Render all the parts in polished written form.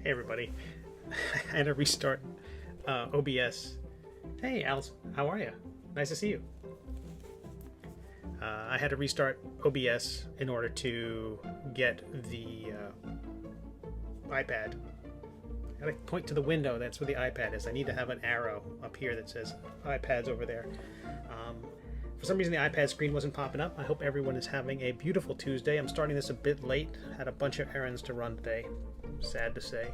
Hey everybody, I had to restart OBS. Hey Alice, how are you? Nice to see you. I had to restart OBS in order to get the iPad. I gotta point to the window, that's where the iPad is. I need to have an arrow up here that says iPad's over there. For some reason the iPad screen wasn't popping up. I hope everyone is having a beautiful Tuesday. I'm starting this a bit late. Had a bunch of errands to run today. Sad to say.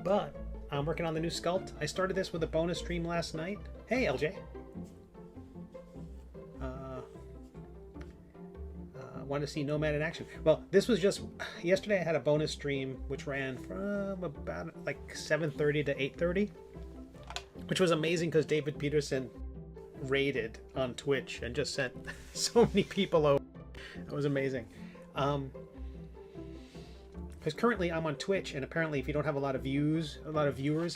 But I'm working on the new sculpt. I started this with a bonus stream last night. Hey LJ. Want to see Nomad in action. Well, this was just yesterday. I had a bonus stream which ran from about like 7:30 to 8:30, which was amazing because David Peterson raided on Twitch and just sent so many people over. That was amazing. Because currently I'm on Twitch, and apparently if you don't have a lot of viewers,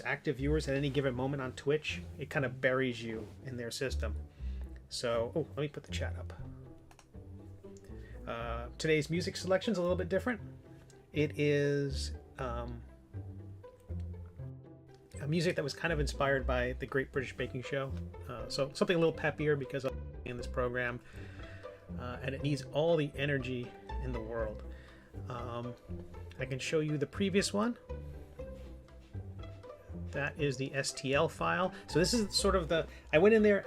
active viewers at any given moment on Twitch, it kind of buries you in their system. So, oh, let me put the chat up. Today's music selection is a little bit different. It is a music that was kind of inspired by the Great British Baking Show. So something a little peppier because I'm in this program, and it needs all the energy in the world. I can show you the previous one. That is the STL file. So this is sort of the, I went in there,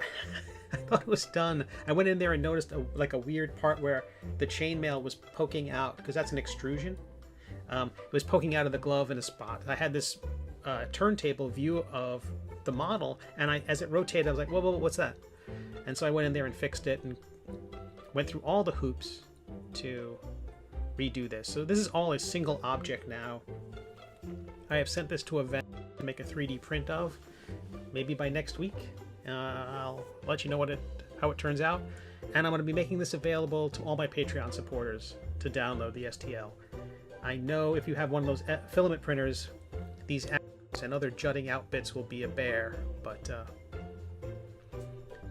I thought it was done. I went in there and noticed a weird part where the chainmail was poking out, because that's an extrusion. It was poking out of the glove in a spot. I had this turntable view of the model, and as it rotated, I was like, whoa, what's that? And so I went in there and fixed it and went through all the hoops to redo this. So this is all a single object now. I have sent this to a vendor to make a 3D print of. Maybe by next week. I'll let you know how it turns out. And I'm going to be making this available to all my Patreon supporters to download the STL. I know if you have one of those filament printers, these and other jutting out bits will be a bear, but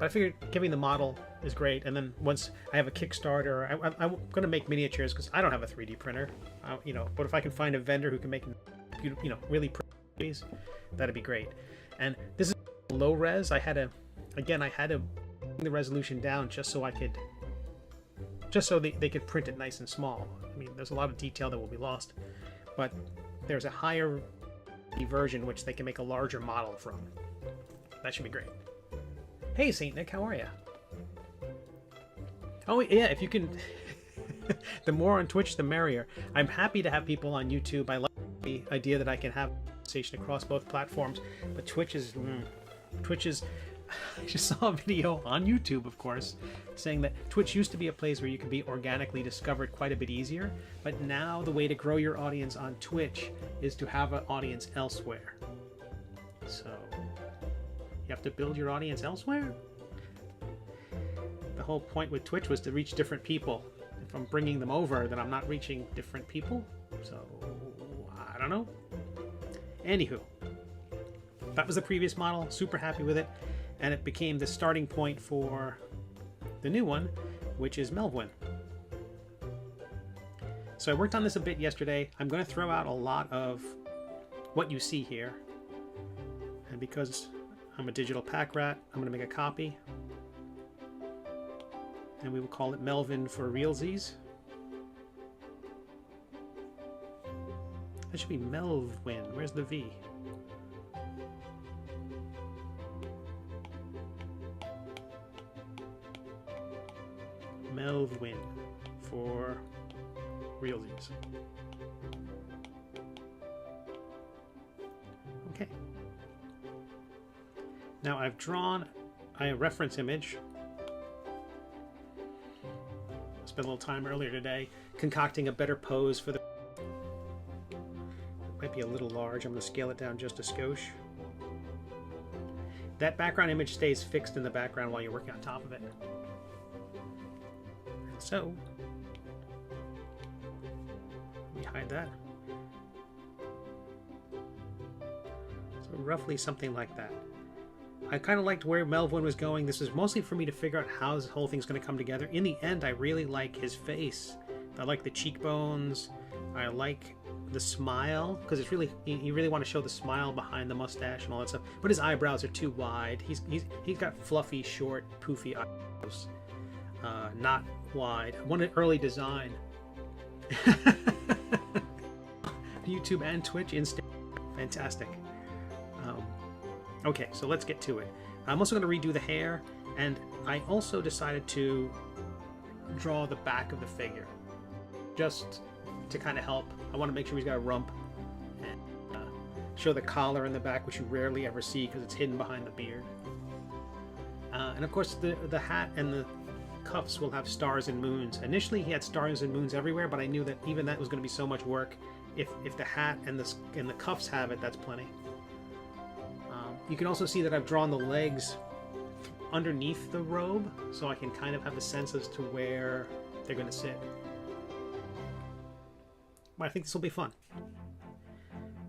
I figured giving the model is great. And then once I have a Kickstarter, I'm going to make miniatures because I don't have a 3D printer, but if I can find a vendor who can make really pretty, that'd be great. And this is low res. I had to bring the resolution down just so they could print it nice and small. I mean, there's a lot of detail that will be lost, but there's a higher version which they can make a larger model from. That should be great. Hey Saint Nick, how are you? Oh yeah, if you can the more on Twitch the merrier. I'm happy to have people on YouTube. I like the idea that I can have a conversation across both platforms, but Twitch is I just saw a video on YouTube, of course, saying that Twitch used to be a place where you could be organically discovered quite a bit easier, but now the way to grow your audience on Twitch is to have an audience elsewhere. So you have to build your audience elsewhere? The whole point with Twitch was to reach different people. If I'm bringing them over, then I'm not reaching different people. So, I don't know. Anywho, that was the previous model. Super happy with it. And it became the starting point for the new one, which is Melvwyn. So I worked on this a bit yesterday. I'm going to throw out a lot of what you see here. And because I'm a digital pack rat, I'm going to make a copy. And we will call it Melvin for realsies. That should be Melvwyn. Where's the V? Melvwyn for realsies. Okay. Now I've drawn a reference image. I spent a little time earlier today concocting a better pose for the... It might be a little large. I'm going to scale it down just a skosh. That background image stays fixed in the background while you're working on top of it. And so, let me hide that. So roughly something like that. I kind of liked where Melvwyn was going. This is mostly for me to figure out how this whole thing's going to come together. In the end, I really like his face. I like the cheekbones. I like the smile, because it's really, you really want to show the smile behind the mustache and all that stuff. But his eyebrows are too wide. He's got fluffy, short, poofy eyebrows, not wide. I want an early design. YouTube and Twitch instant, fantastic. Okay, so let's get to it. I'm also going to redo the hair, and I also decided to draw the back of the figure, just to kind of help. I want to make sure he's got a rump, and show the collar in the back, which you rarely ever see because it's hidden behind the beard. And of course, the hat and the cuffs will have stars and moons. Initially, he had stars and moons everywhere, but I knew that even that was going to be so much work. If the hat and the cuffs have it, that's plenty. You can also see that I've drawn the legs underneath the robe, so I can kind of have a sense as to where they're going to sit. But I think this will be fun.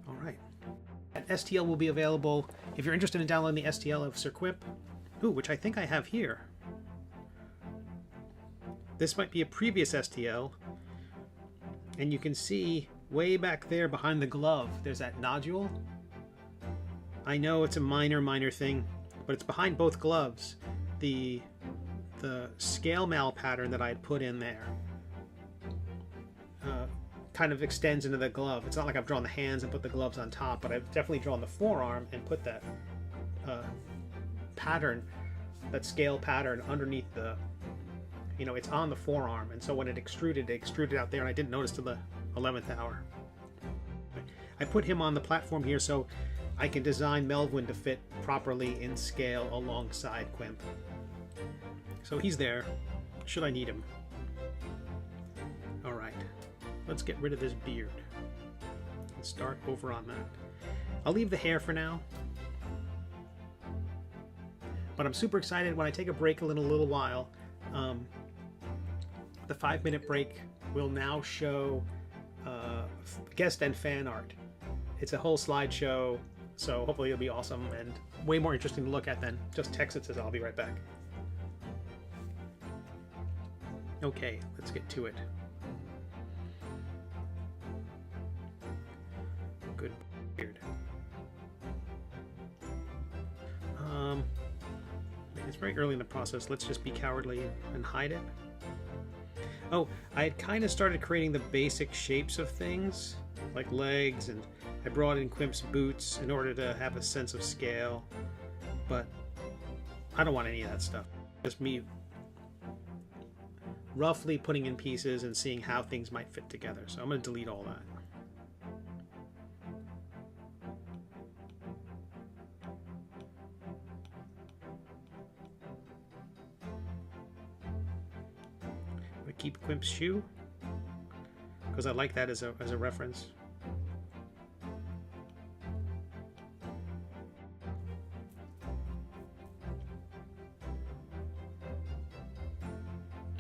All right. STL will be available if you're interested in downloading the STL of Sir Quip, which I think I have here. This might be a previous STL, and you can see way back there behind the glove, there's that nodule. I know it's a minor thing, but it's behind both gloves. The scale mail pattern that I had put in there kind of extends into the glove. It's not like I've drawn the hands and put the gloves on top, but I've definitely drawn the forearm and put that pattern, that scale pattern underneath the, it's on the forearm, and so when it extruded out there, and I didn't notice till the 11th hour. I put him on the platform here so I can design Melvwyn to fit properly in scale alongside Quimp. So he's there, should I need him. Alright, let's get rid of this beard and start over on that. I'll leave the hair for now, but I'm super excited when I take a break in a little while. The 5-minute break will now show guest and fan art. It's a whole slideshow, so hopefully it'll be awesome and way more interesting to look at than just text that says I'll be right back. Okay, let's get to it. Good beard. It's very early in the process. Let's just be cowardly and hide it. Oh, I had kind of started creating the basic shapes of things, like legs, and I brought in Quimp's boots in order to have a sense of scale, but I don't want any of that stuff. Just me roughly putting in pieces and seeing how things might fit together. So I'm going to delete all that. Keep Quimp's shoe because I like that as a reference.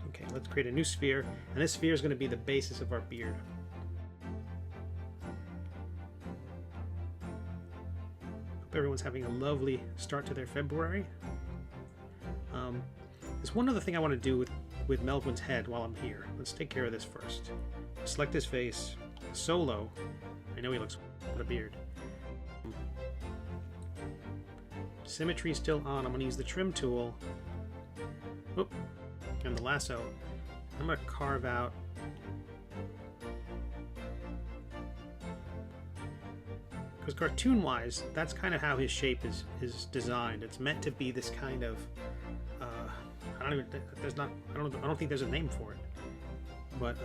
Okay, let's create a new sphere, and this sphere is going to be the basis of our beard. Hope everyone's having a lovely start to their February. There's one other thing I want to do with Melvwyn's head while I'm here. Let's take care of this first. Select his face. Solo. I know he looks with a beard. Symmetry still on. I'm going to use the trim tool. Oop. And the lasso. I'm going to carve out because cartoon-wise, that's kind of how his shape is designed. It's meant to be this kind of I don't think there's a name for it, but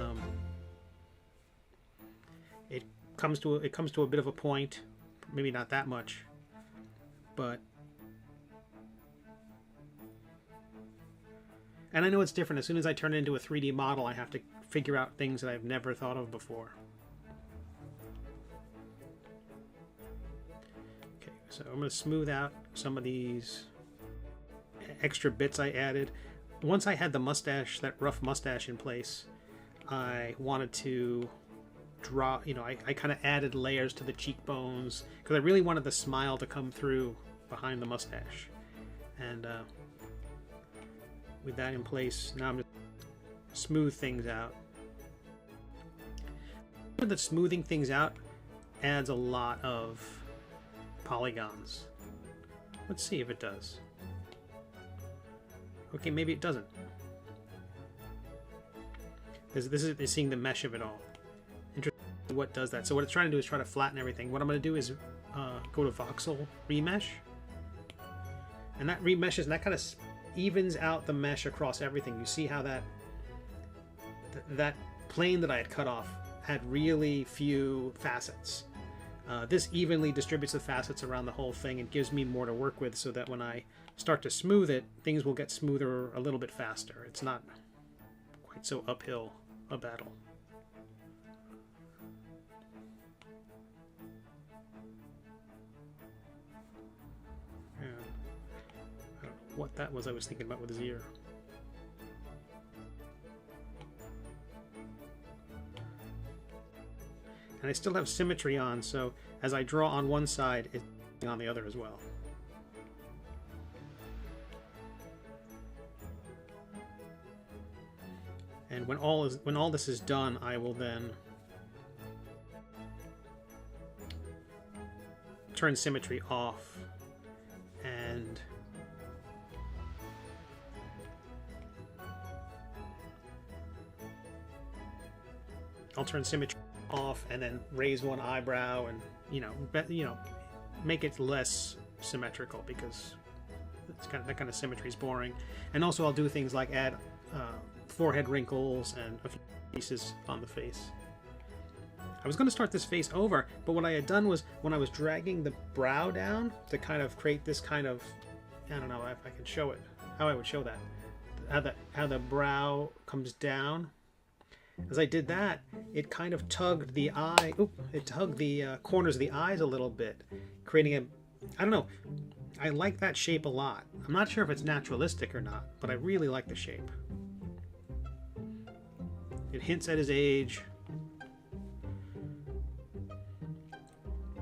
it comes to a bit of a point, maybe not that much, but and I know it's different. As soon as I turn it into a 3D model, I have to figure out things that I've never thought of before. Okay, so I'm going to smooth out some of these extra bits I added. Once I had the mustache, that rough mustache in place, I wanted to draw, I kind of added layers to the cheekbones because I really wanted the smile to come through behind the mustache. And with that in place, now I'm just smooth things out. that smoothing things out adds a lot of polygons. Let's see if it does. Okay, maybe it doesn't. This is seeing the mesh of it all. Interesting. What does that? So what it's trying to do is try to flatten everything. What I'm going to do is go to Voxel Remesh, and that remeshes, and that kind of evens out the mesh across everything. You see how that plane that I had cut off had really few facets. This evenly distributes the facets around the whole thing and gives me more to work with, so that when I start to smooth it, things will get smoother a little bit faster. It's not quite so uphill a battle. And I don't know what that was I was thinking about with his ear. And I still have symmetry on, so as I draw on one side, it's on the other as well. And when all this is done, I will then turn symmetry off, and I'll turn symmetry off and then raise one eyebrow, and make it less symmetrical, because it's that kind of symmetry is boring. And also I'll do things like add forehead wrinkles and a few pieces on the face. I was going to start this face over, but what I had done was, when I was dragging the brow down to kind of create this kind of, I don't know if I can show it, how I would show that, how the brow comes down. As I did that, it kind of tugged the eye, it tugged the corners of the eyes a little bit, creating a, I don't know, I like that shape a lot. I'm not sure if it's naturalistic or not, but I really like the shape. It hints at his age.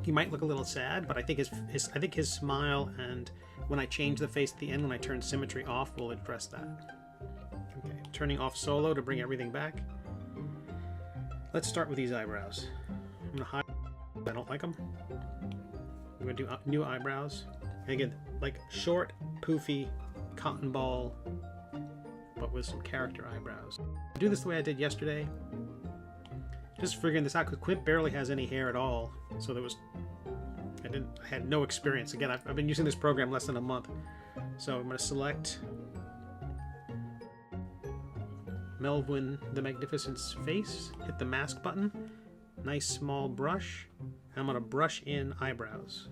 He might look a little sad, but I think his smile, and when I change the face at the end, when I turn symmetry off, will address that. Okay, turning off solo to bring everything back. Let's start with these eyebrows. I'm gonna hide. I don't like them. I'm gonna do new eyebrows. And again, like short, poofy, cotton ball, but with some character eyebrows. I do this the way I did yesterday. Just figuring this out, because Quimp barely has any hair at all, so I had no experience. Again, I've been using this program less than a month, so I'm going to select Melvwyn the Magnificent's face, hit the mask button, nice small brush, and I'm going to brush in eyebrows.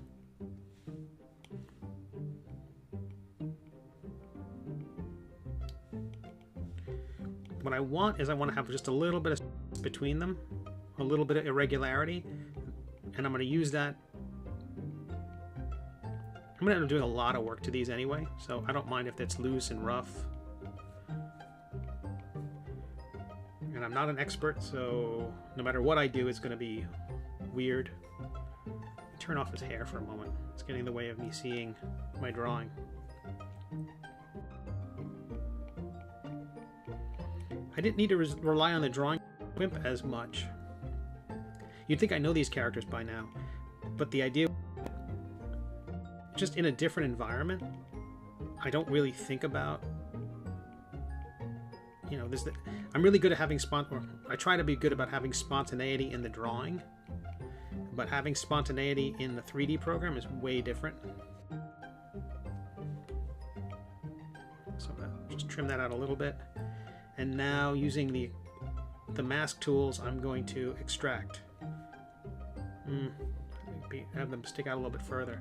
What I want is, I want to have just a little bit of space between them, a little bit of irregularity, and I'm going to use that. I'm going to end up doing a lot of work to these anyway, so I don't mind if it's loose and rough. And I'm not an expert, so no matter what I do, it's going to be weird. Turn off his hair for a moment. It's getting in the way of me seeing my drawing. I didn't need to rely on the drawing Quimp as much. You'd think I know these characters by now, but the idea, just in a different environment, I don't really think about, this. I'm really good at having I try to be good about having spontaneity in the drawing, but having spontaneity in the 3D program is way different. So I'm gonna just trim that out a little bit. And now, using the mask tools, I'm going to extract. Have them stick out a little bit further.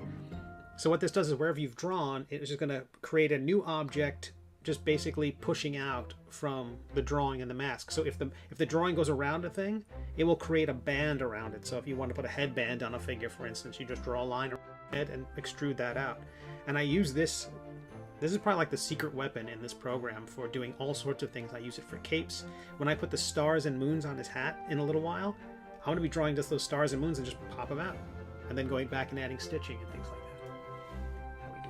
So what this does is, wherever you've drawn, it's just going to create a new object, just basically pushing out from the drawing and the mask. So if the drawing goes around a thing, it will create a band around it. So if you want to put a headband on a figure, for instance, you just draw a line around the head and extrude that out. And I use this. This is probably like the secret weapon in this program for doing all sorts of things. I use it for capes. When I put the stars and moons on his hat in a little while, I'm going to be drawing just those stars and moons and just pop them out. And then going back and adding stitching and things like that. How we do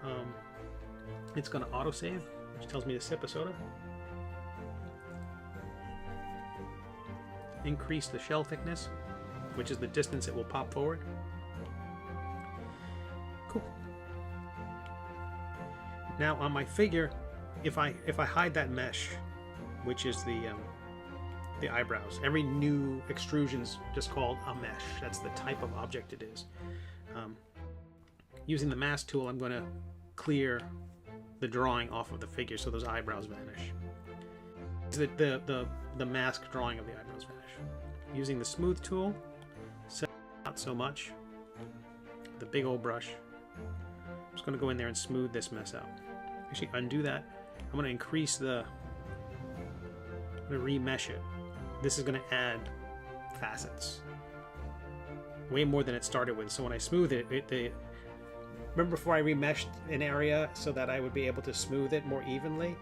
it. Alright. It's going to autosave, which tells me to sip a soda. increase the shell thickness, which is the distance it will pop forward. Cool. Now on my figure, if I hide that mesh, which is the eyebrows, every new extrusion's just called a mesh. That's the type of object it is. Using the mask tool, I'm going to clear the drawing off of the figure so those eyebrows vanish. The mask drawing of the eyebrows vanish. Using the smooth tool, not so much. The big old brush. I'm just going to go in there and smooth this mess out. Actually, undo that. I'm going to increase the. I'm going to remesh it. This is going to add facets. Way more than it started with. So when I smooth it, remember before I remeshed an area so that I would be able to smooth it more evenly?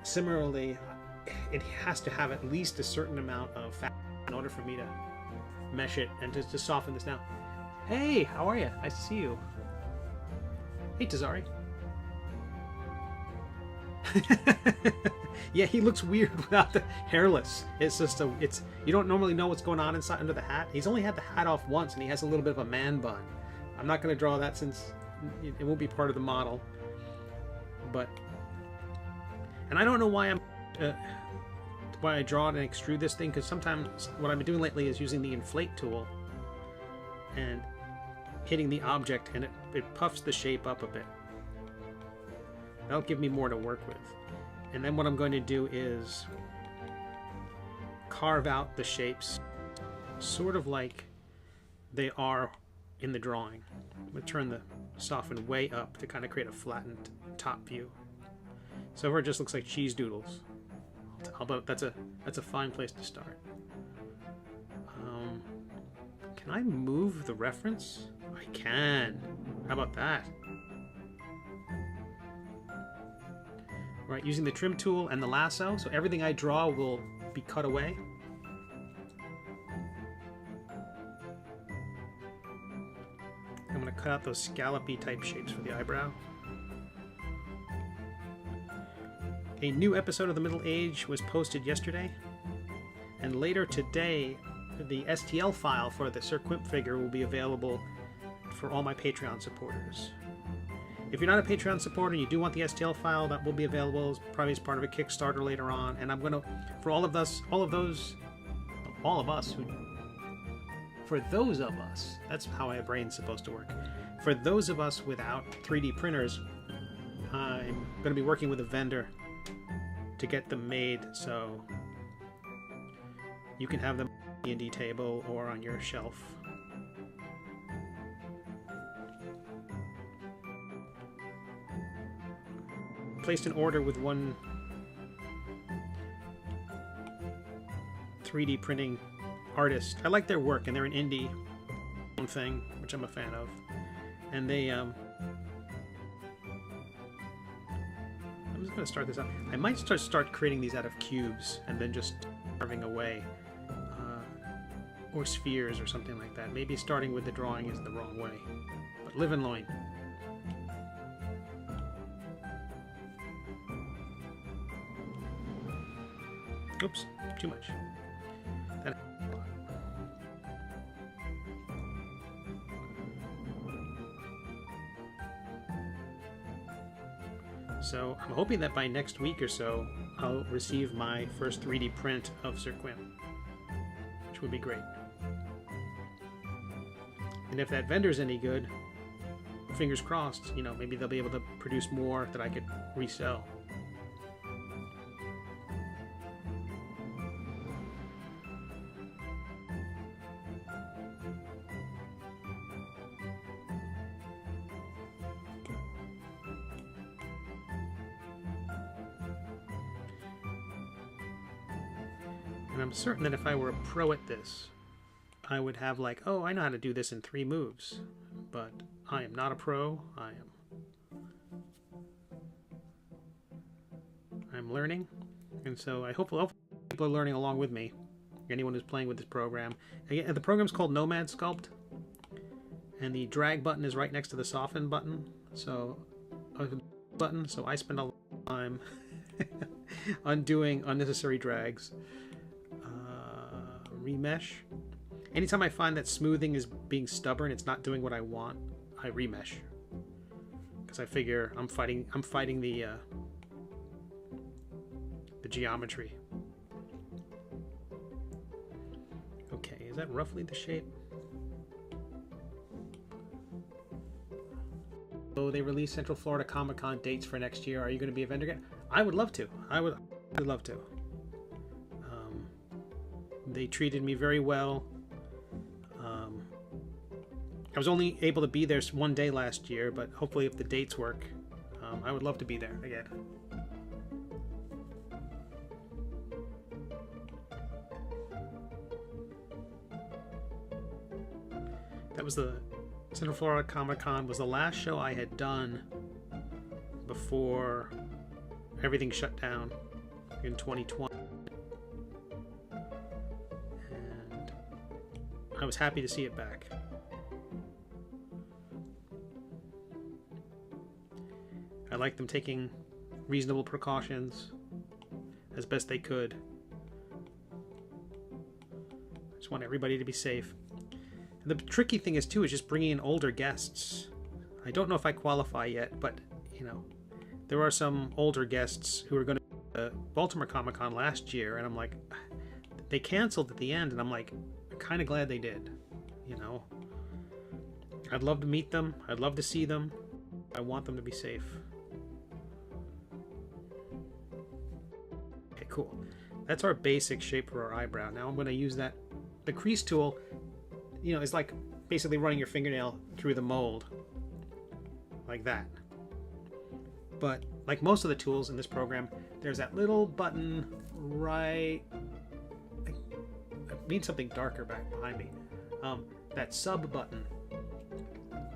Similarly, it has to have at least a certain amount of fat in order for me to mesh it and to soften this now. Hey, how are you? Nice to see you. Hey, Tazari. Yeah, he looks weird without the hairless. It's just you don't normally know what's going on inside under the hat. He's only had the hat off once and he has a little bit of a man bun. I'm not going to draw that since it won't be part of the model. And I don't know why why I draw it and extrude this thing, because sometimes what I've been doing lately is using the inflate tool and hitting the object and it puffs the shape up a bit. That'll give me more to work with. And then what I'm going to do is carve out the shapes sort of like they are in the drawing. I'm going to turn the soften way up to kind of create a flattened top view. So far it just looks like cheese doodles. But that's a fine place to start. Can I move the reference? I can. How about that? Right, using the trim tool and the lasso, so everything I draw will be cut away. I'm going to cut out those scallopy type shapes for the eyebrow. A new episode of The Middle Age was posted yesterday, and later today the STL file for the Sir Quimp figure will be available for all my Patreon supporters. If you're not a Patreon supporter and you do want the STL file, that will be available probably as part of a Kickstarter later on. And I'm going to, for those of us, that's how my brain's supposed to work. For those of us without 3D printers, I'm going to be working with a vendor to get them made so you can have them on the D&D table or on your shelf. Placed an order with one 3D printing artist. I like their work, and they're an indie thing, which I'm a fan of. And they, I'm just going to start this out. I might start creating these out of cubes and then just carving away, or spheres or something like that. Maybe starting with the drawing is the wrong way, but live and learn. Oops, too much. So I'm hoping that by next week or so, I'll receive my first 3D print of Sir Quimp, which would be great. And if that vendor's any good, fingers crossed, you know, maybe they'll be able to produce more that I could resell. And I'm certain that if I were a pro at this, I would have like, oh, I know how to do this in 3 moves. But I am not a pro. I'm learning. And so I hope people are learning along with me. Anyone who's playing with this program. Again, the program's called Nomad Sculpt. And the drag button is right next to the soften button. So I spend a lot of time undoing unnecessary drags. remesh. Anytime I find that smoothing is being stubborn, it's not doing what I want, I remesh. Because I figure I'm fighting the geometry. Okay, is that roughly the shape? So they released Central Florida Comic-Con dates for next year. Are you going to be a vendor again? I would love to. I would love to. They treated me very well. I was only able to be there one day last year, but hopefully if the dates work, I would love to be there again. That was the Central Florida Comic-Con was the last show I had done before everything shut down in 2020. And I was happy to see it back. I like them taking reasonable precautions as best they could. I just want everybody to be safe. And the tricky thing is just bringing in older guests. I don't know if I qualify yet, but you know, there are some older guests who are going to Baltimore Comic-Con last year, and I'm like, they canceled at the end, and I'm like, I'm kind of glad they did. You know, I'd love to meet them. I'd love to see them. I want them to be safe. Okay, cool. That's our basic shape for our eyebrow. Now I'm going to use that. The crease tool, you know, is like basically running your fingernail through the mold. Like that. But like most of the tools in this program, there's that little button right... I need something darker back behind me. That sub button,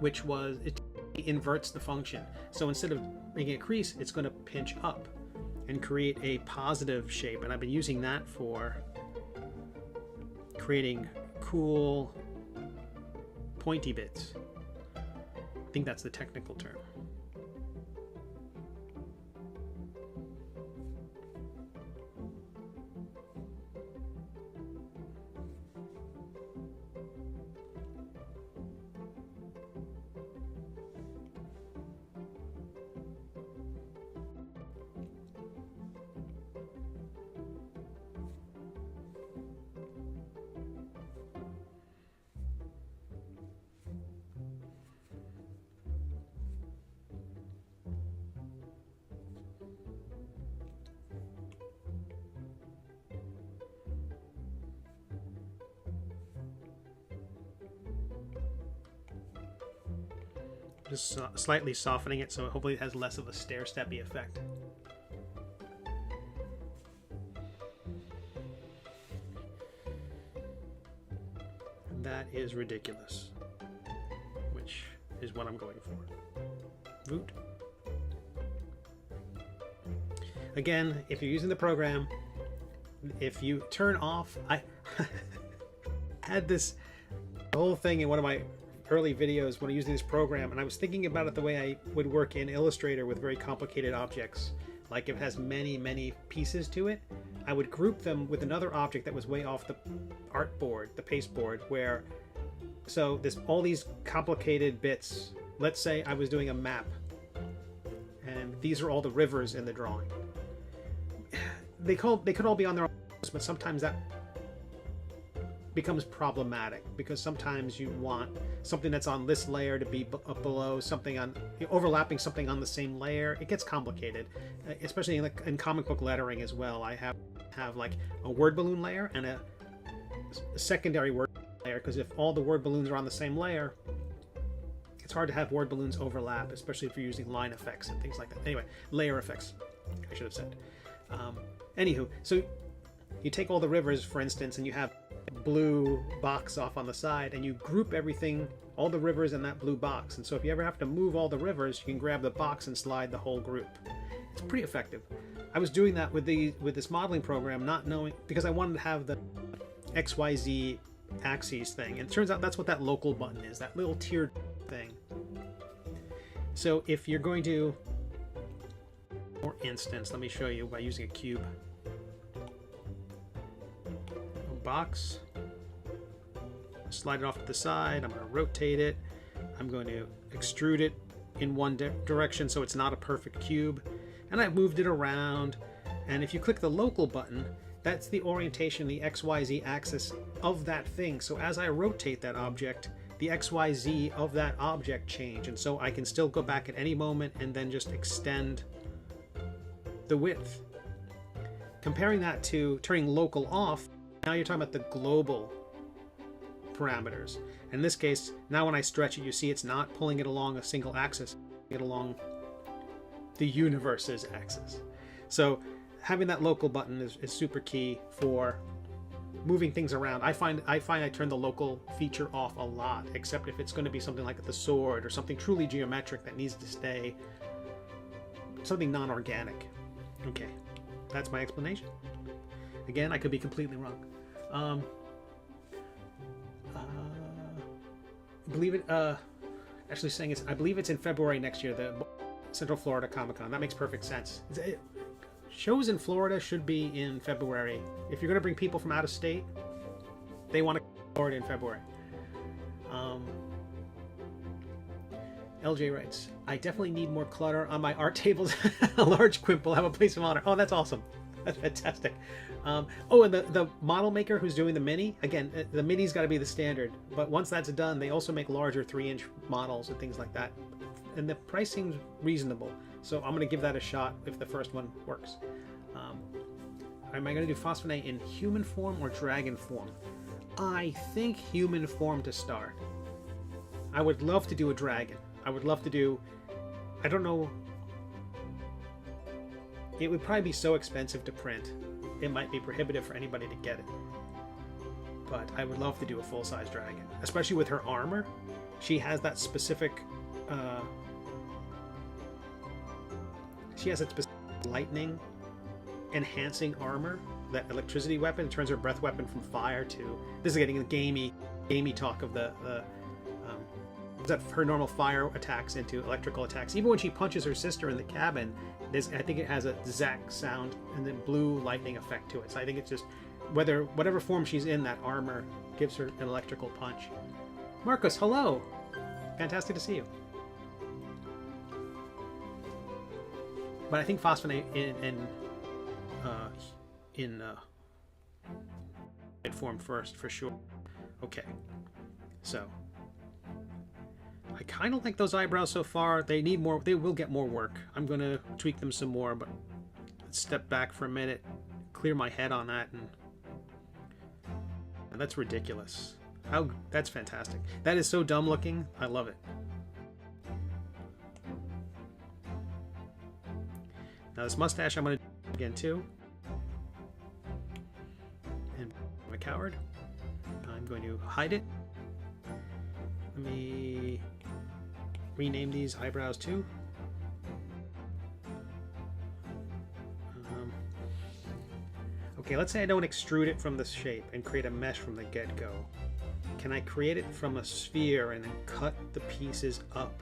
which was... it inverts the function. So instead of making a crease, it's going to pinch up and create a positive shape. And I've been using that for creating cool pointy bits. I think that's the technical term. Just slightly softening it so hopefully it has less of a stair-steppy effect. And that is ridiculous, which is what I'm going for. Voot. Again, if you're using the program, if you turn off, I had this whole thing in one of my early videos when I used this program, and I was thinking about it the way I would work in Illustrator with very complicated objects. Like if it has many pieces to it, I would group them with another object that was way off the art board, the paste board, where so this all these complicated bits. Let's say I was doing a map, and these are all the rivers in the drawing. They could all be on their own, but sometimes that becomes problematic because sometimes you want something that's on this layer to be below something on overlapping something on the same layer. It gets complicated, especially in comic book lettering as well. I have like a word balloon layer and a secondary word layer, because if all the word balloons are on the same layer, it's hard to have word balloons overlap, especially if you're using line effects and things like that. Anyway, layer effects, I should have said. Anywho, so you take all the rivers, for instance, and you have blue box off on the side, and you group everything, all the rivers in that blue box. And so if you ever have to move all the rivers, you can grab the box and slide the whole group. It's pretty effective. I was doing that with this modeling program, not knowing, because I wanted to have the XYZ axes thing, and it turns out that's what that local button is, that little tiered thing. So if you're going to, for instance, let me show you by using a cube. Box, slide it off to the side. I'm going to rotate it. I'm going to extrude it in one direction so it's not a perfect cube. And I've moved it around. And if you click the local button, that's the orientation, the XYZ axis of that thing. So as I rotate that object, the XYZ of that object change. And so I can still go back at any moment and then just extend the width. Comparing that to turning local off, now you're talking about the global parameters. In this case, now when I stretch it, you see it's not pulling it along a single axis, it along the universe's axis. So having that local button is super key for moving things around. I find I turn the local feature off a lot, except if it's going to be something like the sword or something truly geometric that needs to stay something non-organic. Okay, that's my explanation. Again, I could be completely wrong. Believe it. Actually, saying it's. I believe it's in February next year. The Central Florida Comic-Con. That makes perfect sense. Shows in Florida should be in February. If you're going to bring people from out of state, they want to come to Florida in February. LJ writes, I definitely need more clutter on my art tables. A large quimp will have a place of honor. Oh, that's awesome. That's fantastic. Oh, and the model maker who's doing the mini, again, the mini's got to be the standard. But once that's done, they also make larger 3-inch models and things like that. And the price seems reasonable. So I'm going to give that a shot if the first one works. Am I going to do phosphonate in human form or dragon form? I think human form to start. I would love to do a dragon. I would love to do... I don't know... It would probably be so expensive to print. It might be prohibitive for anybody to get it. But I would love to do a full-size dragon. Especially with her armor. She has that specific... she has that specific lightning enhancing armor. That electricity weapon turns her breath weapon from fire to... This is getting the gamey talk of the that her normal fire attacks into electrical attacks. Even when she punches her sister in the cabin, I think it has a zack sound and then blue lightning effect to it. So I think it's just whatever form she's in, that armor gives her an electrical punch. Marcus, hello! Fantastic to see you. But I think phosphonate in form first for sure. Okay, so. I kind of like those eyebrows so far. They need more. They will get more work. I'm going to tweak them some more, but let's step back for a minute, clear my head on that, and that's ridiculous. That's fantastic. That is so dumb looking. I love it. Now this mustache I'm going to do again too. And I'm a coward. I'm going to hide it. Let me rename these eyebrows too. Okay, let's say I don't extrude it from the shape and create a mesh from the get-go. Can I create it from a sphere and then cut the pieces up?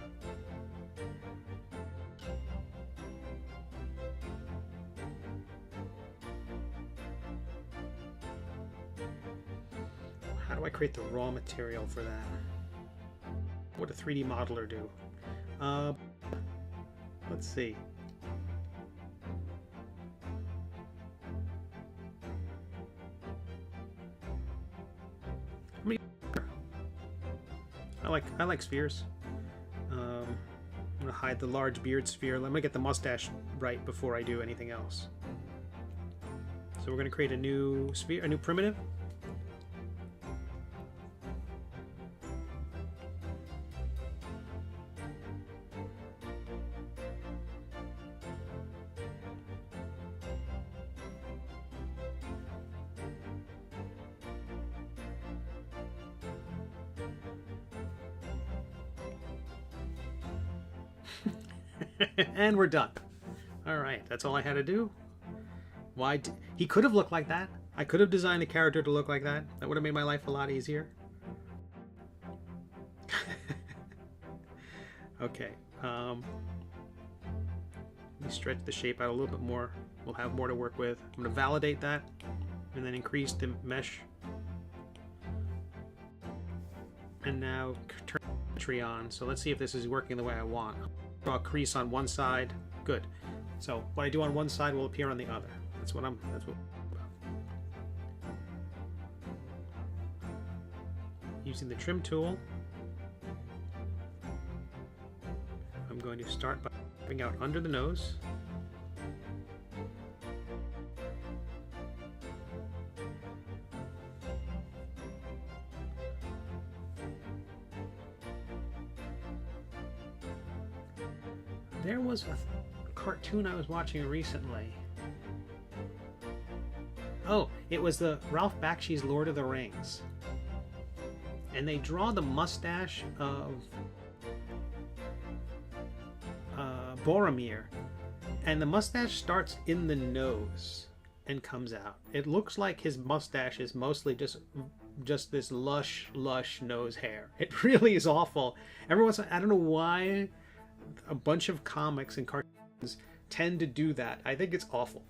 How do I create the raw material for that? What would a 3D modeler do? Let's see. I like spheres. I'm gonna hide the large beard sphere. Let me get the mustache right before I do anything else. So we're gonna create a new sphere, a new primitive. And we're done. All right, that's all I had to do. Why? He could have looked like that. I could have designed the character to look like that. That would have made my life a lot easier. Okay. Let me stretch the shape out a little bit more. We'll have more to work with. I'm going to validate that and then increase the mesh. And now turn the tree on. So let's see if this is working the way I want. Draw a crease on one side. Good. So what I do on one side will appear on the other. That's what. Using the trim tool, I'm going to start by putting out under the nose. There was a cartoon I was watching recently. Oh, it was the Ralph Bakshi's Lord of the Rings. And they draw the mustache of Boromir. And the mustache starts in the nose and comes out. It looks like his mustache is mostly just this lush nose hair. It really is awful. I don't know why a bunch of comics and cartoons tend to do that. I think it's awful.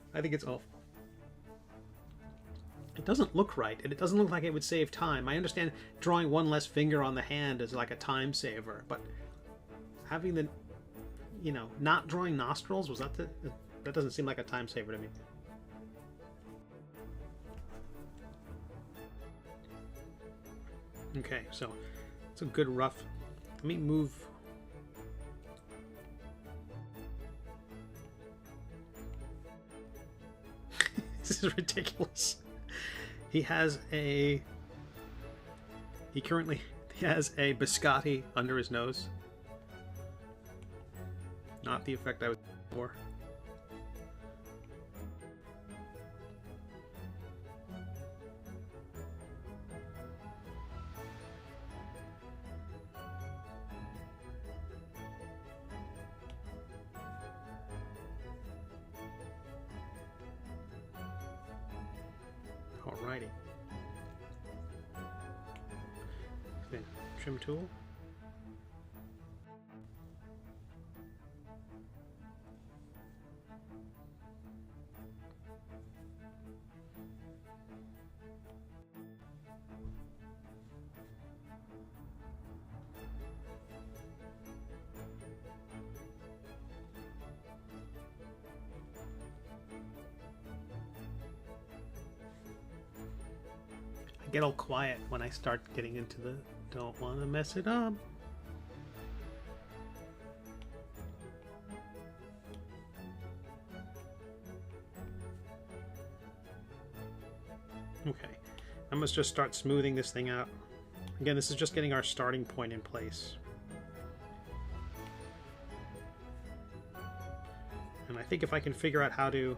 It doesn't look right, and it doesn't look like it would save time. I understand drawing one less finger on the hand is like a time saver, but having the, not drawing nostrils, that doesn't seem like a time saver to me. Okay, so it's a good rough. Let me move. This is ridiculous. He currently has a biscotti under his nose. Not the effect I was for. Alrighty. The trim tool. I get all quiet when I start getting into the don't want to mess it up. Okay, I must just start smoothing this thing out. Again, this is just getting our starting point in place. And I think if I can figure out how to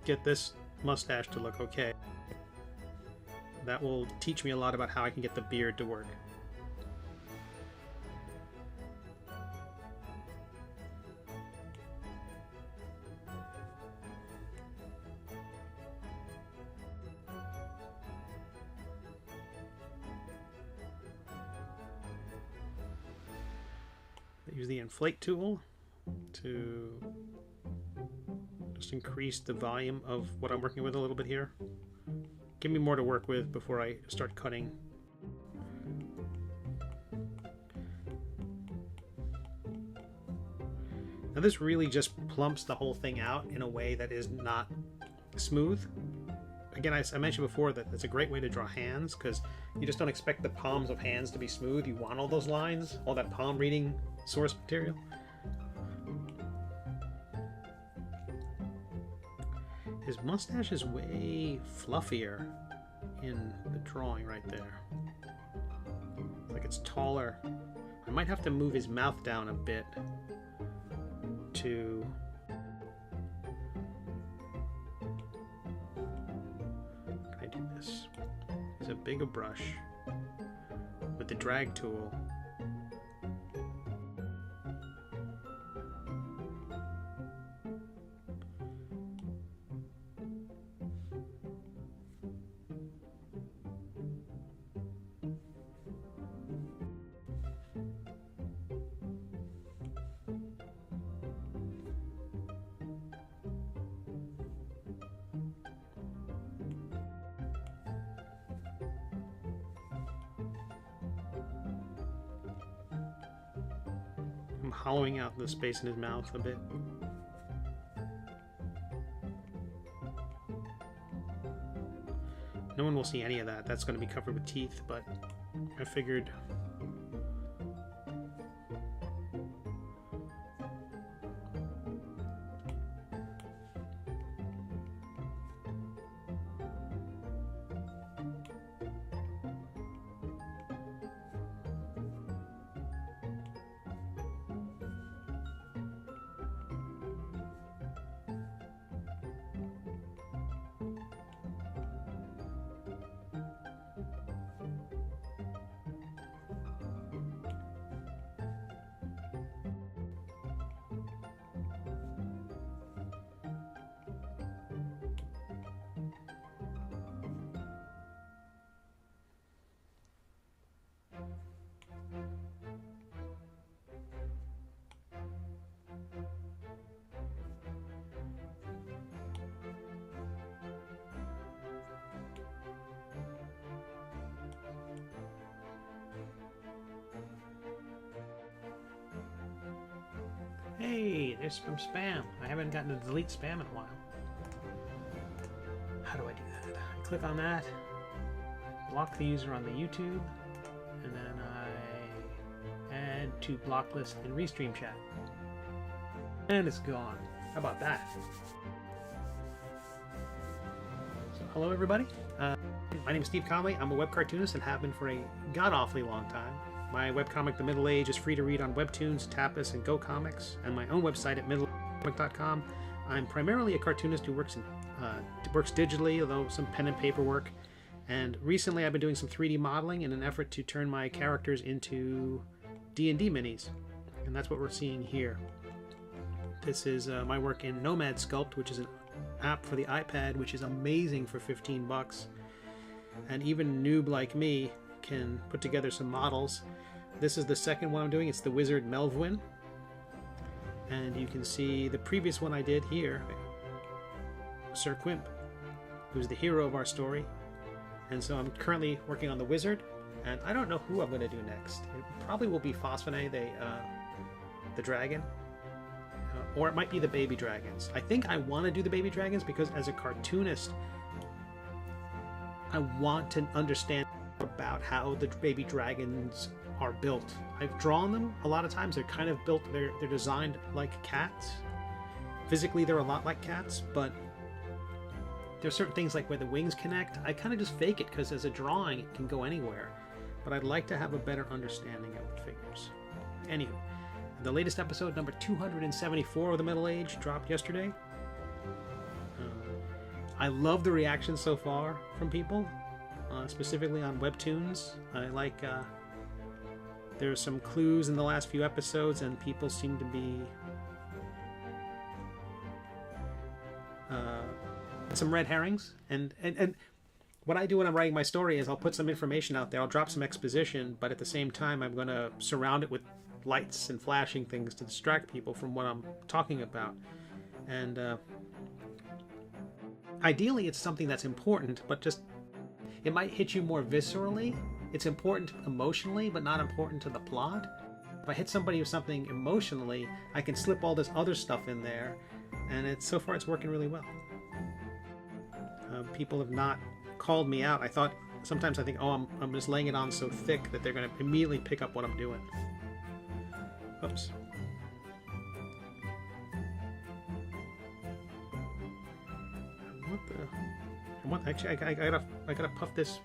get this mustache to look okay, that will teach me a lot about how I can get the beard to work. I use the inflate tool to just increase the volume of what I'm working with a little bit here. Give me more to work with before I start cutting. Now this really just plumps the whole thing out in a way that is not smooth. Again, I mentioned before that it's a great way to draw hands because you just don't expect the palms of hands to be smooth. You want all those lines, all that palm reading source material. His mustache is way fluffier in the drawing right there. Like it's taller. I might have to move his mouth down a bit to can I do this? Use a bigger brush with the drag tool. hollowing out the space in his mouth a bit. No one will see any of that. That's going to be covered with teeth, but I figured... Hey, there's some spam. I haven't gotten to delete spam in a while. How do I do that? I click on that, block the user on the YouTube, and then I add to block list in Restream chat. And it's gone. How about that? So, hello everybody. My name is Steve Conley. I'm a web cartoonist and have been for a god-awfully long time. My webcomic, The Middle Age, is free to read on WEBTOONs, Tapas, and GoComics, and my own website at middlecomic.com. I'm primarily a cartoonist who works digitally, although some pen and paper work. And recently I've been doing some 3D modeling in an effort to turn my characters into D&D minis. And that's what we're seeing here. This is my work in Nomad Sculpt, which is an app for the iPad, which is amazing for 15 bucks. And even a noob like me can put together some models. This is the second one I'm doing. It's the Wizard Melvwyn. And you can see the previous one I did here, Sir Quimp, who's the hero of our story. And so I'm currently working on the Wizard, and I don't know who I'm going to do next. It probably will be Phosphene, the dragon, or it might be the baby dragons. I think I want to do the baby dragons because as a cartoonist, I want to understand about how the baby dragons are built. I've drawn them a lot of times. They're kind of built, they're designed like cats. Physically they're a lot like cats, but there's certain things like where the wings connect. I kind of just fake it because as a drawing it can go anywhere, but I'd like to have a better understanding of the figures. Anywho, the latest episode, number 274 of The Middle Age, dropped yesterday. I love the reactions so far from people, specifically on WEBTOONs. I like there's some clues in the last few episodes, and people seem to be some red herrings. And what I do when I'm writing my story is I'll put some information out there. I'll drop some exposition, but at the same time I'm going to surround it with lights and flashing things to distract people from what I'm talking about. And ideally it's something that's important, but just it might hit you more viscerally. It's important emotionally, but not important to the plot. If I hit somebody with something emotionally, I can slip all this other stuff in there, and so far it's working really well. People have not called me out. Sometimes I think, oh, I'm just laying it on so thick that they're going to immediately pick up what I'm doing. Oops. Actually, I gotta puff this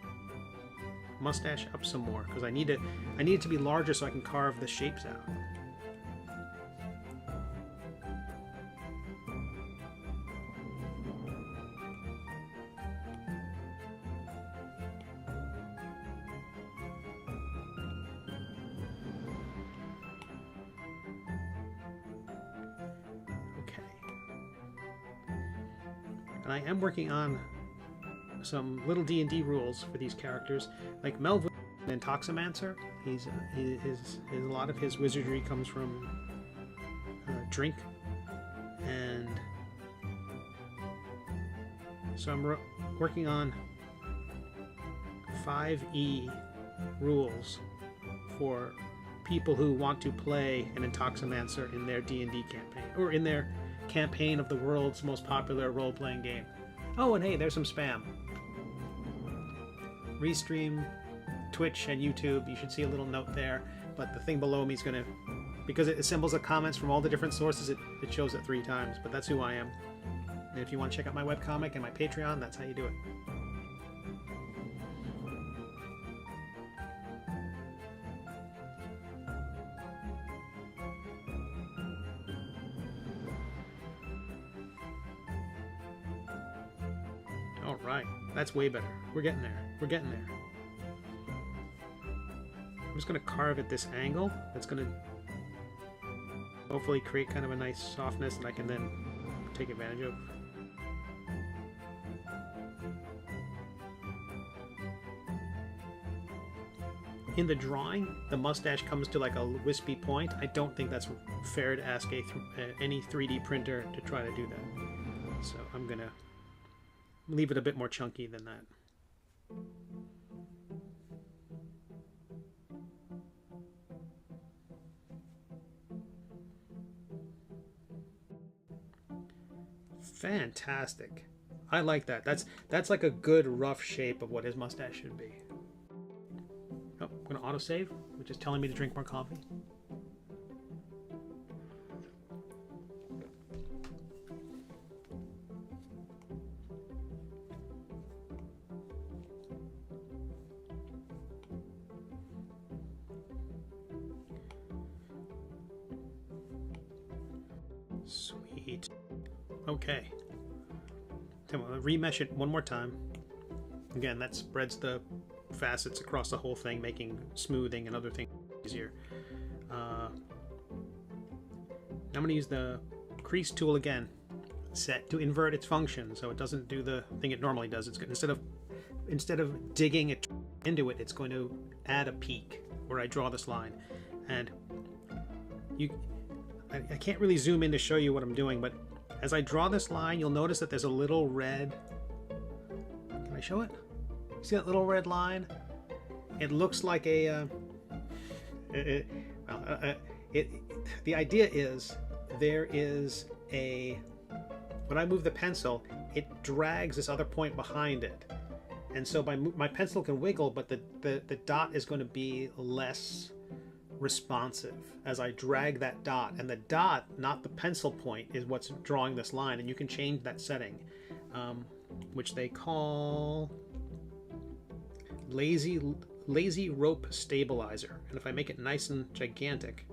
mustache up some more because I need it to be larger so I can carve the shapes out. Okay. And I am working on some little D&D rules for these characters, like Melvwyn and Toxomancer. A lot of his wizardry comes from drink, and so I'm working on 5E rules for people who want to play an Intoximancer in their D&D campaign, or in their campaign of the world's most popular role-playing game. Oh, and hey, there's some spam. Restream, Twitch, and YouTube. You should see a little note there, but the thing below me is going to, because it assembles the comments from all the different sources, it shows it 3 times, but that's who I am. And if you want to check out my webcomic and my Patreon, that's how you do it. All right, that's way better. We're getting there. We're getting there. I'm just going to carve at this angle. That's going to hopefully create kind of a nice softness that I can then take advantage of. In the drawing, the mustache comes to like a wispy point. I don't think that's fair to ask any 3D printer to try to do that. So I'm going to leave it a bit more chunky than that. Fantastic. I like that. That's like a good rough shape of what his mustache should be. Oh, I'm going to autosave, which is telling me to drink more coffee. Sweet. Okay. So I'm going to remesh it one more time. Again, that spreads the facets across the whole thing, making smoothing and other things easier. I'm going to use the Crease Tool again, set to invert its function, so it doesn't do the thing it normally does. It's instead of digging it into it, it's going to add a peak where I draw this line, and I can't really zoom in to show you what I'm doing, but as I draw this line, you'll notice that there's a little red. Can I show it? See that little red line? It looks like a. The idea is there is a. When I move the pencil, it drags this other point behind it, and so my pencil can wiggle, but the dot is going to be less responsive as I drag that dot, and the dot, not the pencil point, is what's drawing this line, and you can change that setting, which they call lazy rope stabilizer. And if I make it nice and gigantic,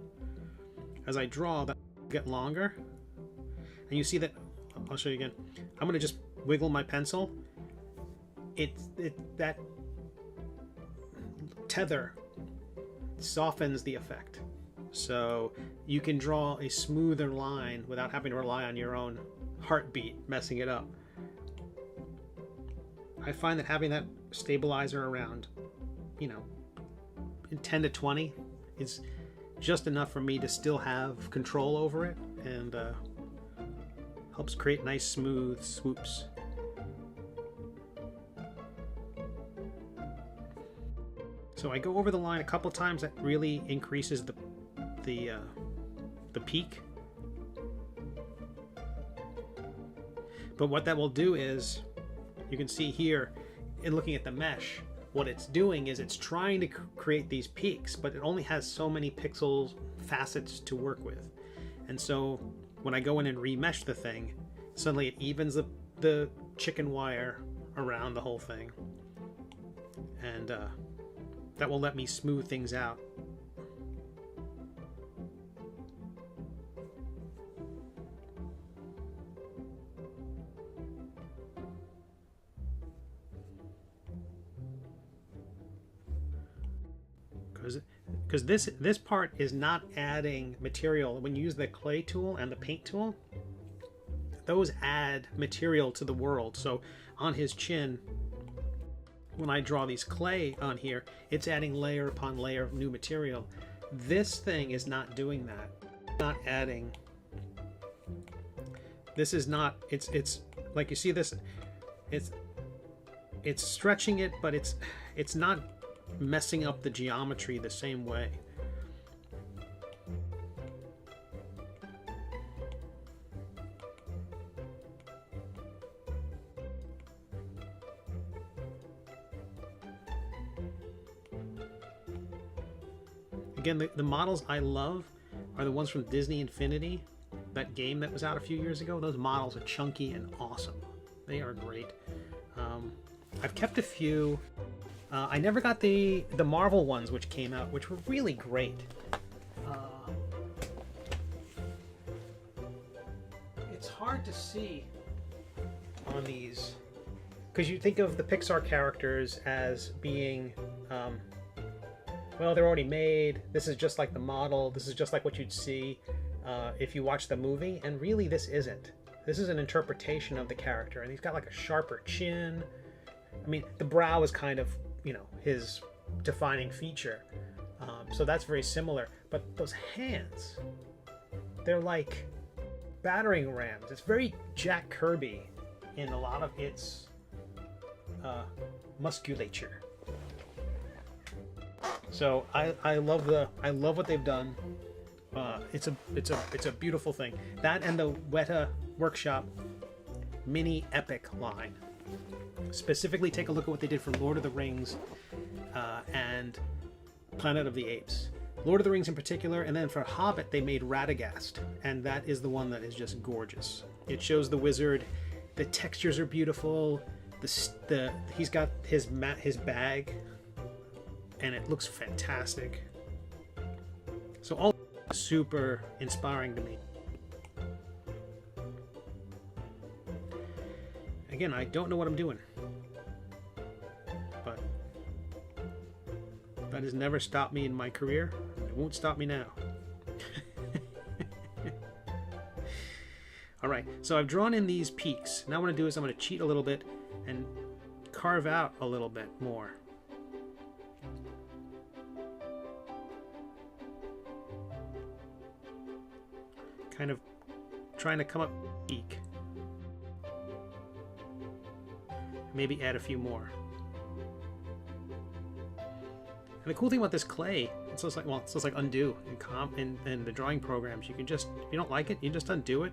as I draw, that will get longer, and you see that. I'll show you again. I'm going to just wiggle my pencil. That tether softens the effect, so you can draw a smoother line without having to rely on your own heartbeat messing it up. I find that having that stabilizer around, in 10 to 20 is just enough for me to still have control over it, and helps create nice smooth swoops. So I go over the line a couple times. That really increases the peak. But what that will do is, you can see here in looking at the mesh, what it's doing is it's trying to create these peaks, but it only has so many pixels, facets to work with. And so when I go in and remesh the thing, suddenly it evens the chicken wire around the whole thing. And that will let me smooth things out. Because this part is not adding material. When you use the clay tool and the paint tool, those add material to the world. So on his chin, when I draw these clay on here, it's adding layer upon layer of new material. This thing is not doing that. Not adding. This is not. It's like, you see this. It's stretching it, but it's not messing up the geometry the same way. Again, the models I love are the ones from Disney Infinity, that game that was out a few years ago. Those models are chunky and awesome. They are great. I've kept a few. I never got the Marvel ones which came out, which were really great. It's hard to see on these because you think of the Pixar characters as being well, they're already made. This is just like the model. This is just like what you'd see if you watch the movie, and really this isn't. This is an interpretation of the character, and he's got like a sharper chin. I mean, the brow is kind of, you know, his defining feature, so that's very similar. But those hands, they're like battering rams. It's very Jack Kirby in a lot of its musculature. So I love what they've done. It's a beautiful thing. That and the Weta Workshop mini epic line. Specifically, take a look at what they did for Lord of the Rings and Planet of the Apes. Lord of the Rings in particular, and then for Hobbit they made Radagast, and that is the one that is just gorgeous. It shows the wizard. The textures are beautiful. He's got his bag, and it looks fantastic. So all super inspiring to me. Again, I don't know what I'm doing, but that has never stopped me in my career. It won't stop me now. All right, so I've drawn in these peaks. Now what I'm going to do is I'm going to cheat a little bit and carve out a little bit more. Kind of trying to come up peak. Maybe add a few more. And the cool thing about this clay, it's just like undo in the drawing programs. You can just, if you don't like it, you just undo it.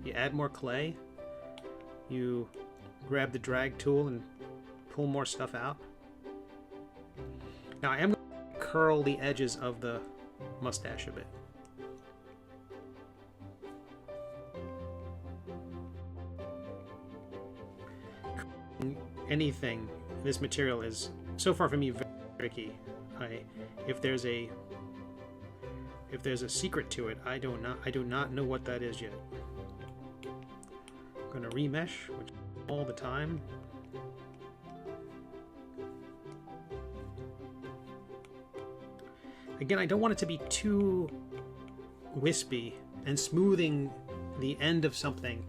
You add more clay. You grab the drag tool and pull more stuff out. Now I am going to curl the edges of the mustache a bit. Anything, this material is so far for me very tricky. If there's a secret to it, I do not know what that is yet. I'm going to remesh, which all the time. Again, I don't want it to be too wispy, and smoothing the end of something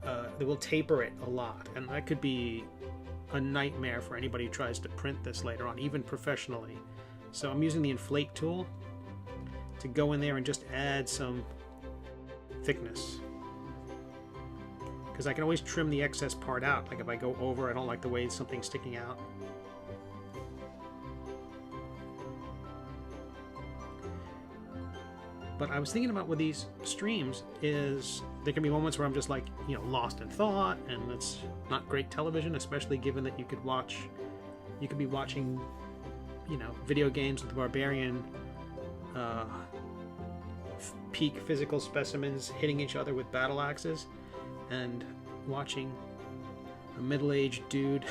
that will taper it a lot, and that could be a nightmare for anybody who tries to print this later on, even professionally. So I'm using the inflate tool to go in there and just add some thickness, because I can always trim the excess part out. Like if I go over, I don't like the way something's sticking out. But I was thinking about with these streams is there can be moments where I'm just like, you know, lost in thought, and that's not great television, especially given that you could be watching, you know, video games with the barbarian, peak physical specimens hitting each other with battle axes, and watching a middle-aged dude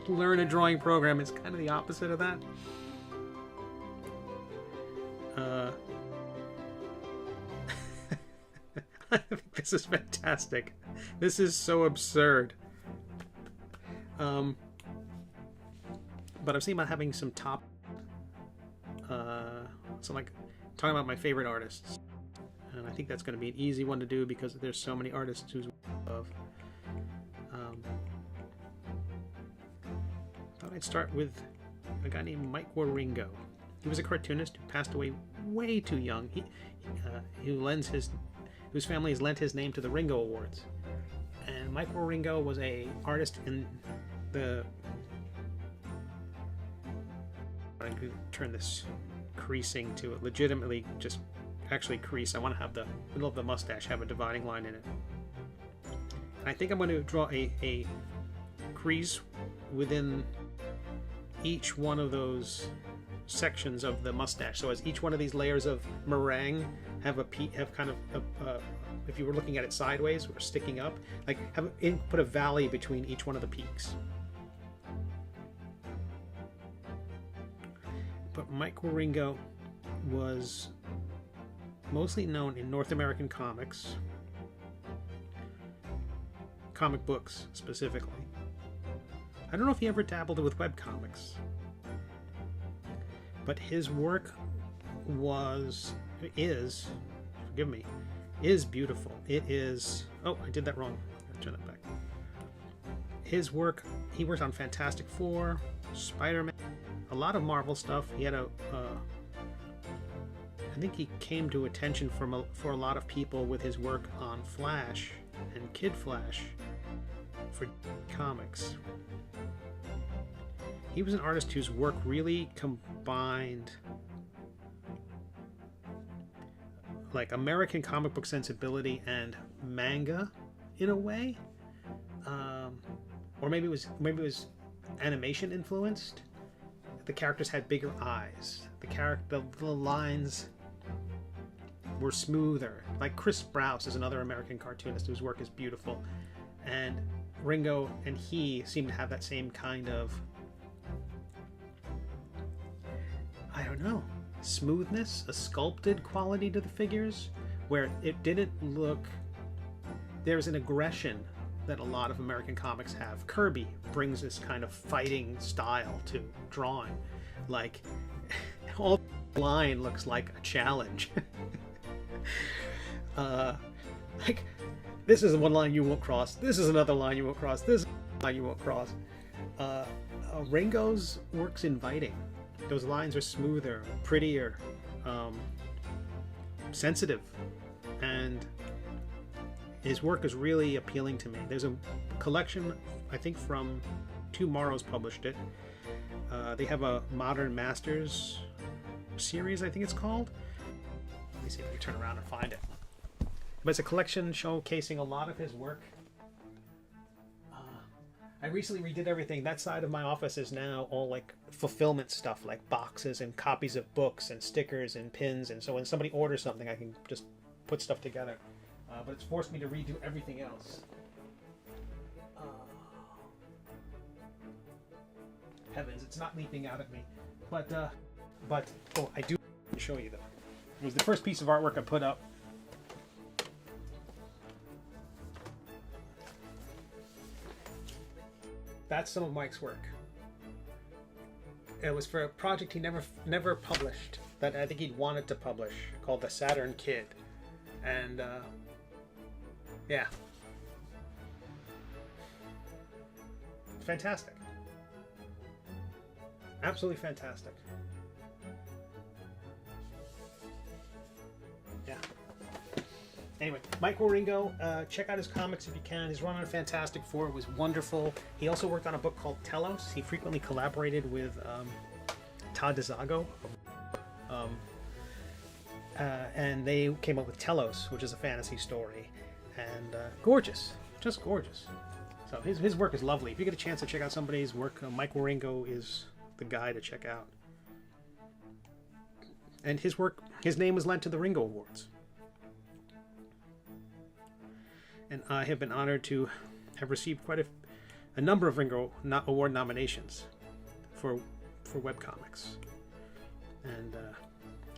learn a drawing program. It's kind of the opposite of that. I think this is fantastic. This is so absurd. But I'm thinking about having some top. So like talking about my favorite artists, and I think that's going to be an easy one to do because there's so many artists who's love. Thought I'd start with a guy named Mike Waringo. He was a cartoonist who passed away way too young. Whose family has lent his name to the Ringo Awards. And Mike Waringo was a artist in the... I'm going to turn this creasing to it. Legitimately just actually crease. I want to have the middle of the mustache have a dividing line in it. And I think I'm going to draw a crease within each one of those sections of the mustache. So as each one of these layers of meringue have kind of if you were looking at it sideways or sticking up, like put a valley between each one of the peaks. But Mike Wieringo was mostly known in North American comics, comic books specifically. I don't know if he ever dabbled with webcomics, but his work is beautiful. It is, oh, I did that wrong. I'll turn that back. His work, he worked on Fantastic Four, Spider-Man, a lot of Marvel stuff. He had I think he came to attention for a lot of people with his work on Flash and Kid Flash for comics. He was an artist whose work really combined like American comic book sensibility and manga in a way, or maybe it was animation influenced. The characters had bigger eyes. The lines were smoother. Like Chris Sprouse is another American cartoonist whose work is beautiful, and Ringo and he seem to have that same kind of, I don't know, smoothness, a sculpted quality to the figures, where it didn't look, there's an aggression that a lot of American comics have. Kirby brings this kind of fighting style to drawing, like all the line looks like a challenge. Like, this is one line you won't cross, this is another line you won't cross, this is a line you won't cross. Ringo's work's inviting. Those lines are smoother, prettier, sensitive, and his work is really appealing to me. There's a collection, I think from Tomorrow's published it. They have a Modern Masters series, I think it's called. Let me see if I can turn around and find it. But it's a collection showcasing a lot of his work. I recently redid everything. That side of my office is now all like fulfillment stuff, like boxes and copies of books and stickers and pins. And so when somebody orders something, I can just put stuff together. But it's forced me to redo everything else. Heavens, it's not leaping out at me. But oh, I do show you though. It was the first piece of artwork I put up. That's some of Mike's work. It was for a project he never published, that I think he'd wanted to publish, called The Saturn Kid. And yeah. Fantastic. Absolutely fantastic. Yeah. Anyway, Mike Wieringo, check out his comics if you can. His run on Fantastic Four was wonderful. He also worked on a book called Telos. He frequently collaborated with Todd DeZago. And they came up with Telos, which is a fantasy story. And gorgeous. Just gorgeous. So his work is lovely. If you get a chance to check out somebody's work, Mike Wieringo is the guy to check out. And his work, his name was lent to the Ringo Awards. And I have been honored to have received quite a number of Ringo Award nominations for webcomics. And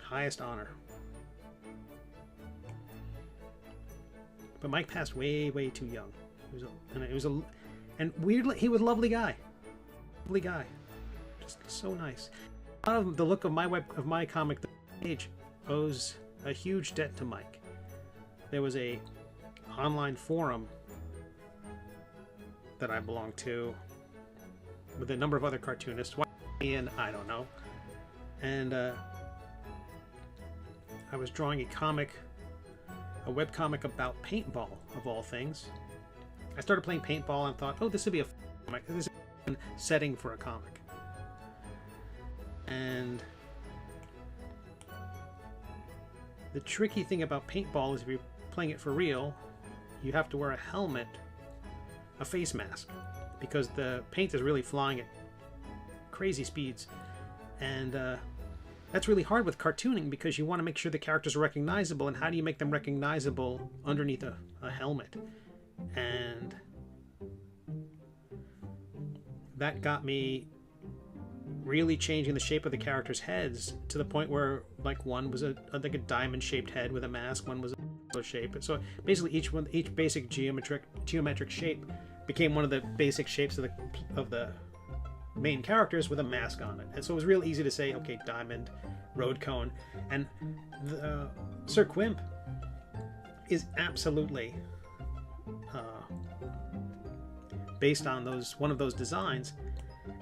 highest honor. But Mike passed way too young. And weirdly, he was a lovely guy. Lovely guy. Just so nice. A lot of the look of my comic page owes a huge debt to Mike. There was a online forum that I belong to with a number of other cartoonists, and I don't know, and I was drawing a webcomic about paintball, of all things. I started playing paintball and thought, oh, this would be a comic. This is a setting for a comic. And the tricky thing about paintball is if you're playing it for real, you have to wear a helmet, a face mask, because the paint is really flying at crazy speeds. And that's really hard with cartooning because you want to make sure the characters are recognizable, and how do you make them recognizable underneath a helmet? And that got me really changing the shape of the characters' heads to the point where, like, one was like a diamond-shaped head with a mask, one was a shape. So basically, each basic geometric shape became one of the basic shapes of the main characters with a mask on it. And so it was real easy to say, okay, diamond, road cone, and Sir Quimp is absolutely based on one of those designs.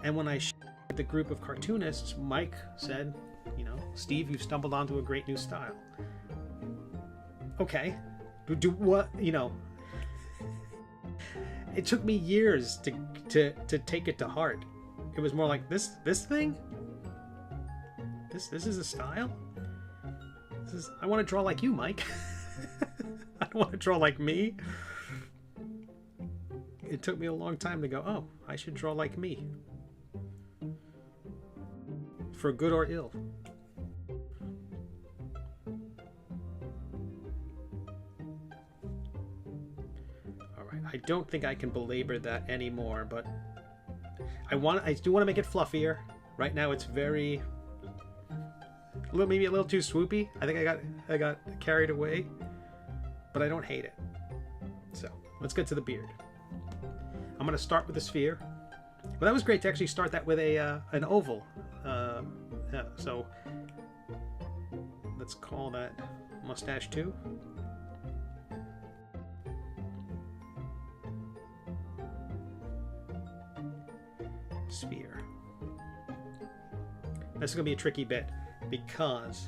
And when I showed the group of cartoonists, Mike said, you know, Steve, you've stumbled onto a great new style. Okay, do what, you know? It took me years to take it to heart. It was more like this thing. This is a style. I want to draw like you, Mike. I don't want to draw like me. It took me a long time to go, oh, I should draw like me. For good or ill. Alright, I don't think I can belabor that anymore, but I do want to make it fluffier. Right now it's maybe a little too swoopy. I think I got carried away, but I don't hate it. So let's get to the beard. I'm going to start with a sphere. Well, that was great to actually start that with an oval. So let's call that mustache 2. Sphere. This is going to be a tricky bit because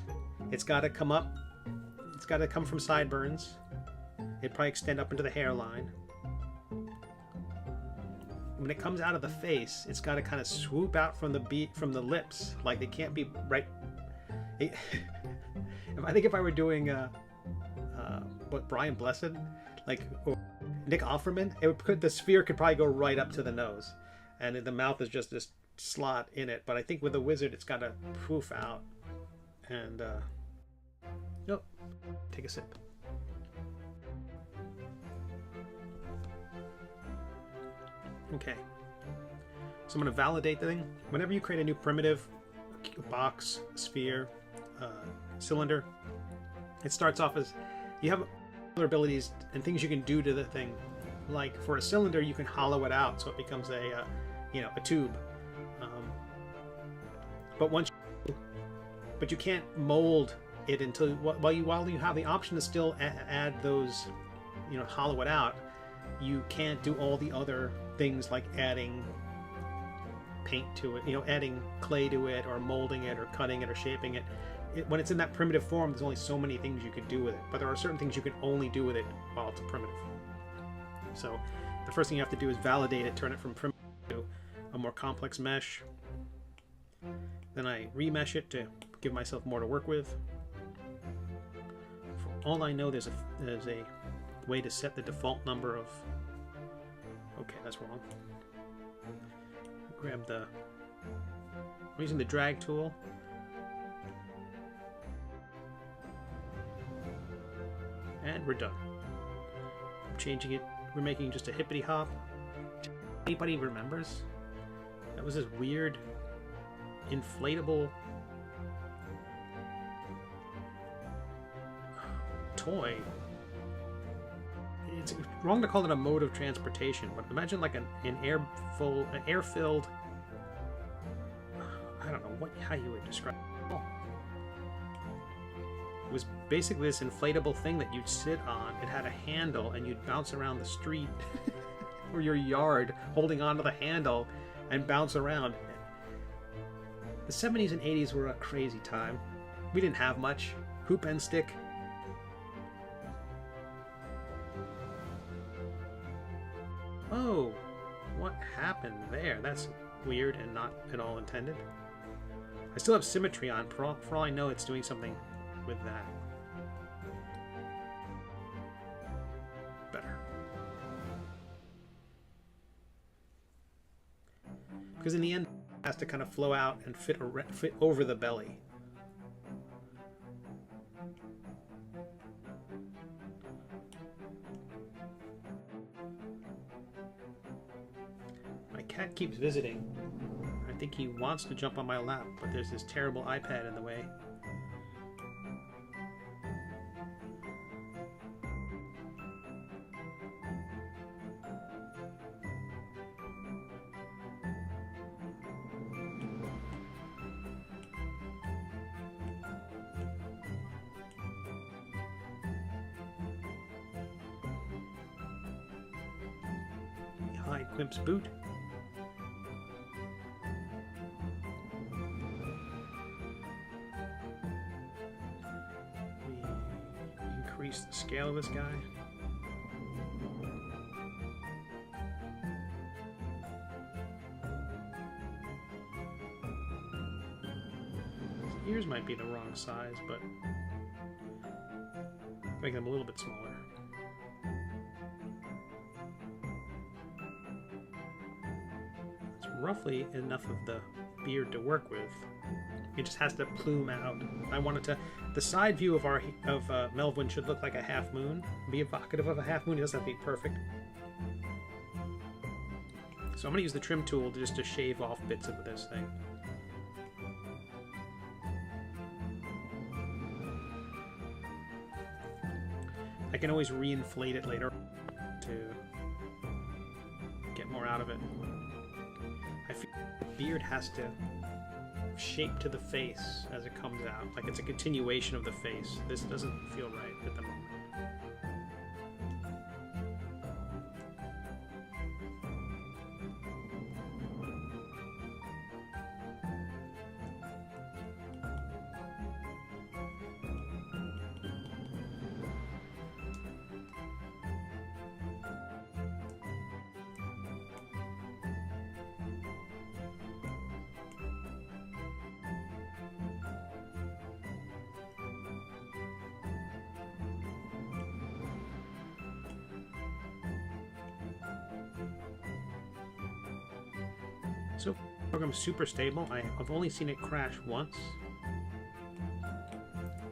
it's got to come up. It's got to come from sideburns. It'd probably extend up into the hairline. When it comes out of the face, it's got to kind of swoop out from the lips. Like, they can't be right. I think if I were doing what, Brian Blessed, like, or Nick Offerman, the sphere could probably go right up to the nose, and the mouth is just this slot in it. But I think with the Wizard, it's got to poof out. And oh, take a sip. Okay, so I'm going to validate the thing. Whenever you create a new primitive, box, sphere, cylinder, it starts off as you have other abilities and things you can do to the thing. Like for a cylinder, you can hollow it out so it becomes a tube. But you can't mold it until while you have the option to still add those, hollow it out. You can't do all the other things like adding paint to it, adding clay to it, or molding it, or cutting it, or shaping it. When it's in that primitive form, there's only so many things you could do with it. But there are certain things you can only do with it while it's a primitive. So the first thing you have to do is validate it, turn it from primitive to a more complex mesh. Then I remesh it to give myself more to work with. For all I know, there's a way to set the default number of... Okay, that's wrong. Grab I'm using the drag tool. And we're done. I'm changing it. We're making just a hippity hop. Anybody remembers? That was this weird inflatable toy. It's wrong to call it a mode of transportation, but imagine like an air-filled, I don't know how you would describe it. It was basically this inflatable thing that you'd sit on. It had a handle, and you'd bounce around the street or your yard holding onto the handle and bounce around. The 70s and 80s were a crazy time. We didn't have much. Hoop and stick. Oh, what happened there? That's weird and not at all intended. I still have symmetry on. For all I know, it's doing something with that. Better. Because in the end, it has to kind of flow out and fit over the belly. cat keeps visiting. I think he wants to jump on my lap, but there's this terrible iPad in the way. Hide Quimp's boot. We increase the scale of this guy. His ears might be the wrong size, but make them a little bit smaller. Roughly enough of the beard to work with. It just has to plume out. I wanted to. The side view of Melvwyn should look like a half moon, be evocative of a half moon. It doesn't have to be perfect. So I'm going to use the trim tool just to shave off bits of this thing. I can always reinflate it later to get more out of it. I feel the beard has to shape to the face as it comes out, like it's a continuation of the face. This doesn't feel right at the moment. So the program's super stable. I've only seen it crash once.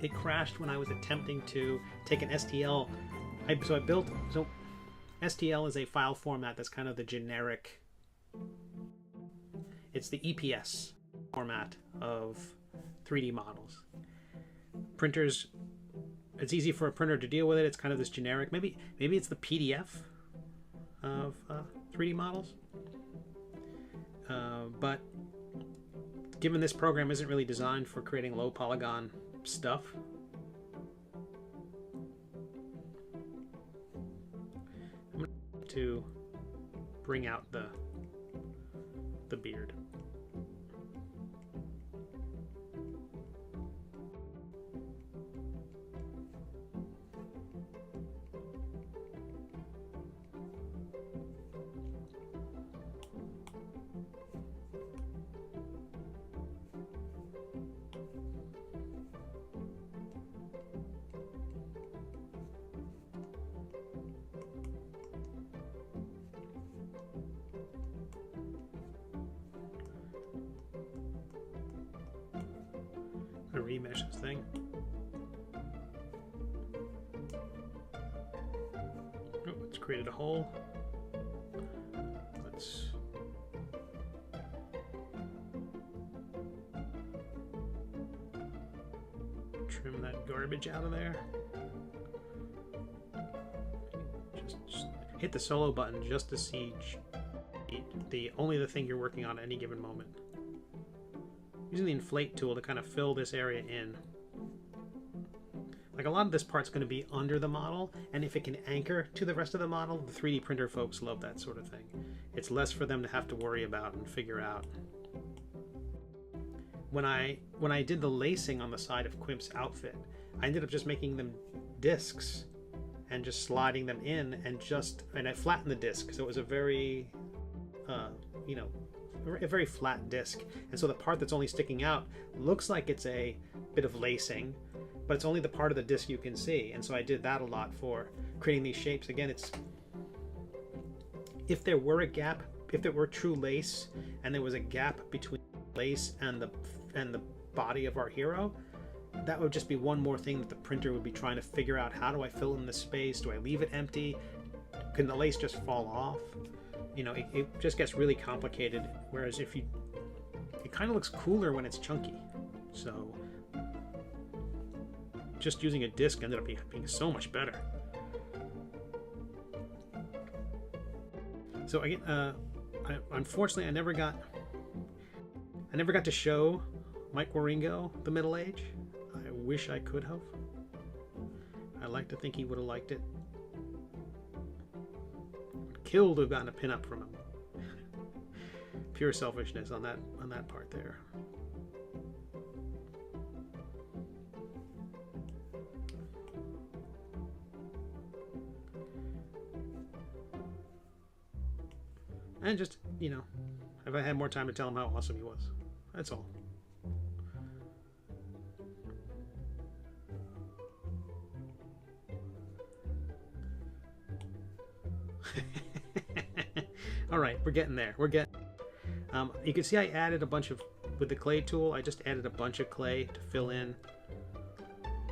It crashed when I was attempting to take an STL. So STL is a file format that's kind of the generic. It's the EPS format of 3D models. Printers, it's easy for a printer to deal with it. It's kind of this generic. Maybe it's the PDF of 3D models. But given this program isn't really designed for creating low polygon stuff, I'm going to bring out the beard. Remesh this thing. Oh, it's created a hole. Let's trim that garbage out of there. Just hit the solo button just to see only the thing you're working on at any given moment. Using the inflate tool to kind of fill this area in. Like a lot of this part's going to be under the model, and if it can anchor to the rest of the model, the 3D printer folks love that sort of thing. It's less for them to have to worry about and figure out. When I did the lacing on the side of Quimp's outfit, I ended up just making them discs and just sliding them in, and I flattened the disc, so it was a very a very flat disc, and so the part that's only sticking out looks like it's a bit of lacing, but it's only the part of the disc you can see. And so I did that a lot for creating these shapes. Again, it's if there were a gap, if there were true lace and there was a gap between lace and the body of our hero, that would just be one more thing that the printer would be trying to figure out. How do I fill in the space? Do I leave it empty? Can the lace just fall off? you know, it just gets really complicated. Whereas if you, it kind of looks cooler when it's chunky. So just using a disc ended up being so much better. So again, unfortunately, I never got to show Mike Waringo the Middle Age. I wish I could have. I like to think he would have liked it. Killed to have gotten a pin-up from him. Pure selfishness on that part there. And just, you know, if I had more time to tell him how awesome he was. That's all. All right, we're getting there. You can see I added a bunch of, with the clay tool, I just added a bunch of clay to fill in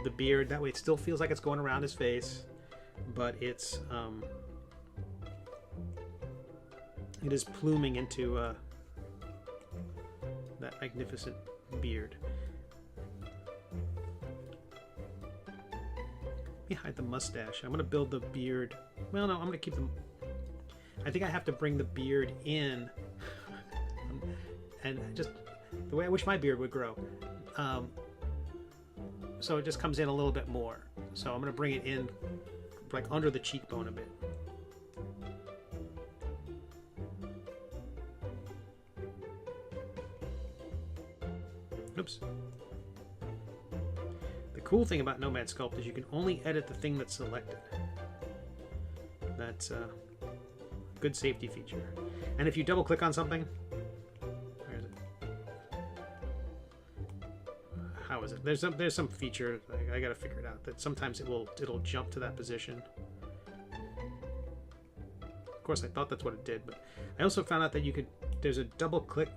the beard. That way it still feels like it's going around his face, but it is pluming into that magnificent beard. Let me hide the mustache. I'm going to build the beard. Well, no, I'm going to keep them. I think I have to bring the beard in, and just the way I wish my beard would grow. So it just comes in a little bit more. So I'm going to bring it in like under the cheekbone a bit. Oops. The cool thing about Nomad Sculpt is you can only edit the thing that's selected. That's a good safety feature. And if you double click on something, where is it? How is it? There's some feature I gotta figure it out that sometimes it'll jump to that position. Of course, I thought that's what it did, but I also found out that there's a double click.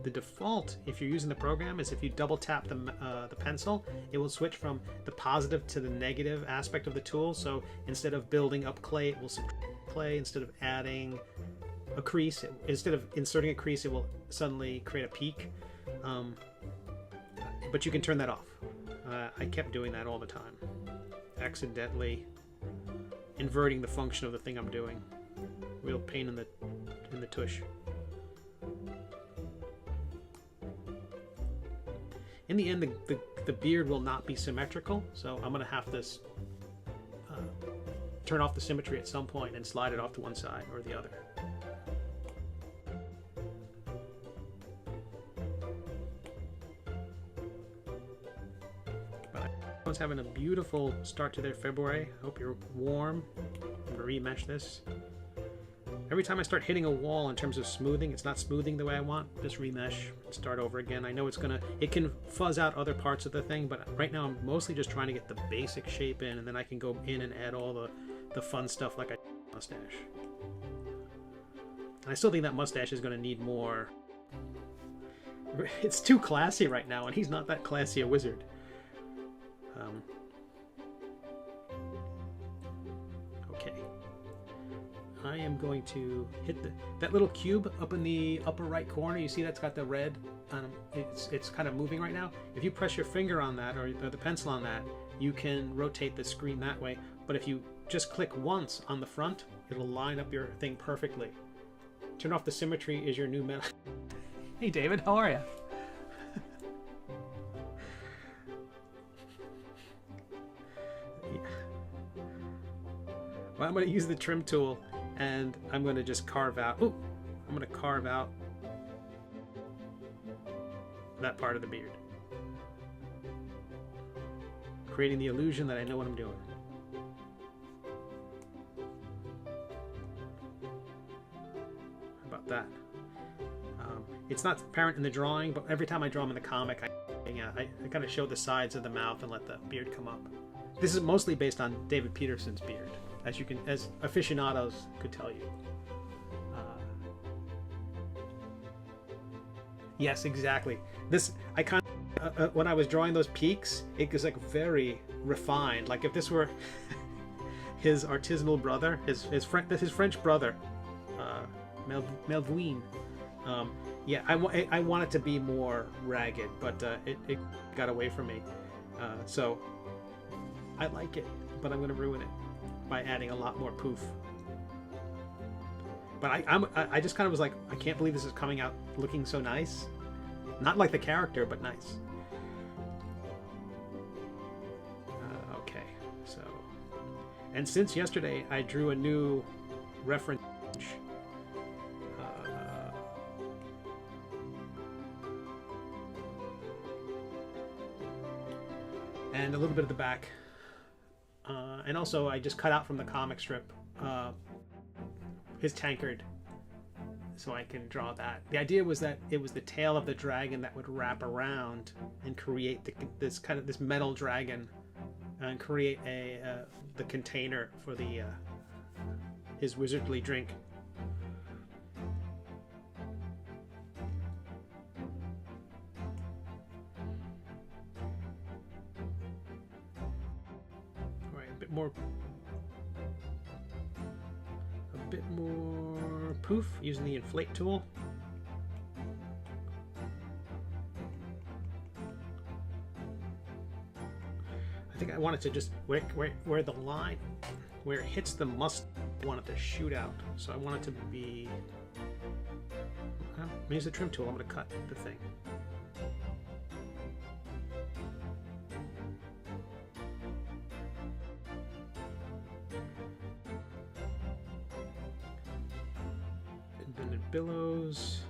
The default, if you're using the program, is if you double tap the pencil, it will switch from the positive to the negative aspect of the tool. So instead of building up clay, it will subtract clay. Instead of adding a crease, instead of inserting a crease, it will suddenly create a peak. But you can turn that off. I kept doing that all the time, accidentally inverting the function of the thing I'm doing. Real pain in the tush. In the end, the beard will not be symmetrical, so I'm going to have to turn off the symmetry at some point and slide it off to one side or the other. But everyone's having a beautiful start to their February. Hope you're warm. I'm going to remesh this. Every time I start hitting a wall in terms of smoothing, it's not smoothing the way I want. Just remesh, start over again. I know it can fuzz out other parts of the thing, but right now I'm mostly just trying to get the basic shape in, and then I can go in and add all the fun stuff like a mustache. And I still think that mustache is going to need more. It's too classy right now, and he's not that classy a wizard. Okay. I am going to hit that little cube up in the upper right corner. You see that's got the red. It's kind of moving right now. If you press your finger on that or the pencil on that, you can rotate the screen that way. But if you just click once on the front, it'll line up your thing perfectly. Turn off the symmetry is your new method. Hey David, how are you? Well, I'm going to use the trim tool. And I'm going to just carve out, I'm going to carve out that part of the beard, creating the illusion that I know what I'm doing. How about that? It's not apparent in the drawing, but every time I draw him in the comic, I kind of show the sides of the mouth and let the beard come up. This is mostly based on David Peterson's beard, as aficionados could tell you. Yes, exactly. I kind of, when I was drawing those peaks, it was like very refined. Like if this were his artisanal brother, his French brother, Melvwyn. Yeah, I want it to be more ragged, but it got away from me. So I like it, but I'm going to ruin it by adding a lot more poof. But I just kind of was like, I can't believe this is coming out looking so nice. Not like the character, but nice. Okay, so... And since yesterday, I drew a new reference. And a little bit of the back. And also, I just cut out from the comic strip his tankard, so I can draw that. The idea was that it was the tail of the dragon that would wrap around and create this metal dragon, and create the container for his wizardly drink. All right, a bit more poof using the inflate tool. I think I wanted to just where the line, where it hits the must, I want it to shoot out. So I want it to be, I'm gonna use the trim tool. I'm gonna cut the thing. Billows.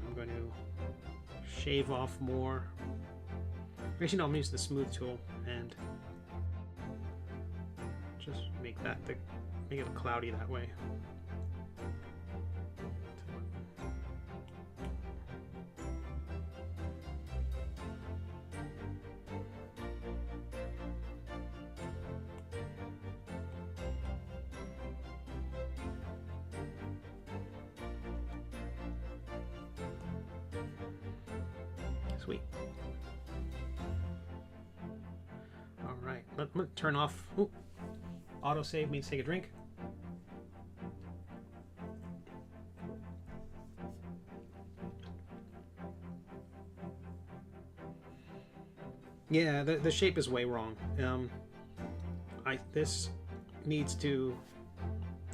I'm going to shave off more. Actually, no, I'm going to use the smooth tool and just make it cloudy that way. Sweet. All right, let me turn off. Ooh. Autosave means take a drink. Yeah, the shape is way wrong. This needs to,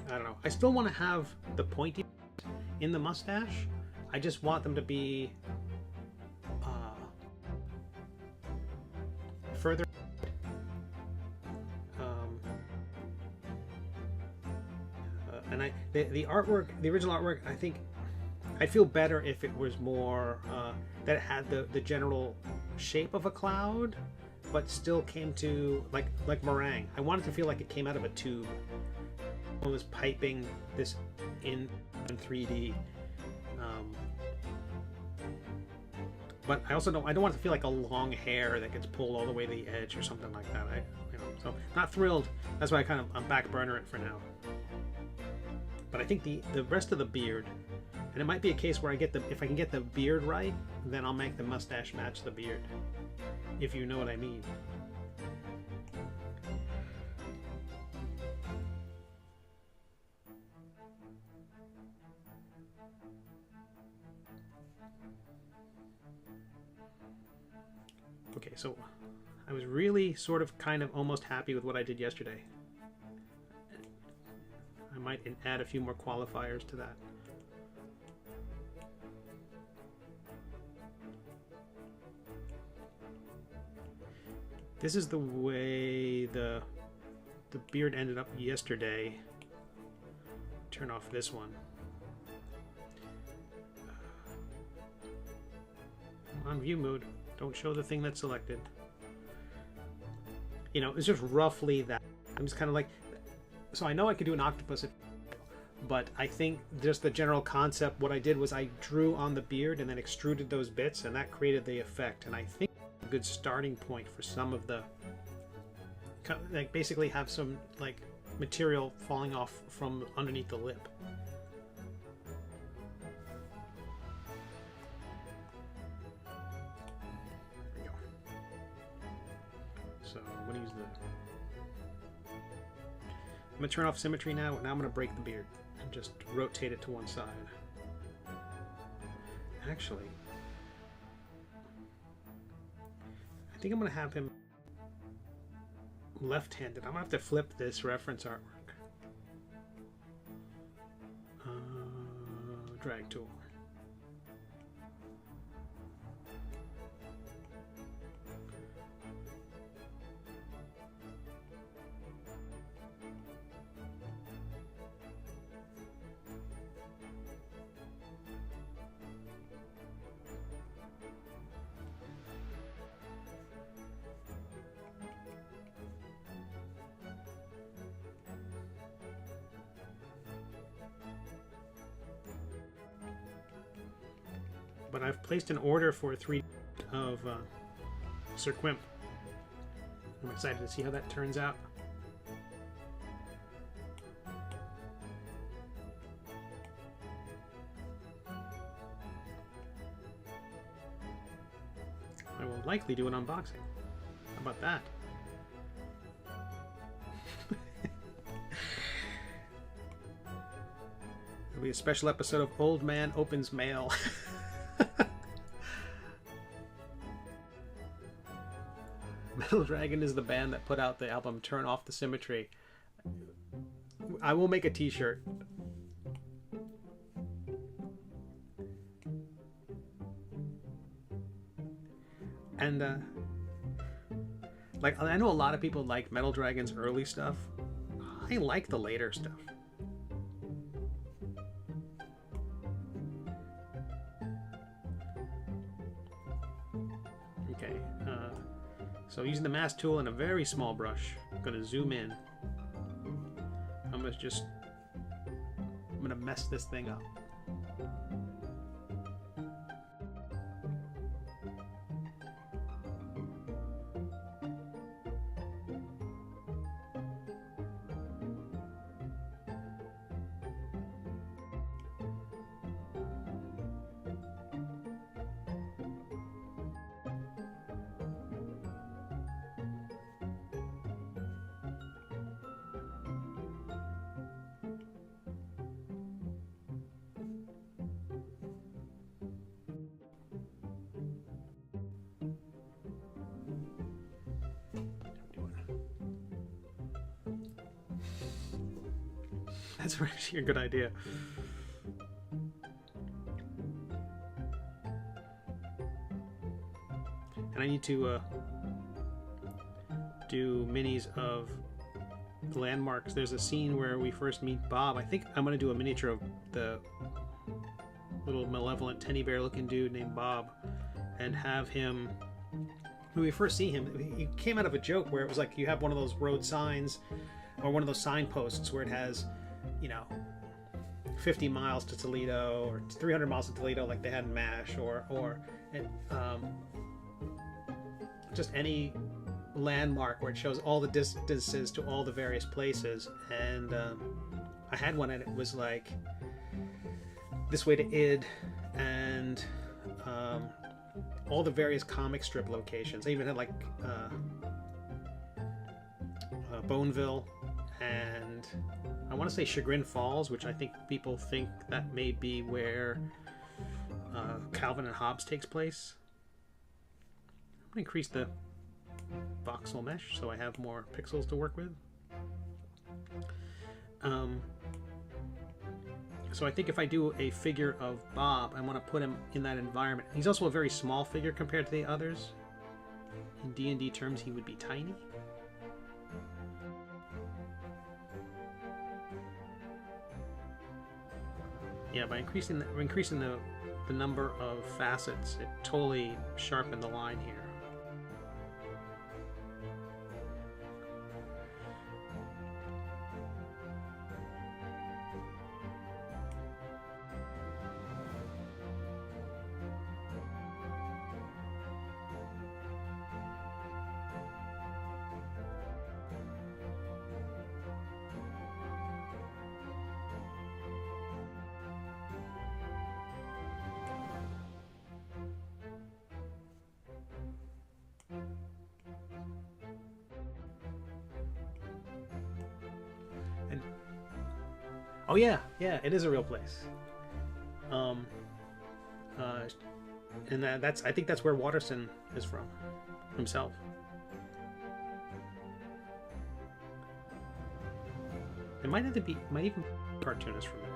I don't know. I still want to have the pointy in the mustache. I just want them to be further. And the artwork, the original artwork, I think I'd feel better if it was more that it had the general shape of a cloud, but still came to like meringue. I wanted to feel like it came out of a tube. It was piping this in 3D. But I also don't want it to feel like a long hair that gets pulled all the way to the edge or something like that. So not thrilled. That's why I'm back burner it for now. But I think the rest of the beard, and it might be a case where if I can get the beard right, then I'll make the mustache match the beard, if you know what I mean. Okay, so I was really kind of almost happy with what I did yesterday. I might add a few more qualifiers to that. This is the way the beard ended up yesterday. Turn off this one. On view mode. Don't show the thing that's selected. You know, it's just roughly that. I'm just kind of like, so I know I could do an octopus, but I think just the general concept, what I did was I drew on the beard and then extruded those bits, and that created the effect. And I think a good starting point for some of the, like, basically have some like material falling off from underneath the lip. So I'm going to use the... I'm going to turn off symmetry now. Now I'm going to break the beard and just rotate it to one side. Actually, I think I'm going to have him left-handed. I'm going to have to flip this reference artwork. Drag tool. But I've placed an order for 3 of Sir Quimp. I'm excited to see how that turns out. I will likely do an unboxing. How about that? It'll be a special episode of Old Man Opens Mail. Metal Dragon is the band that put out the album Turn Off the Symmetry. I will make a t-shirt. And like, I know a lot of people like Metal Dragon's early stuff. I like the later stuff. Okay, so using the mask tool and a very small brush, I'm going to zoom in. I'm going to mess this thing up. That's actually a good idea. And I need to do minis of the landmarks. There's a scene where we first meet Bob. I think I'm going to do a miniature of the little malevolent teddy bear looking dude named Bob and have him, when we first see him, he came out of a joke where it was like you have one of those road signs or one of those signposts where it has, you know, 50 miles to Toledo or 300 miles to Toledo, like they had in MASH, or just any landmark where it shows all the distances to all the various places. And I had one and it was like this way to Id and all the various comic strip locations. I even had like Boneville and I want to say Chagrin Falls, which I think people think that may be where Calvin and Hobbes takes place. I'm going to increase the voxel mesh so I have more pixels to work with. So I think if I do a figure of Bob, I want to put him in that environment. He's also a very small figure compared to the others. In D&D terms, he would be tiny. Yeah, by increasing the number of facets, it totally sharpened the line here. Oh yeah, yeah, it is a real place. And that's, I think that's where Watterson is from himself. It might even be cartoonist from there.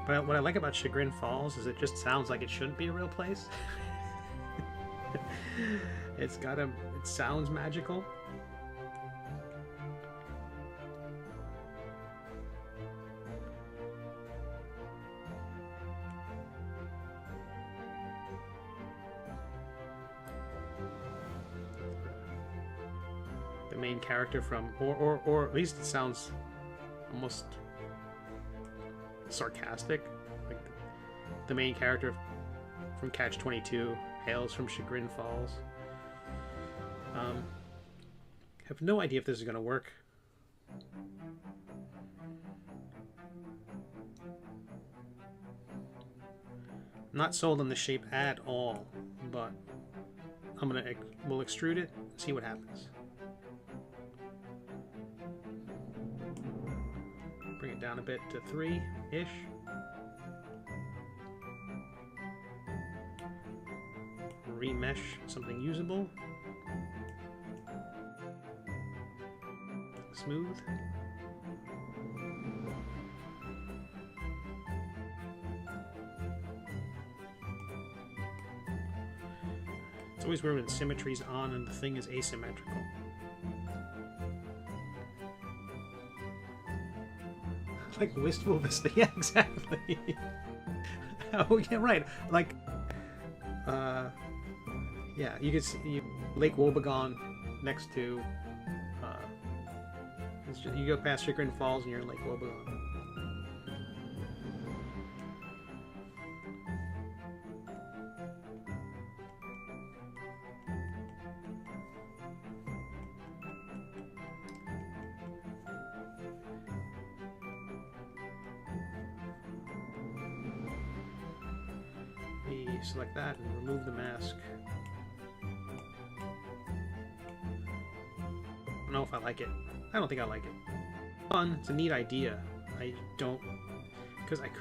But what I like about Chagrin Falls is it just sounds like it shouldn't be a real place. It sounds magical. The main character from, or at least it sounds almost sarcastic. Like the main character from Catch-22 hails from Chagrin Falls. Have no idea if this is going to work. Not sold on the shape at all, but we'll extrude it and see what happens. Bring it down a bit to 3-ish. Remesh something usable. Smooth. It's always weird when symmetry's on and the thing is asymmetrical. Like wistful vista. Yeah, exactly. Oh yeah, right. Like yeah, you could see Lake Wobegon next to you go past Chagrin Falls and you're in Lake Wobegon. Select that and remove the mask. I don't know if I like it. I don't think I like it. Fun. It's a neat idea. I don't... Because I'd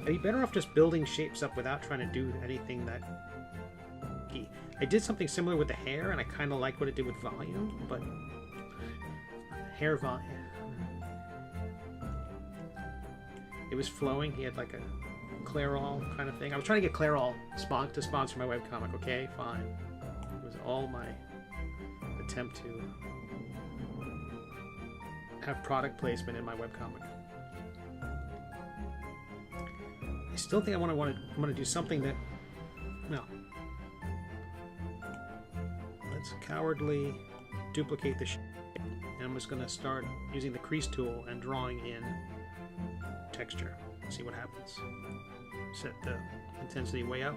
be better off just building shapes up without trying to do anything that... I did something similar with the hair, and I kind of like what it did with volume, but... Hair volume... It was flowing. He had like a Clairol kind of thing. I was trying to get Clairol to sponsor my webcomic. Okay, fine. It was all my attempt to have product placement in my webcomic. I still think I want to do something that... No. Let's cowardly duplicate the shape. And I'm just going to start using the Crease Tool and drawing in texture. See what happens. Set the intensity way up.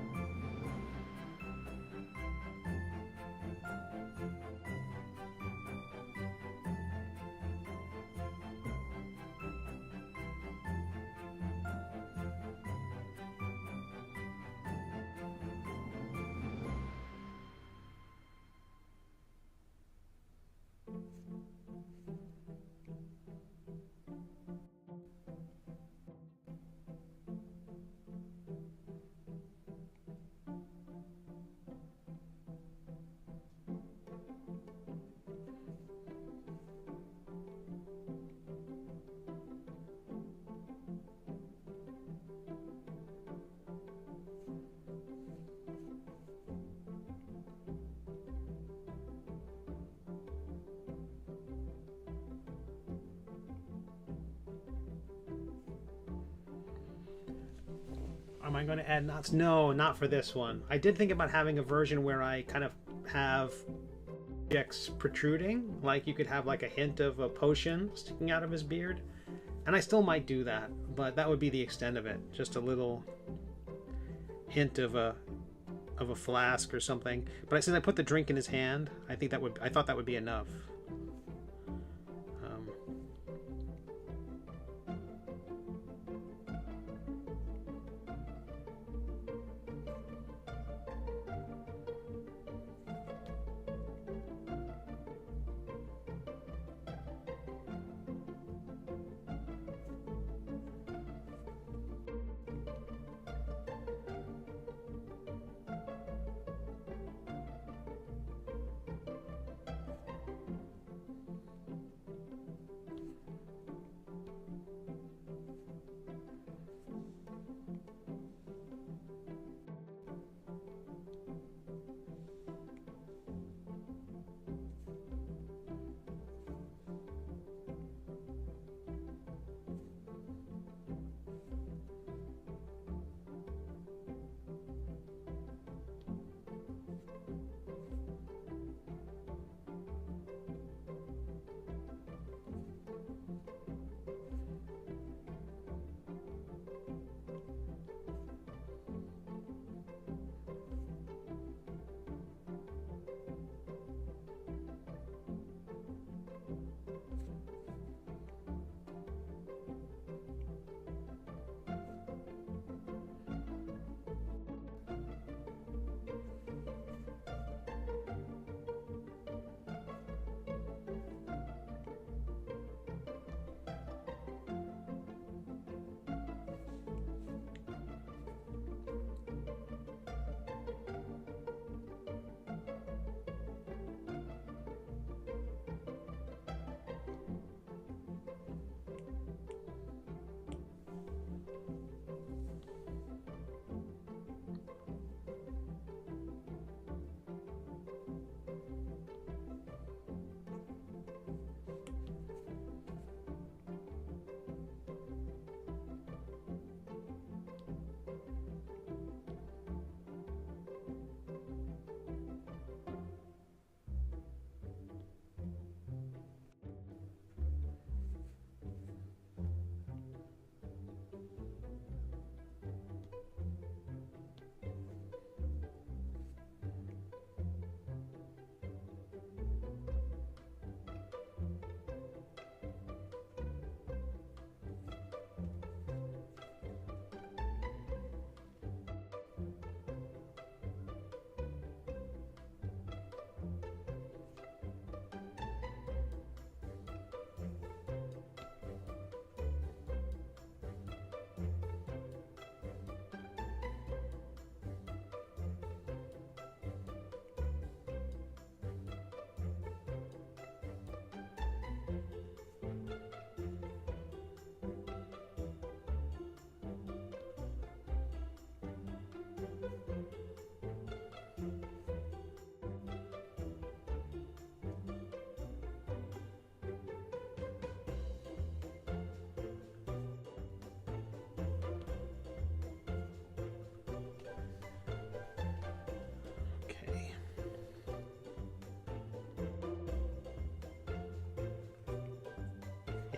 Am I going to add knots? No, not for this one. I did think about having a version where I kind of have objects protruding. Like you could have like a hint of a potion sticking out of his beard. And I still might do that, but that would be the extent of it. Just a little hint of a of a flask or something. But since I put the drink in his hand, I thought that would be enough.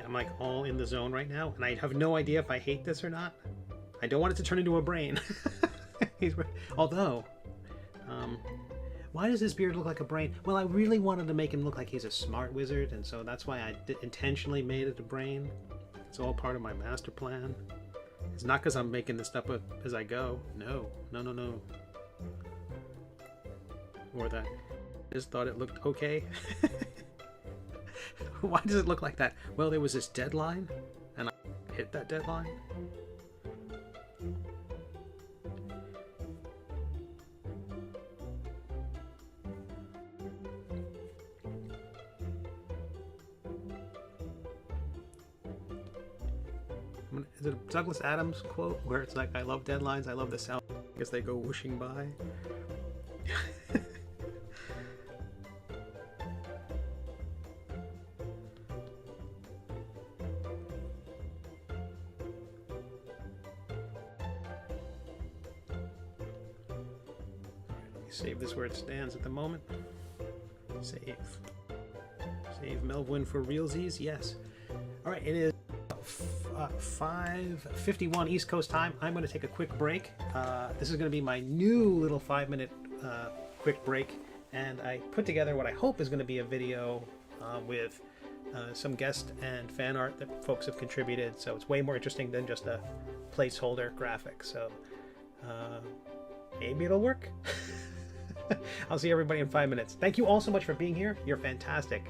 I'm like all in the zone right now, and I have no idea if I hate this or not. I don't want it to turn into a brain. Although, why does his beard look like a brain? Well, I really wanted to make him look like he's a smart wizard, and so that's why I intentionally made it a brain. It's all part of my master plan. It's not because I'm making this stuff up as I go. No, no, no, no. Or that I just thought it looked okay. Why does it look like that? Well, there was this deadline, and I hit that deadline. Is it a Douglas Adams quote where it's like, I love deadlines, I love the sound as they go whooshing by? Save this where it stands at the moment. Save Melvwyn for realsies. Yes. All right. It is 5:51 East Coast time. I'm going to take a quick break. This is going to be my new little 5-minute quick break, and I put together what I hope is going to be a video with some guest and fan art that folks have contributed, so it's way more interesting than just a placeholder graphic. So maybe it'll work. I'll see everybody in 5 minutes. Thank you all so much for being here. You're fantastic.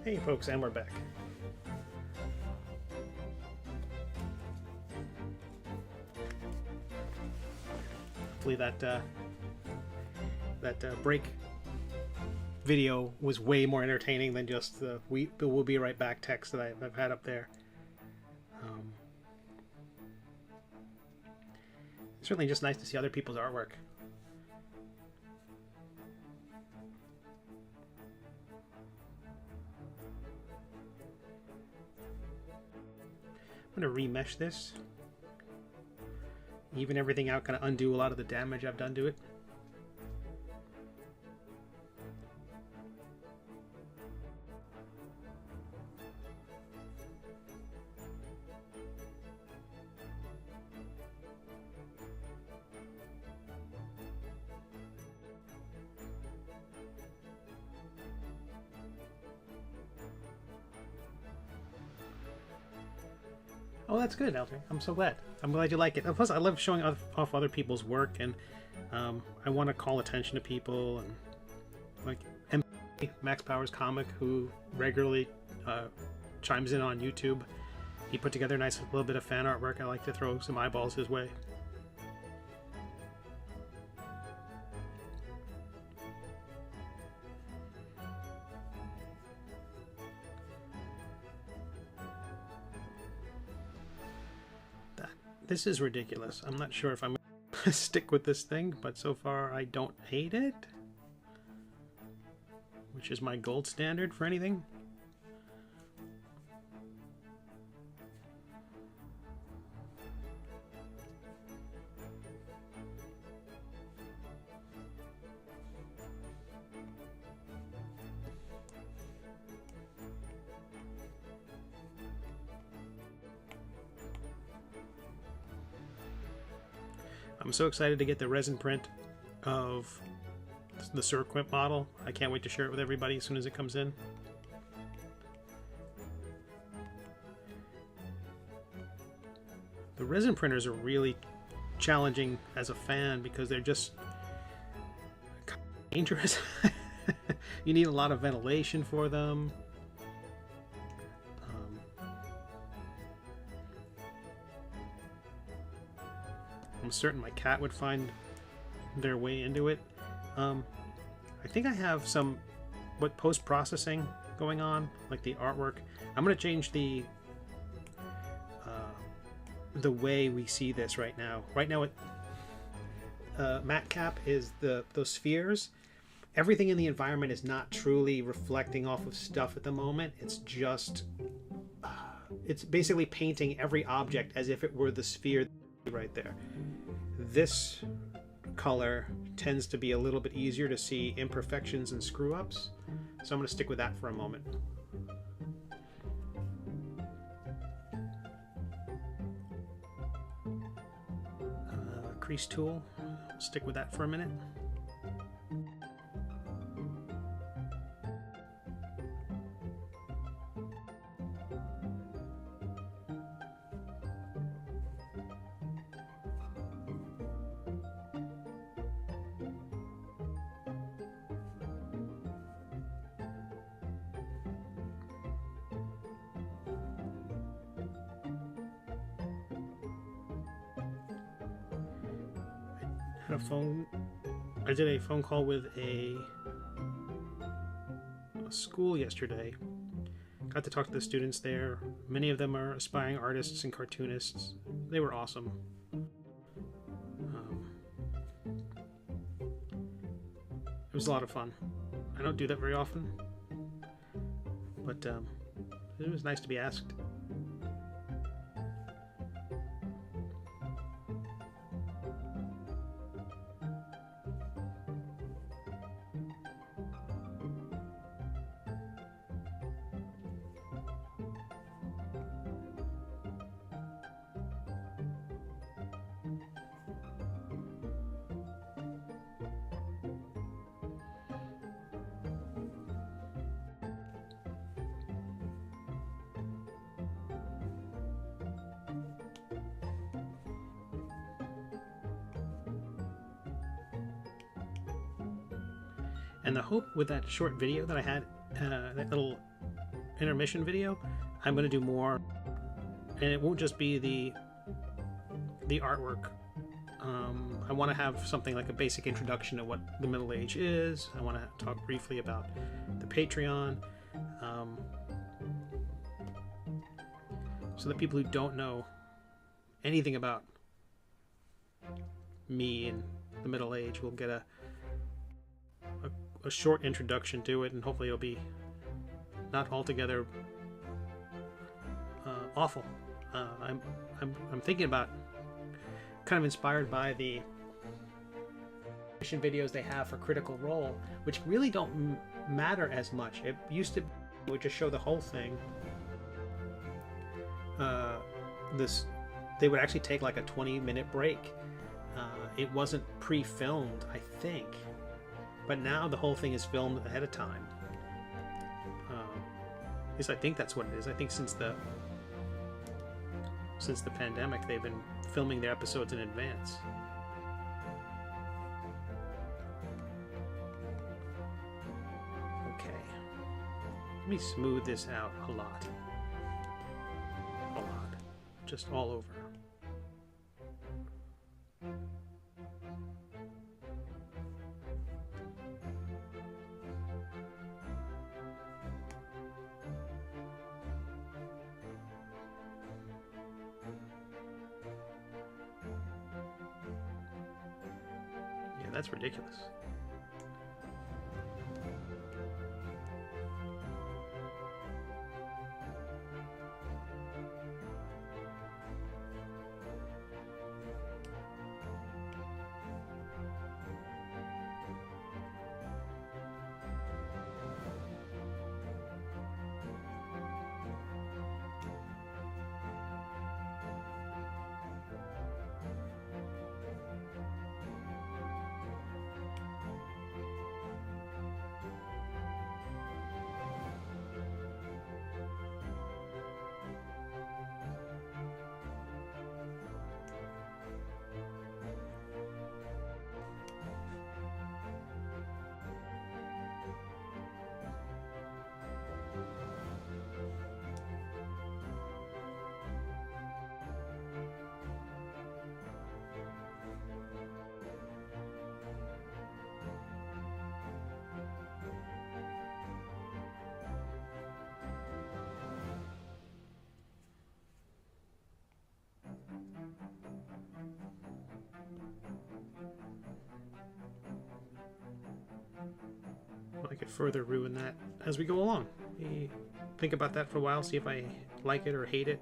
Hey folks, and we're back. Hopefully that break video was way more entertaining than just the "we'll be right back" text that I've had up there. It's certainly just nice to see other people's artwork. I'm going to remesh this, even everything out, kind of undo a lot of the damage I've done to it. Oh, that's good, Elder. I'm so glad. I'm glad you like it. Plus, I love showing off other people's work, and I want to call attention to people, and like Max Powers Comic, who regularly chimes in on YouTube. He put together a nice little bit of fan artwork. I like to throw some eyeballs his way. This is ridiculous. I'm not sure if I'm going to stick with this thing, but so far I don't hate it, which is my gold standard for anything. I'm so excited to get the resin print of the Cirquent model. I can't wait to share it with everybody as soon as it comes in. The resin printers are really challenging as a fan because they're just dangerous. You need a lot of ventilation for them. I'm certain my cat would find their way into it. I think I have some post-processing going on, like the artwork. I'm going to change the way we see this right now. Right now, matte cap is those spheres. Everything in the environment is not truly reflecting off of stuff at the moment. It's just it's basically painting every object as if it were the sphere right there. This color tends to be a little bit easier to see imperfections and screw-ups, so I'm going to stick with that for a moment. Crease Tool, stick with that for a minute. I did a phone call with a school yesterday. Got to talk to the students there. Many of them are aspiring artists and cartoonists. They were awesome. It was a lot of fun. I don't do that very often, but it was nice to be asked. And the hope with that short video that I had, that little intermission video, I'm going to do more, and it won't just be the artwork. I want to have something like a basic introduction to what the Middle Age is. I want to talk briefly about the Patreon, so that people who don't know anything about me and the Middle Age will get a short introduction to it, and hopefully it'll be not altogether awful. I'm thinking about, kind of inspired by the videos they have for Critical Role, which really don't matter as much. It used to would just show the whole thing. They would actually take like a 20-minute break. It wasn't pre-filmed, I think, but now the whole thing is filmed ahead of time. I think that's what it is. I think since the pandemic, they've been filming their episodes in advance. Okay, let me smooth this out a lot, just all over. That's ridiculous. I could further ruin that as we go along. Think about that for a while, see if I like it or hate it.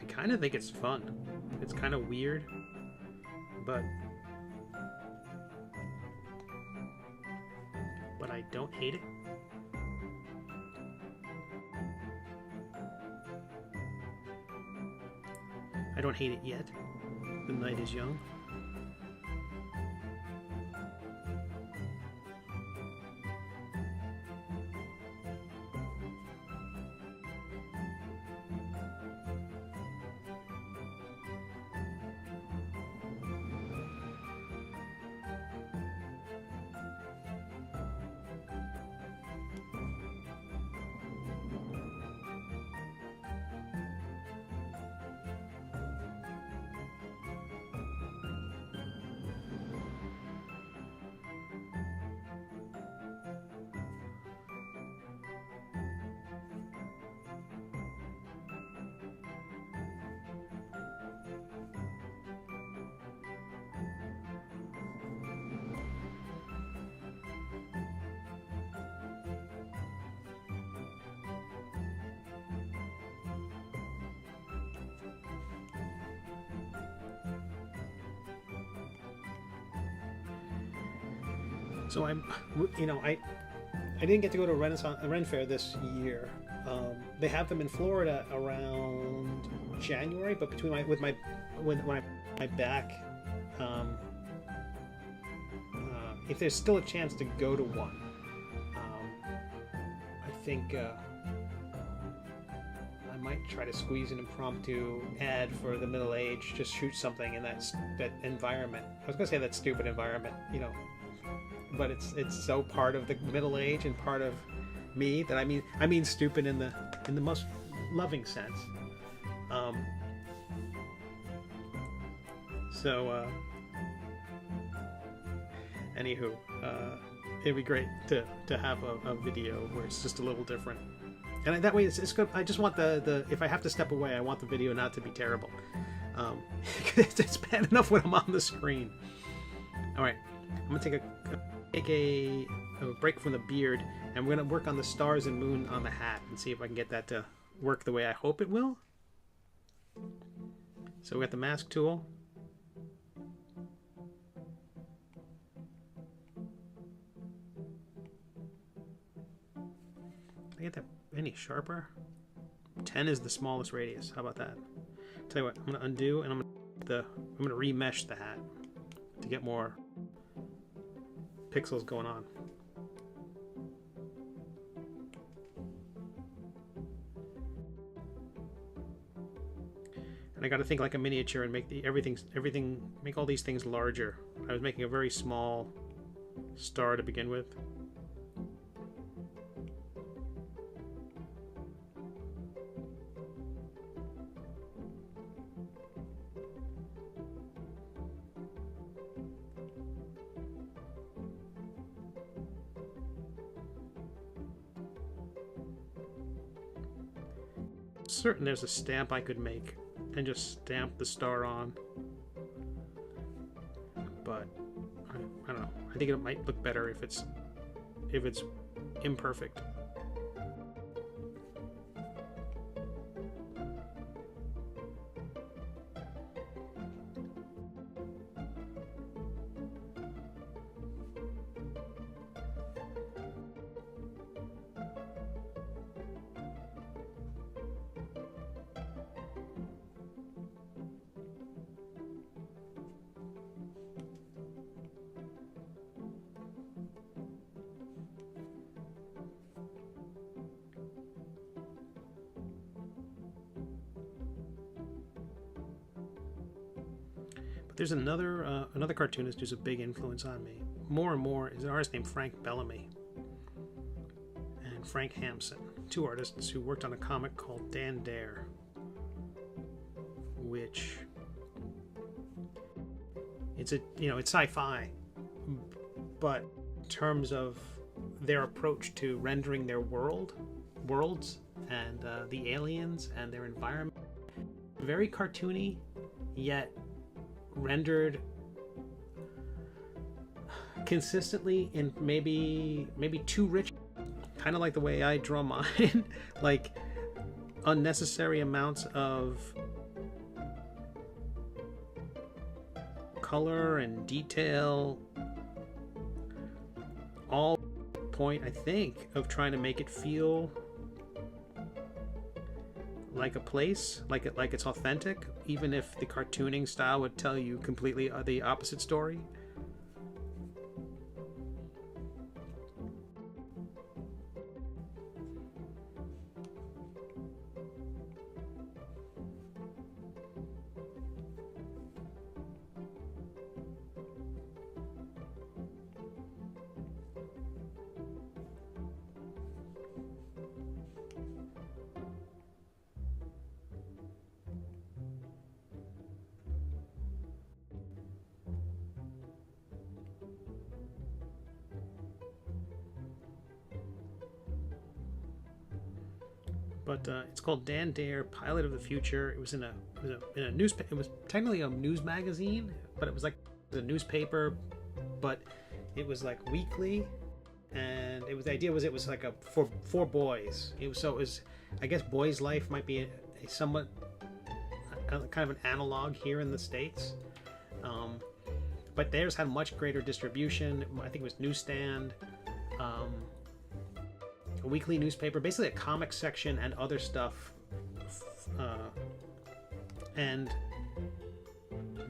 I kind of think it's fun. It's kind of weird, but I don't hate it. I don't hate it yet. The night is young. So I didn't get to go to Ren Fair this year. They have them in Florida around January, but when I back, if there's still a chance to go to one, I think I might try to squeeze an impromptu ad for the Middle Age, just shoot something in that environment. I was gonna say that stupid environment, but it's so part of the Middle Age and part of me. That I mean stupid in the most loving sense. Anywho, it'd be great to have a video where it's just a little different, and that way it's good. I just want the if I have to step away, I want the video not to be terrible. It's bad enough when I'm on the screen. All right, I'm gonna take a break from the beard, and we're gonna work on the stars and moon on the hat and see if I can get that to work the way I hope it will. So we got the mask tool. Did I get that any sharper? 10 is the smallest radius. How about that? Tell you what, I'm gonna undo and I'm gonna remesh the hat to get more pixels going on. And I got to think like a miniature and make make all these things larger. I was making a very small star to begin with. Certain there's a stamp I could make and just stamp the star on, but I don't know. I think it might look better if it's imperfect. There's another cartoonist who's a big influence on me. More and more is an artist named Frank Bellamy and Frank Hampson, two artists who worked on a comic called Dan Dare, which it's sci-fi, but in terms of their approach to rendering their worlds and the aliens and their environment, very cartoony, yet rendered consistently in maybe too rich, kind of like the way I draw mine. Like unnecessary amounts of color and detail, all point I think of trying to make it feel like a place, like it's authentic, even if the cartooning style would tell you completely the opposite story. But it's called Dan Dare, Pilot of the Future. It was in a newspaper. It was technically a news magazine, but it was like a newspaper, but it was like weekly, and the idea was it was like for boys. It was I guess Boys Life might be a somewhat kind of an analog here in the States, but theirs had much greater distribution. I think it was newsstand. A weekly newspaper, basically a comic section and other stuff, and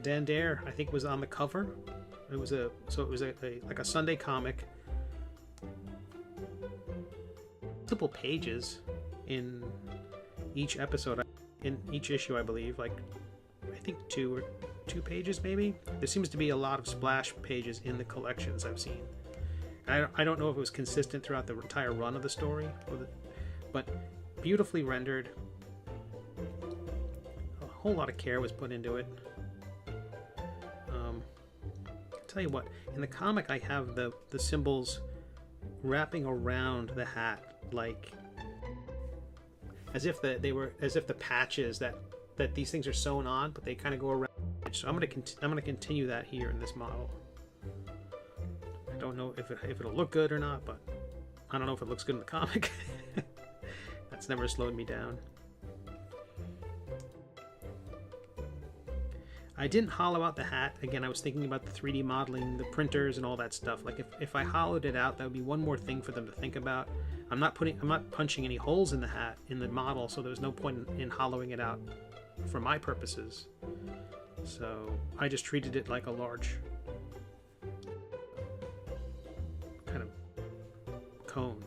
Dan Dare I think was on the cover. It was like a Sunday comic, multiple pages in each episode, in each issue I believe, like I think two pages maybe. There seems to be a lot of splash pages in the collections I've seen, I don't know if it was consistent throughout the entire run of the story, but beautifully rendered. A whole lot of care was put into it. I'll tell you what, in the comic I have the symbols wrapping around the hat, like as if the patches that these things are sewn on, but they kind of go around. So I'm gonna continue that here in this model. I don't know if it'll look good or not, but I don't know if it looks good in the comic. That's never slowed me down. I didn't hollow out the hat. Again, I was thinking about the 3D modeling, the printers, and all that stuff. Like if I hollowed it out, that would be one more thing for them to think about. I'm not punching any holes in the hat in the model, so there's no point in hollowing it out for my purposes. So I just treated it like a large kind of cone.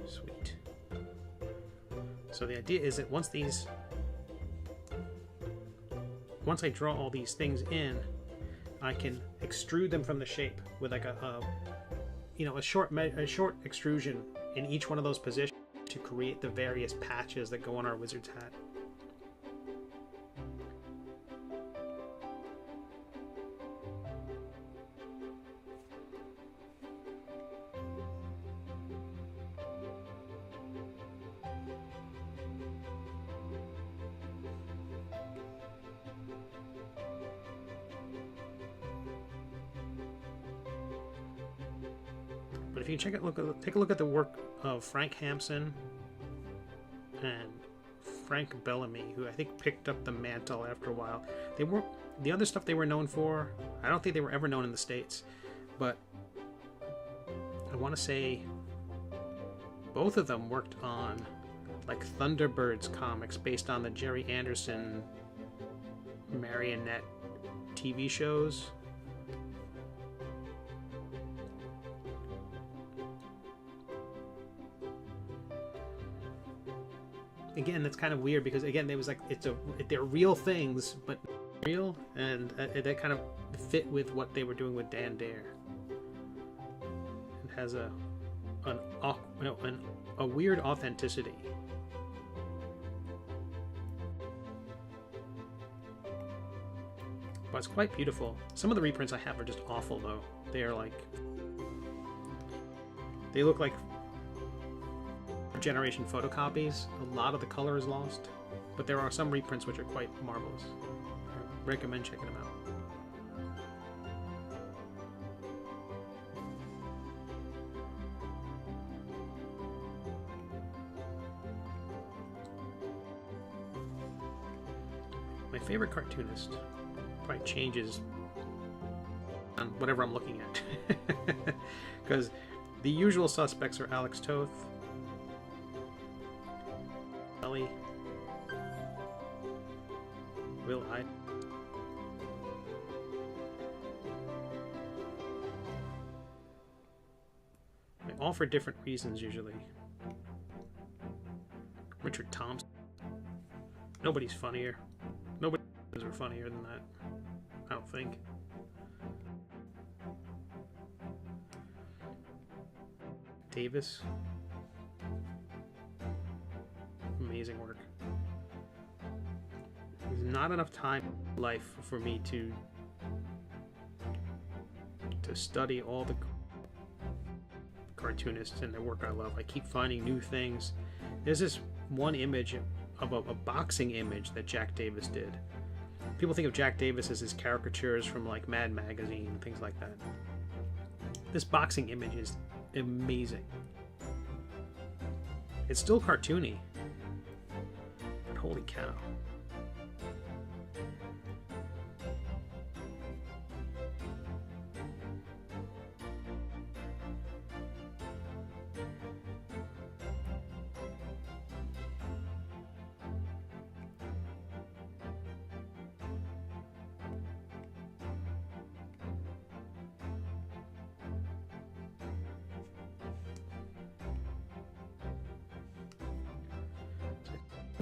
Sweet. So the idea is that once I draw all these things in, I can extrude them from the shape with like a short extrusion in each one of those positions to create the various patches that go on our wizard's hat. But if you take a look at the work of Frank Hampson and Frank Bellamy, who I think picked up the mantle after a while. The other stuff they were known for, I don't think they were ever known in the States, but I want to say both of them worked on like Thunderbirds comics based on the Jerry Anderson marionette TV shows. Again, that's kind of weird because again, they was like they're real things, but real, and that kind of fit with what they were doing with Dan Dare. It has a weird authenticity. But it's quite beautiful. Some of the reprints I have are just awful though. They look like generation photocopies. A lot of the color is lost, but there are some reprints which are quite marvelous. I recommend checking them out. My favorite cartoonist probably changes on whatever I'm looking at, because the usual suspects are Alex Toth, Will I? All for different reasons usually. Richard Thompson. Nobody's funnier. Nobody are funnier than that. I don't think. Davis. Amazing work. There's not enough time in life for me to study all the cartoonists and their work I love. I keep finding new things. There's this one image of a boxing image that Jack Davis did. People think of Jack Davis as his caricatures from like Mad Magazine and things like that. This boxing image is amazing. It's still cartoony, but holy cow.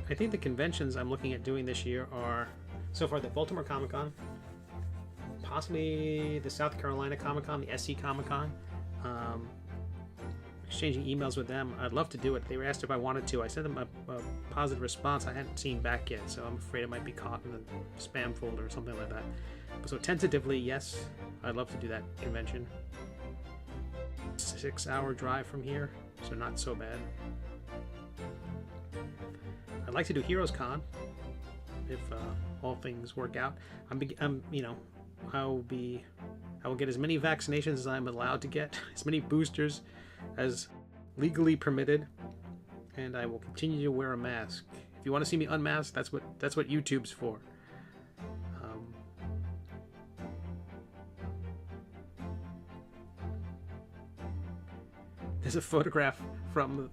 I think the conventions I'm looking at doing this year are, so far, the Baltimore Comic Con, possibly the South Carolina Comic Con, the SC Comic Con. Exchanging emails with them. I'd love to do it. They were asked if I wanted to. I sent them a positive response I hadn't seen back yet, so I'm afraid it might be caught in the spam folder or something like that. So tentatively, yes, I'd love to do that convention. 6-hour drive from here, so not so bad. I'd like to do Heroes Con if all things work out. You know, I will get as many vaccinations as I'm allowed to get, as many boosters as legally permitted, and I will continue to wear a mask. If you want to see me unmasked, that's what YouTube's for. There's a photograph from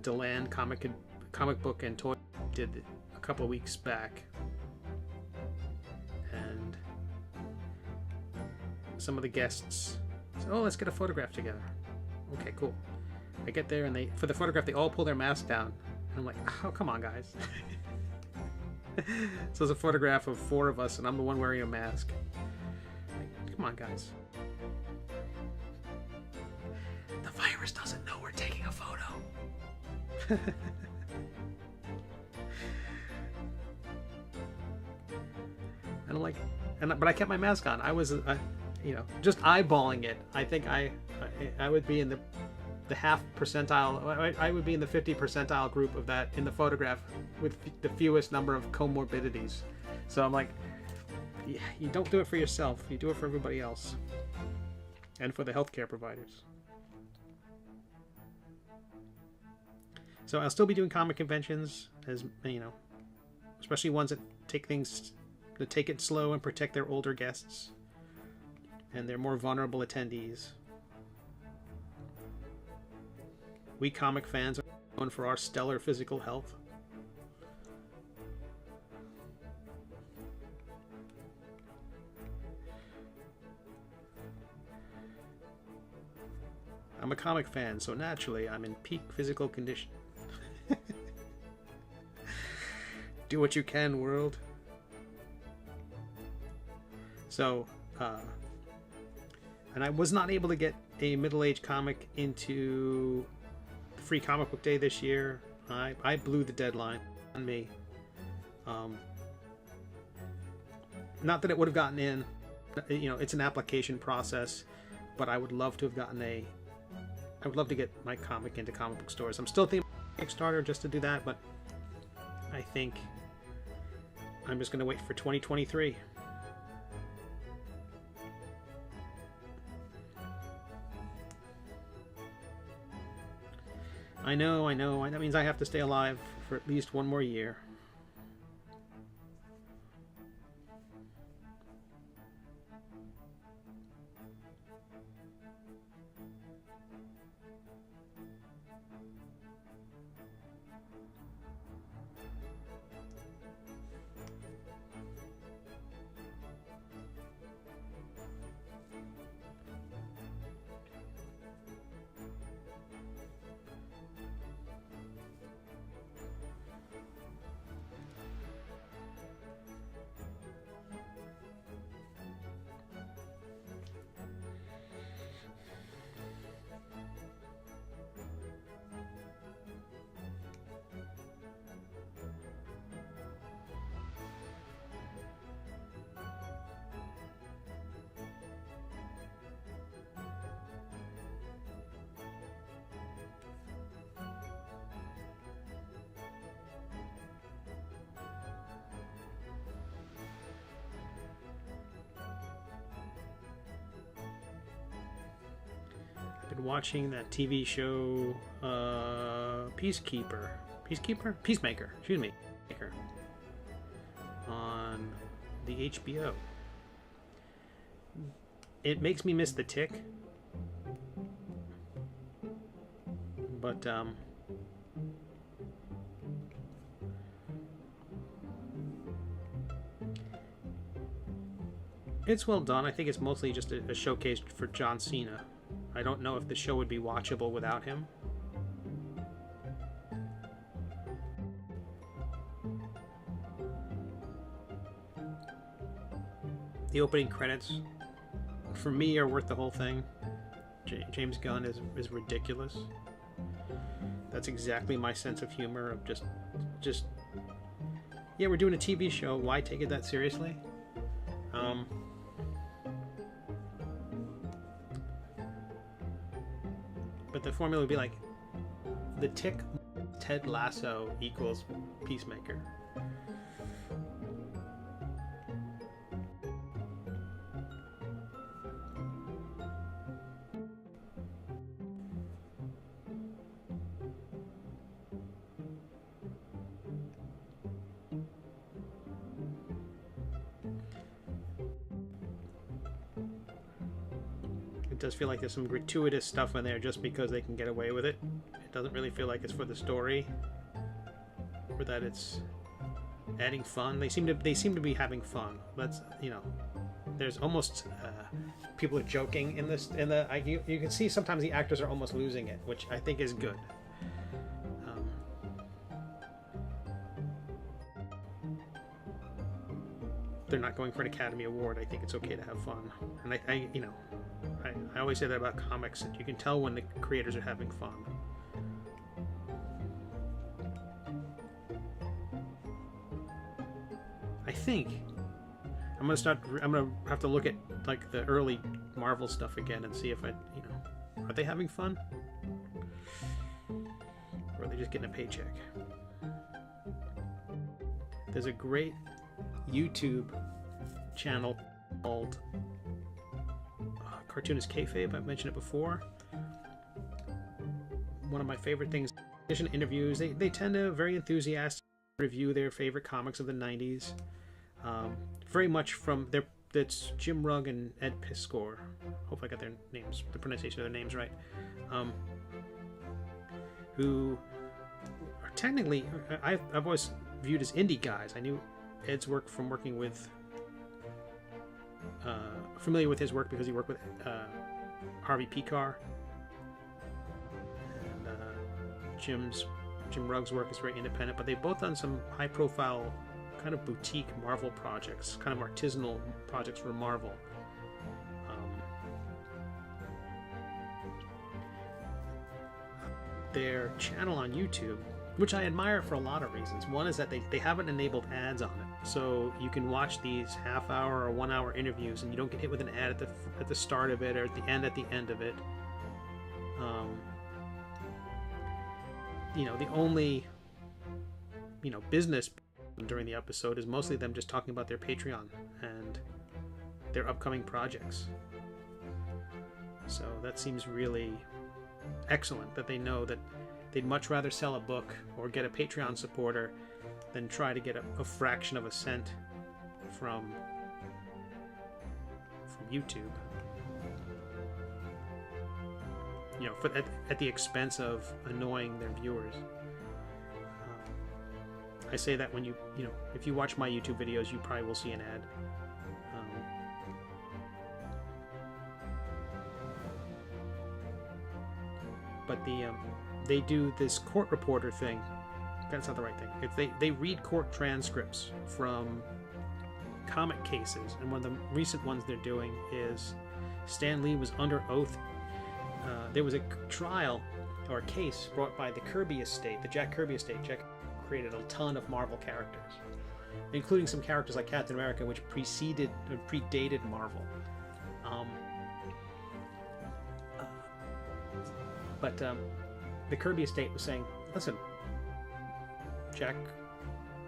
Deland comic book and toy did a couple of weeks back, and some of the guests said, "Oh, let's get a photograph together." Okay, cool. I get there and for the photograph they all pull their mask down, and I'm like, "Oh, come on, guys." So it's a photograph of 4 of us, and I'm the one wearing a mask. Like, come on, guys. The virus doesn't know we're taking a photo. And I'm like, but I kept my mask on. I was, you know, just eyeballing it. I think I would be in the half percentile. I would be in the 50 percentile group of that in the photograph with the fewest number of comorbidities. So I'm like, yeah, you don't do it for yourself. You do it for everybody else, and for the healthcare providers. So I'll still be doing comic conventions, as you know, especially ones that take it slow and protect their older guests and their more vulnerable attendees. We comic fans are known for our stellar physical health. I'm a comic fan, so naturally I'm in peak physical condition. Do what you can, world. So, and I was not able to get a middle-aged comic into the Free Comic Book Day this year. I blew the deadline on me. Not that it would have gotten in. You know, it's an application process, but I would love to have gotten I would love to get my comic into comic book stores. I'm still thinking Kickstarter just to do that, but I think I'm just going to wait for 2023. I know. That means I have to stay alive for at least one more year. Been watching that TV show Peacemaker, excuse me, on the HBO. It makes me miss The Tick, but it's well done. I think it's mostly just a showcase for John Cena. I don't know if the show would be watchable without him. The opening credits, for me, are worth the whole thing. James Gunn is ridiculous. That's exactly my sense of humor, of just yeah, we're doing a TV show, why take it that seriously? But the formula would be like, the Tick Ted Lasso equals Peacemaker. It does feel like there's some gratuitous stuff in there just because they can get away with it. It doesn't really feel like it's for the story, or that it's adding fun. They seem to be having fun. That's, you know, there's almost people are joking in this. You can see sometimes the actors are almost losing it, which I think is good. They're not going for an Academy Award. I think it's okay to have fun, and I always say that about comics, that you can tell when the creators are having fun. I think I'm gonna have to look at like the early Marvel stuff again and see if are they having fun? Or are they just getting a paycheck? There's a great YouTube channel called Cartoonist Cafe, I've mentioned it before. One of my favorite things, in addition to interviews, they tend to very enthusiastically review their favorite comics of the 90s. Very much from that's Jim Rugg and Ed Piskor. Hopefully I got their names, the pronunciation of their names right. Who are technically, I've always viewed as indie guys. I knew Ed's work from working with familiar with his work because he worked with Harvey Pekar, and Jim Rugg's work is very independent, but they've both done some high-profile kind of boutique Marvel projects, kind of artisanal projects for Marvel. Their channel on YouTube, which I admire for a lot of reasons. One is that they haven't enabled ads on it, so you can watch these half-hour or one-hour interviews, and you don't get hit with an ad at the start of it or at the end of it. The only business during the episode is mostly them just talking about their Patreon and their upcoming projects. So that seems really excellent, that they know that they'd much rather sell a book or get a Patreon supporter than try to get a fraction of a cent from YouTube. At the expense of annoying their viewers. I say that when if you watch my YouTube videos, you probably will see an ad. But they do this court reporter thing. That's not the right thing. They read court transcripts from comic cases, and one of the recent ones they're doing is Stan Lee was under oath. There was a trial or a case brought by the Kirby estate, the Jack Kirby estate. Jack created a ton of Marvel characters, including some characters like Captain America, which predated Marvel. But the Kirby estate was saying, listen, Jack,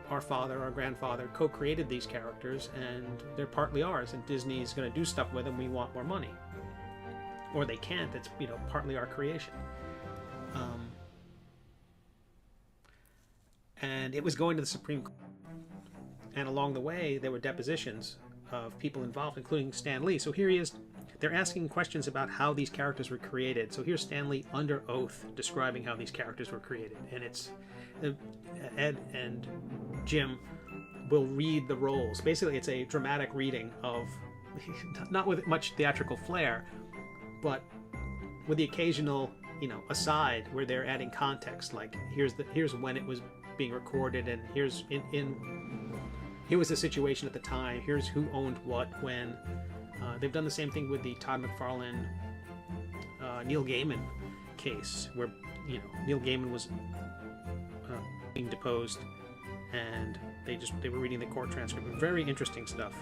our father, our grandfather, co-created these characters, and they're partly ours, and Disney's going to do stuff with them. We want more money. Or they can't. It's partly our creation. And it was going to the Supreme Court. And along the way, there were depositions of people involved, including Stan Lee. So here he is. They're asking questions about how these characters were created. So here's Stan Lee under oath describing how these characters were created. And it's Ed and Jim will read the roles. Basically, it's a dramatic reading of, not with much theatrical flair, but with the occasional, aside where they're adding context. Like here's when it was being recorded, and here's in here was the situation at the time. Here's who owned what when. They've done the same thing with the Todd McFarlane, Neil Gaiman case, where Neil Gaiman was being deposed, and they were reading the court transcript. Very interesting stuff.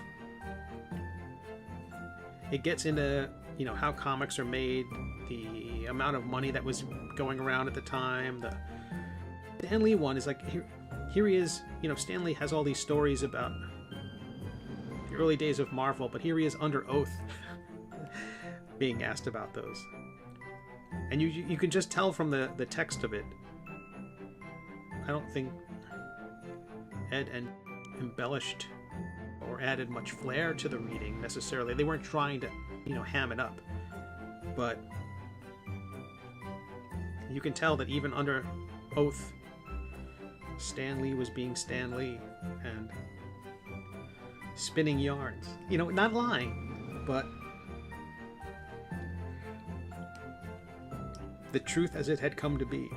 It gets into how comics are made, the amount of money that was going around at the time. The Stan Lee one is like here he is. Stan Lee has all these stories about the early days of Marvel, but here he is under oath being asked about those. And you can just tell from the text of it. I don't think Ed embellished or added much flair to the reading necessarily. They weren't trying to, ham it up. But you can tell that even under oath, Stan Lee was being Stan Lee and spinning yarns. Not lying, but the truth as it had come to be.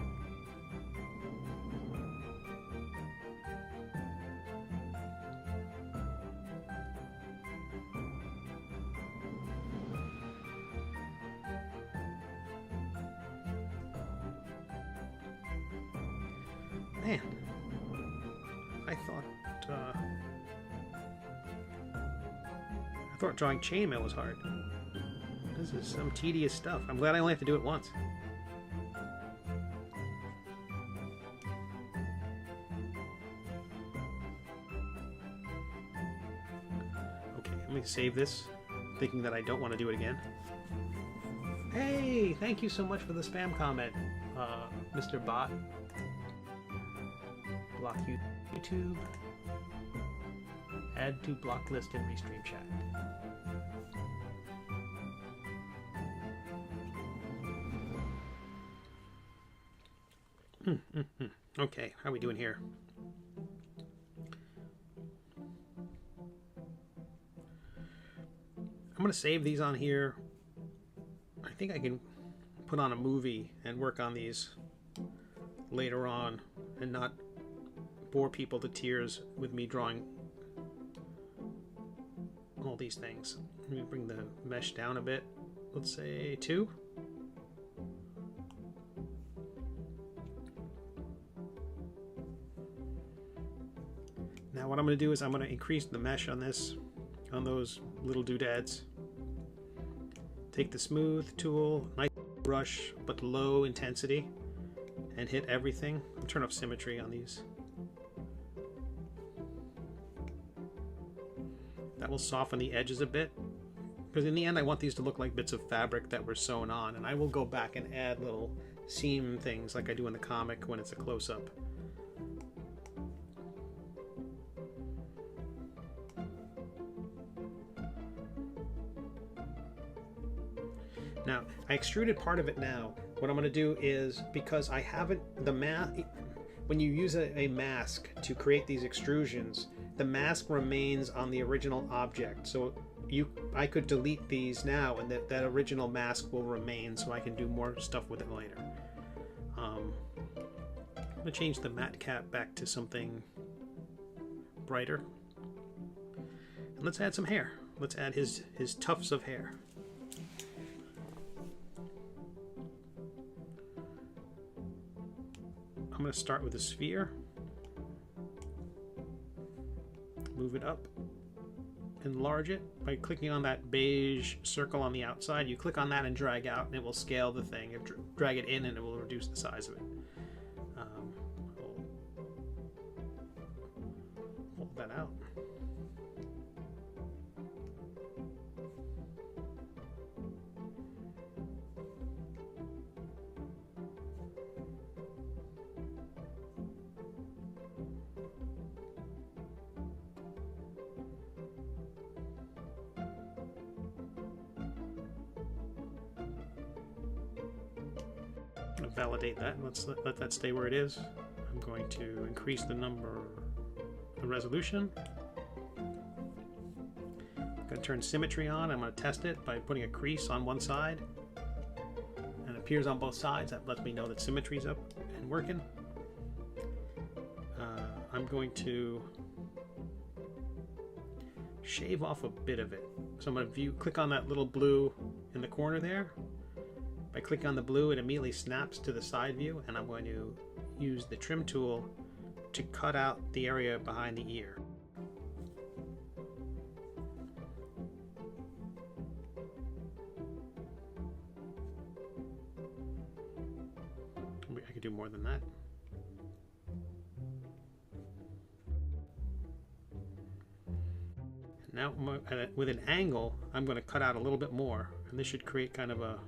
Man, I thought drawing chainmail was hard. This is some tedious stuff. I'm glad I only have to do it once. Okay, let me save this, thinking that I don't want to do it again. Hey, thank you so much for the spam comment, Mr. Bot. Block YouTube. Add to block list in restream chat. Okay, how are we doing here? I'm going to save these on here. I think I can put on a movie and work on these later on and not bore people to tears with me drawing all these things. Let me bring the mesh down a bit. Let's say 2. Now what I'm going to do is I'm going to increase the mesh on those little doodads. Take the smooth tool, nice brush, but low intensity, and hit everything. I'll turn off symmetry on these. That will soften the edges a bit, because in the end I want these to look like bits of fabric that were sewn on, and I will go back and add little seam things like I do in the comic when it's a close-up. Now, I extruded part of it now. What I'm going to do is, because I haven't, when you use a mask to create these extrusions, the mask remains on the original object. So I could delete these now and that original mask will remain, so I can do more stuff with it later. I'm going to change the matte cap back to something brighter. And let's add some hair. Let's add his tufts of hair. I'm going to start with a sphere, move it up, enlarge it by clicking on that beige circle on the outside. You click on that and drag out, and it will scale the thing. You drag it in, and it will reduce the size of it. Pull that out. Validate that. Let's let that stay where it is. I'm going to increase the resolution. I'm going to turn symmetry on. I'm going to test it by putting a crease on one side, and it appears on both sides. That lets me know that symmetry's up and working. I'm going to shave off a bit of it. So I'm going to click on that little blue in the corner there. By clicking on the blue, it immediately snaps to the side view, and I'm going to use the trim tool to cut out the area behind the ear. I could do more than that. Now with an angle, I'm going to cut out a little bit more, and this should create kind of a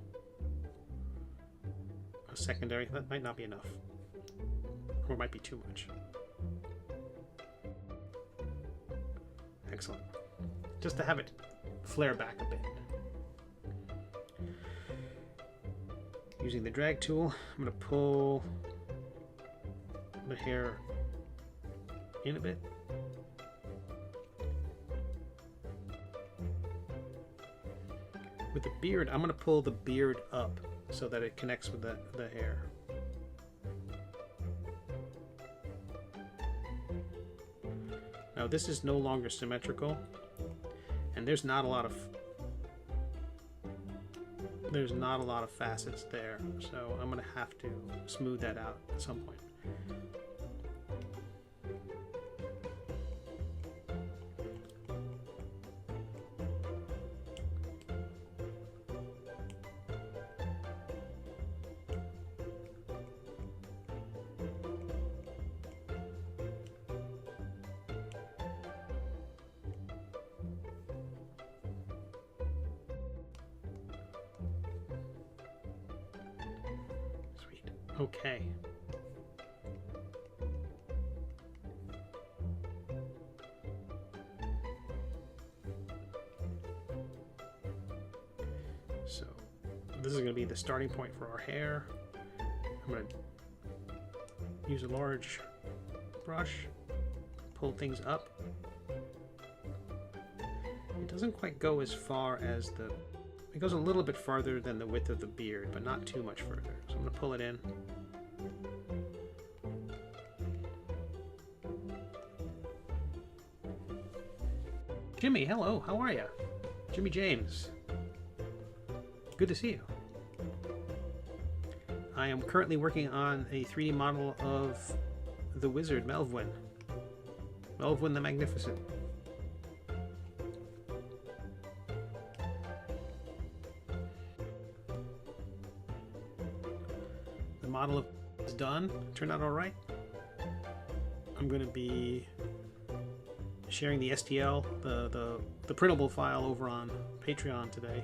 secondary. That might not be enough, or it might be too much. Excellent. Just to have it flare back a bit. Using the drag tool, I'm going to pull the hair in a bit. With the beard, I'm going to pull the beard up so that it connects with the hair. Now this is no longer symmetrical, and there's not a lot of facets there, so I'm going to have to smooth that out at some point. Okay. So this is going to be the starting point for our hair. I'm going to use a large brush, pull things up. It doesn't quite go as far as it goes a little bit farther than the width of the beard, but not too much further. So I'm going to pull it in. Jimmy, hello, how are you? Jimmy James. Good to see you. I am currently working on a 3D model of the Wizard Melvwyn. Melvwyn the Magnificent. The model is done, turned out all right. I'm going to be sharing the STL, the printable file over on Patreon today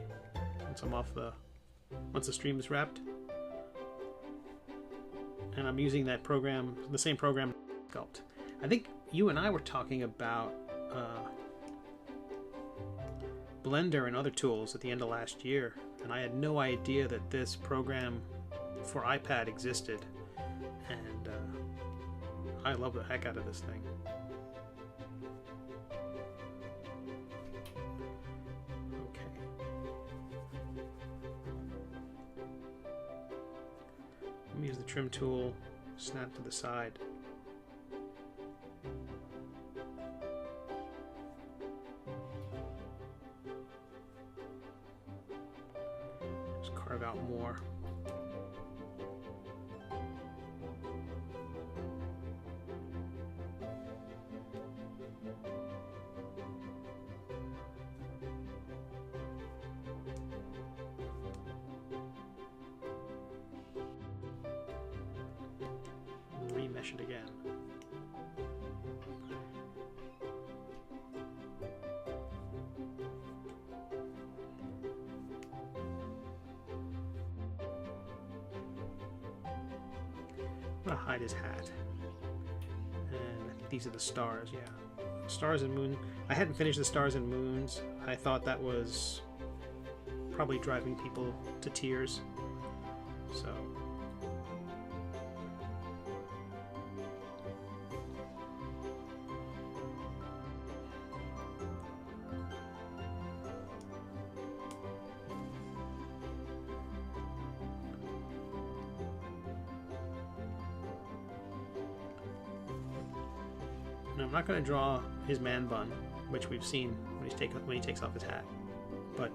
once the stream is wrapped. And I'm using that program, the same program, Sculpt. I think you and I were talking about Blender and other tools at the end of last year, and I had no idea that this program for iPad existed, and I love the heck out of this thing. Use the trim tool, snap to the side. Just carve out more. Remesh it again. I'm gonna hide his hat. And I think these are the stars, yeah. Stars and moon. I hadn't finished the stars and moons. I thought that was probably driving people to tears. So I'm not going to draw his man bun, which we've seen when he takes off his hat. But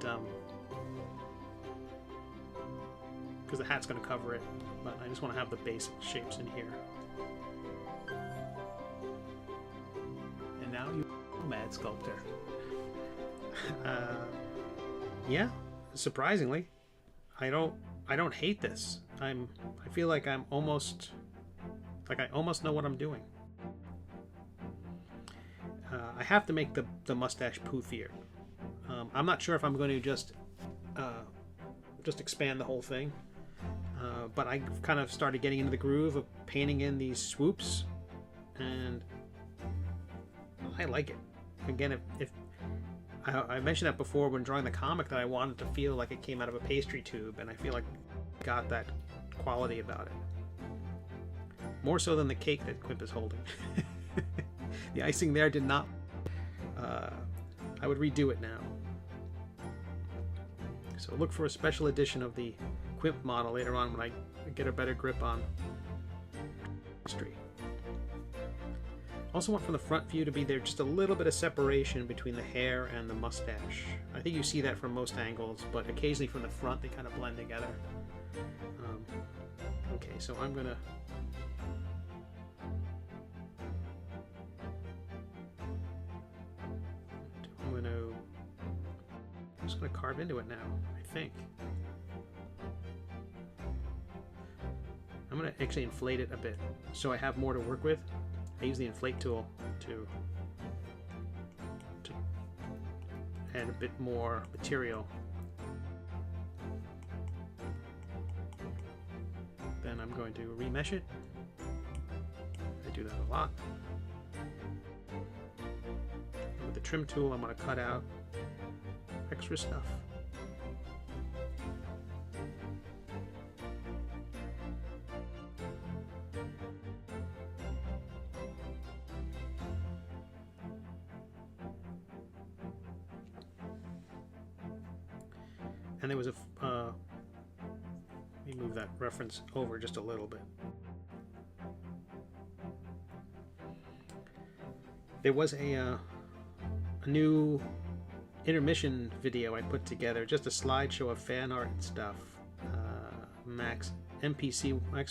because the hat's going to cover it, but I just want to have the basic shapes in here. And now you Nomad Sculptor. Yeah, surprisingly, I don't hate this. I feel like I almost know what I'm doing. I have to make the mustache poofier. I'm not sure if I'm going to just expand the whole thing, but I kind of started getting into the groove of painting in these swoops, and I like it. Again, if I mentioned that before when drawing the comic, that I wanted to feel like it came out of a pastry tube, and I feel like I got that quality about it. More so than the cake that Quimp is holding. The icing there did not. I would redo it now. So look for a special edition of the Quimp model later on when I get a better grip on history. Also want from the front view to be there just a little bit of separation between the hair and the mustache. I think you see that from most angles, but occasionally from the front they kind of blend together. Okay, so I'm just gonna carve into it now, I think. I'm gonna actually inflate it a bit so I have more to work with. I use the inflate tool to add a bit more material. Then I'm going to remesh it. I do that a lot. And with the trim tool, I'm going to cut out extra stuff. And there was a let me move that reference over just a little bit. There was a new intermission video I put together, just a slideshow of fan art and stuff. Max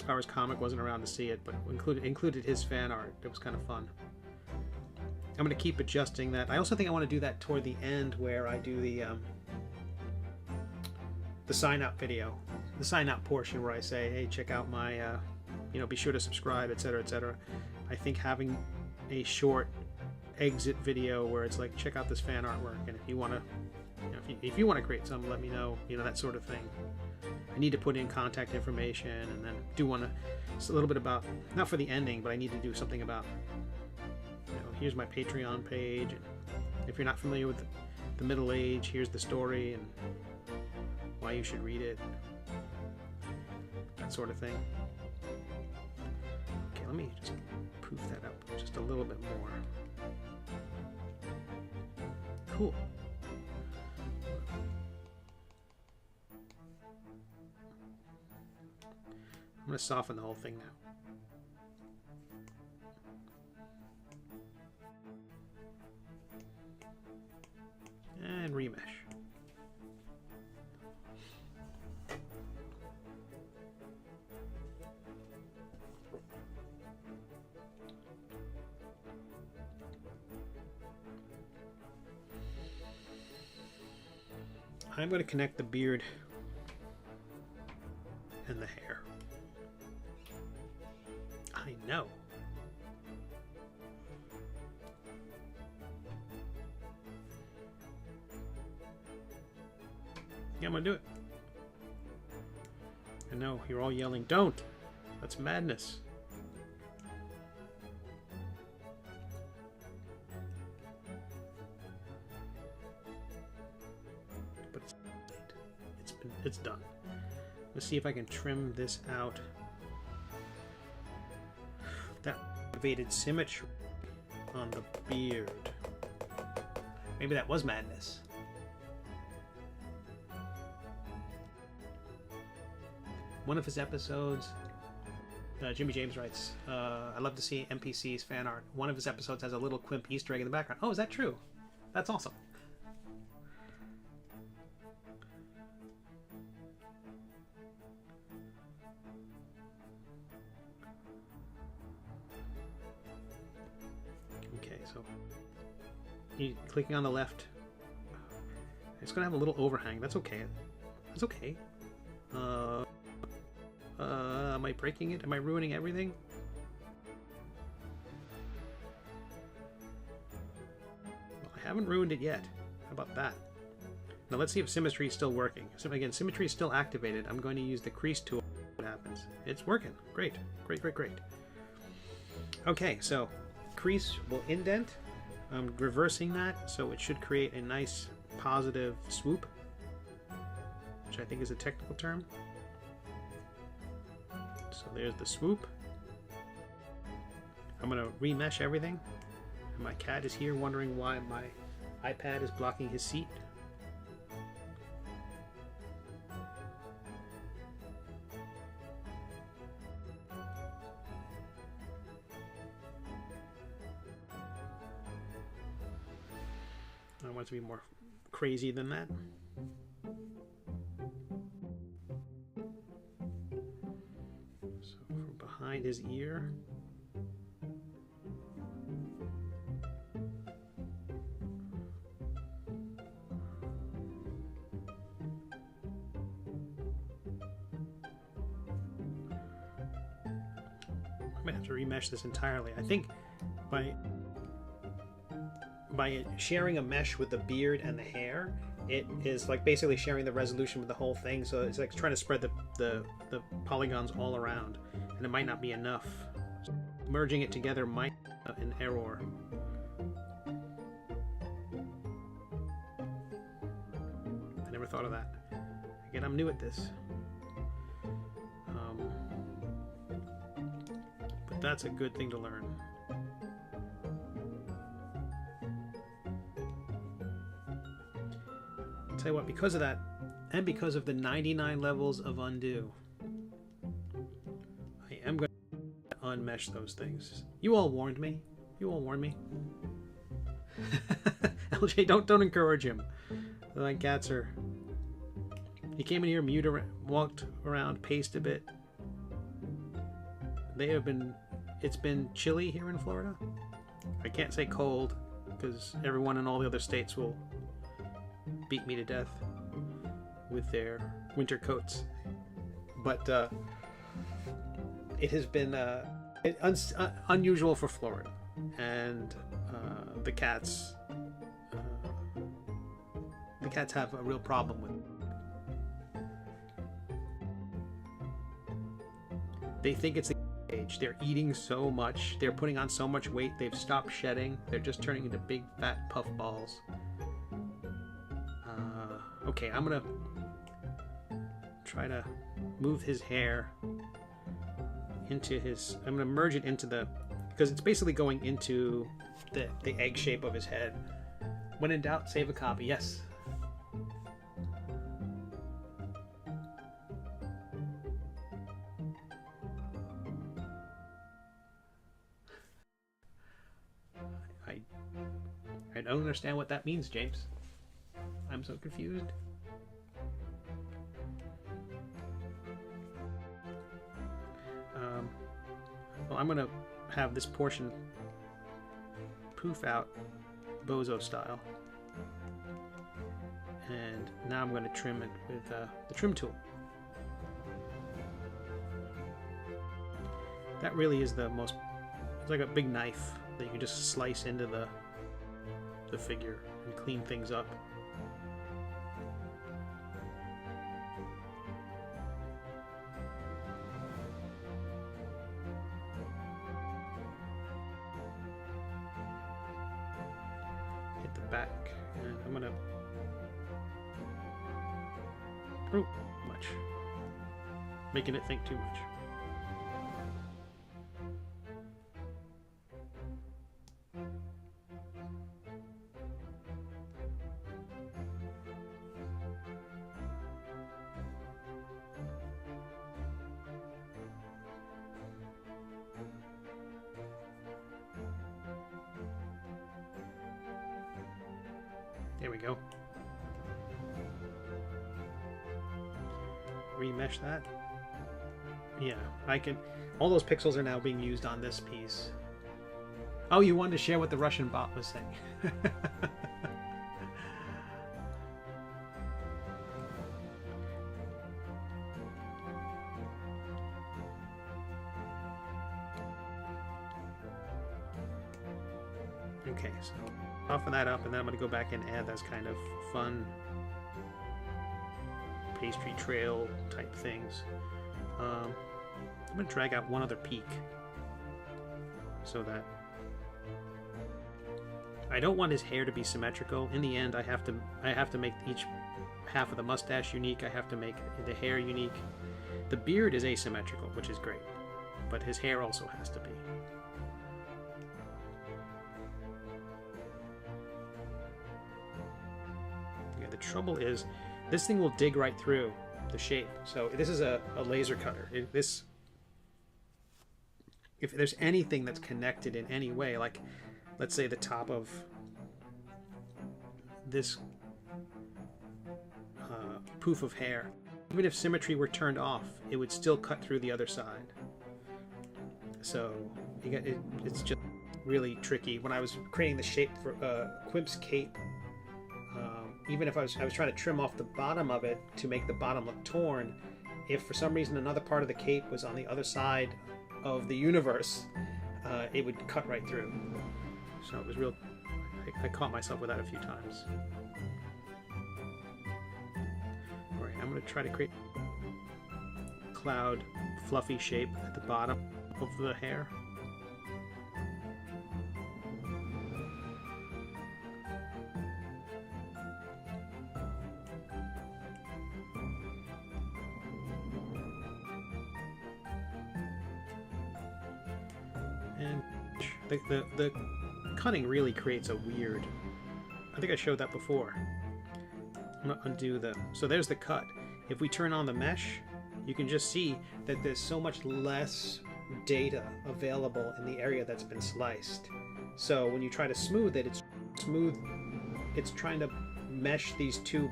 Power's comic wasn't around to see it, but included his fan art. It was kind of fun. I'm going to keep adjusting that. I also think I want to do that toward the end, where I do the sign up video, the sign up portion where I say, hey, check out my, be sure to subscribe, etc., etc. I think having a short exit video where it's like, check out this fan artwork, and if you want to, if you want to create some, let me know, that sort of thing. I need to put in contact information, and then do want to, it's a little bit about, not for the ending, but I need to do something about, here's my Patreon page, and if you're not familiar with the Middle Age, here's the story, and why you should read it, that sort of thing. Okay, let me just poof that up just a little bit more. Cool. I'm going to soften the whole thing now. And remesh. I'm going to connect the beard and the hair. I know. Yeah, I'm going to do it. I know, you're all yelling, don't! That's madness. It's done. Let's see if I can trim this out. That elevated symmetry on the beard. Maybe that was madness. One of his episodes, Jimmy James writes, I love to see NPC's fan art. One of his episodes has a little Quimp Easter egg in the background. Oh, is that true? That's awesome. you clicking on the left. It's gonna have a little overhang. That's okay. That's okay. Am I breaking it? Am I ruining everything? Well, I haven't ruined it yet. How about that? Now let's see if symmetry is still working. So again, symmetry is still activated. I'm going to use the Crease Tool. What happens? It's working. Great. Great, great, great. Okay, so crease will indent. I'm reversing that, so it should create a nice positive swoop, which I think is a technical term. So there's the swoop. I'm going to remesh everything. And my cat is here wondering why my iPad is blocking his seat. I want it to be more crazy than that. So from behind his ear. I might have to remesh this entirely. I think by sharing a mesh with the beard and the hair, it is like basically sharing the resolution with the whole thing, so it's like trying to spread the polygons all around, and it might not be enough. So merging it together might be an error. I never thought of that. Again, I'm new at this. But that's a good thing to learn. Tell you what, because of that, and because of the 99 levels of undo, I am going to unmesh those things. You all warned me. You all warned me. LJ, don't encourage him. My cats are. He came in here, walked around, paced a bit. They have been. It's been chilly here in Florida. I can't say cold because everyone in all the other states will beat me to death with their winter coats, but it has been unusual for Florida, and the cats have a real problem with it. They think it's the age. They're eating so much, they're putting on so much weight, they've stopped shedding, they're just turning into big fat puff balls. Okay, I'm gonna try to move his hair into his. I'm gonna merge it into the, because it's basically going into the egg shape of his head. When in doubt, save a copy. Yes. I don't understand what that means, James. I'm so confused. Well, I'm going to have this portion poof out bozo style. And now I'm going to trim it with the trim tool. That really is the most, it's like a big knife that you can just slice into the figure and clean things up. Hit the back, and I'm gonna much, making it think too much. There we go. Remesh that. Yeah, I can. All those pixels are now being used on this piece. Oh, you wanted to share what the Russian bot was saying. Okay, so soften that up, and then I'm going to go back and add those kind of fun pastry trail type things. I'm going to drag out one other peak so that I don't want his hair to be symmetrical. In the end, I have to make each half of the mustache unique. I have to make the hair unique. The beard is asymmetrical, which is great, but his hair also has to be. Yeah, the trouble is this thing will dig right through the shape. So this is a laser cutter. If there's anything that's connected in any way, like let's say the top of this poof of hair, even if symmetry were turned off, it would still cut through the other side. So it's just really tricky. When I was creating the shape for Quimp's cape, even if I was trying to trim off the bottom of it to make the bottom look torn, if for some reason another part of the cape was on the other side of the universe, it would cut right through. So it was real. I caught myself with that a few times. All right, I'm going to try to create a cloud fluffy shape at the bottom of the hair. And the cutting really creates a weird, I think I showed that before. I'm going to undo so there's the cut. If we turn on the mesh, you can just see that there's so much less data available in the area that's been sliced. So when you try to smooth it, it's trying to mesh these two,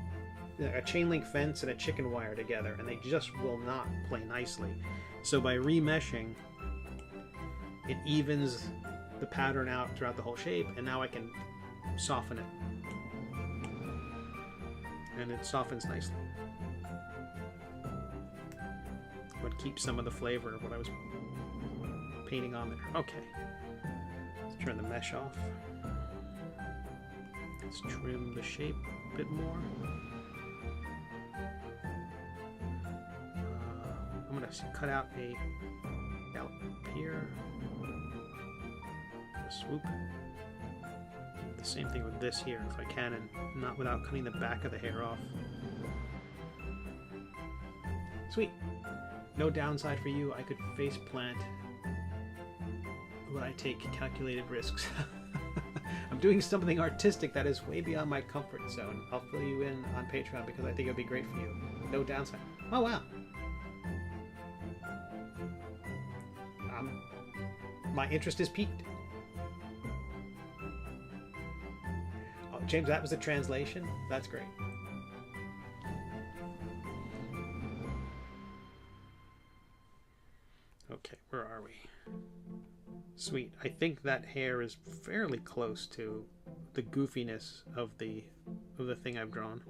a chain link fence and a chicken wire together, and they just will not play nicely. So by remeshing, it evens the pattern out throughout the whole shape, and now I can soften it. And it softens nicely. But keep some of the flavor of what I was painting on there. Okay. Let's turn the mesh off. Let's trim the shape a bit more. I'm going to cut out a scallop here. Swoop. The same thing with this here, if I can, and not without cutting the back of the hair off. Sweet. No downside for you. I could face plant, but I take calculated risks. I'm doing something artistic that is way beyond my comfort zone. I'll fill you in on Patreon because I think it'll be great for you. No downside. Oh wow. My interest is piqued. James, that was the translation? That's great. Okay, where are we? Sweet. I think that hair is fairly close to the goofiness of the thing I've drawn.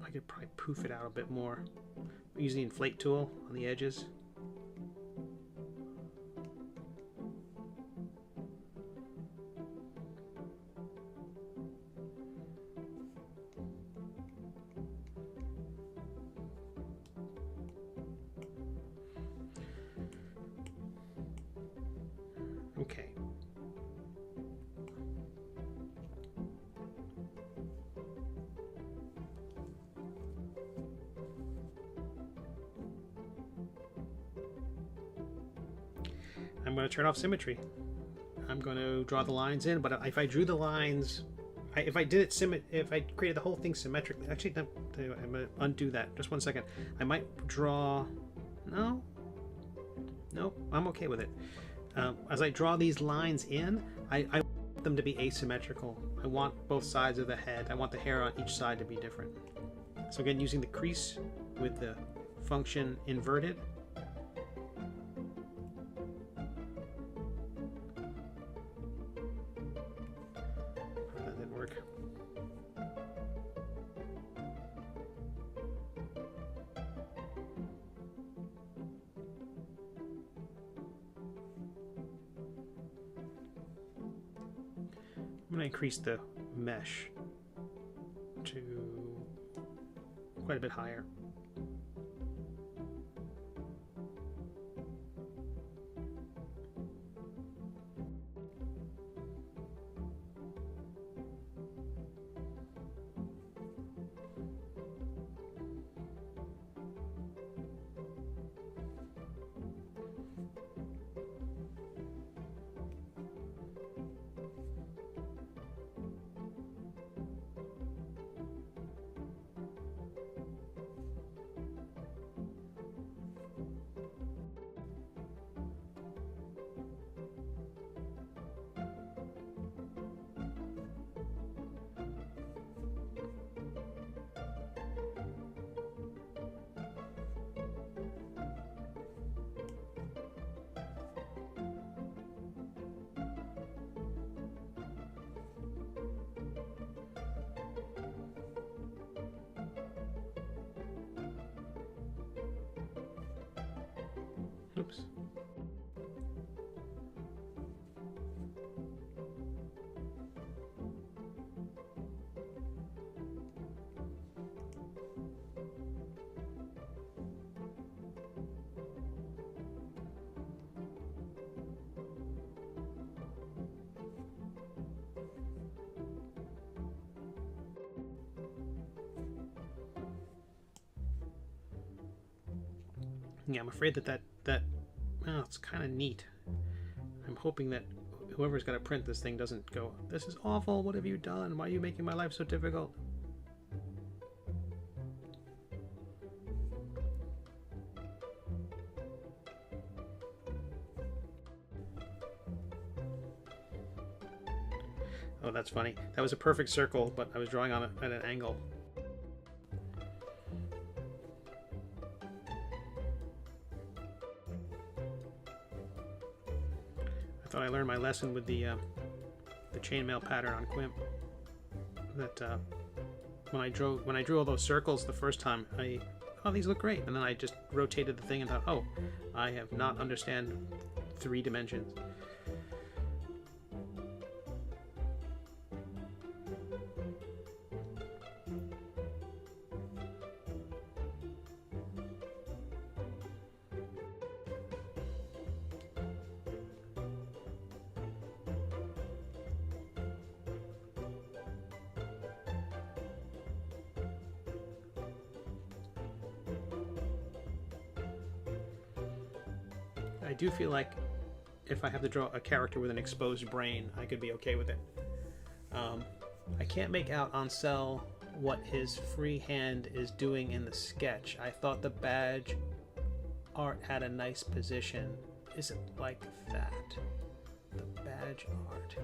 I could probably poof it out a bit more. I'm using the inflate tool on the edges. Okay. I'm going to turn off symmetry. I'm going to draw the lines in, but if I drew the lines, if I created the whole thing symmetrically, actually, I'm going to undo that. Just one second. I might draw, no, I'm okay with it. As I draw these lines in, I want them to be asymmetrical. I want both sides of the head. I want the hair on each side to be different. So again, using the crease with the function inverted, going to increase the mesh to quite a bit higher. Oops. Yeah, I'm afraid that well, it's kind of neat. I'm hoping that whoever's got to print this thing doesn't go, "This is awful, what have you done? Why are you making my life so difficult?" Oh, that's funny. That was a perfect circle, but I was drawing on it at an angle. I thought I learned my lesson with the chainmail pattern on Quimp. That when I drew all those circles the first time, oh, these look great, and then I just rotated the thing and thought, oh, I have not understand 3 dimensions. I do feel like if I have to draw a character with an exposed brain, I could be okay with it. I can't make out on Cell what his free hand is doing in the sketch. I thought the badge art had a nice position. Is it like that? The badge art.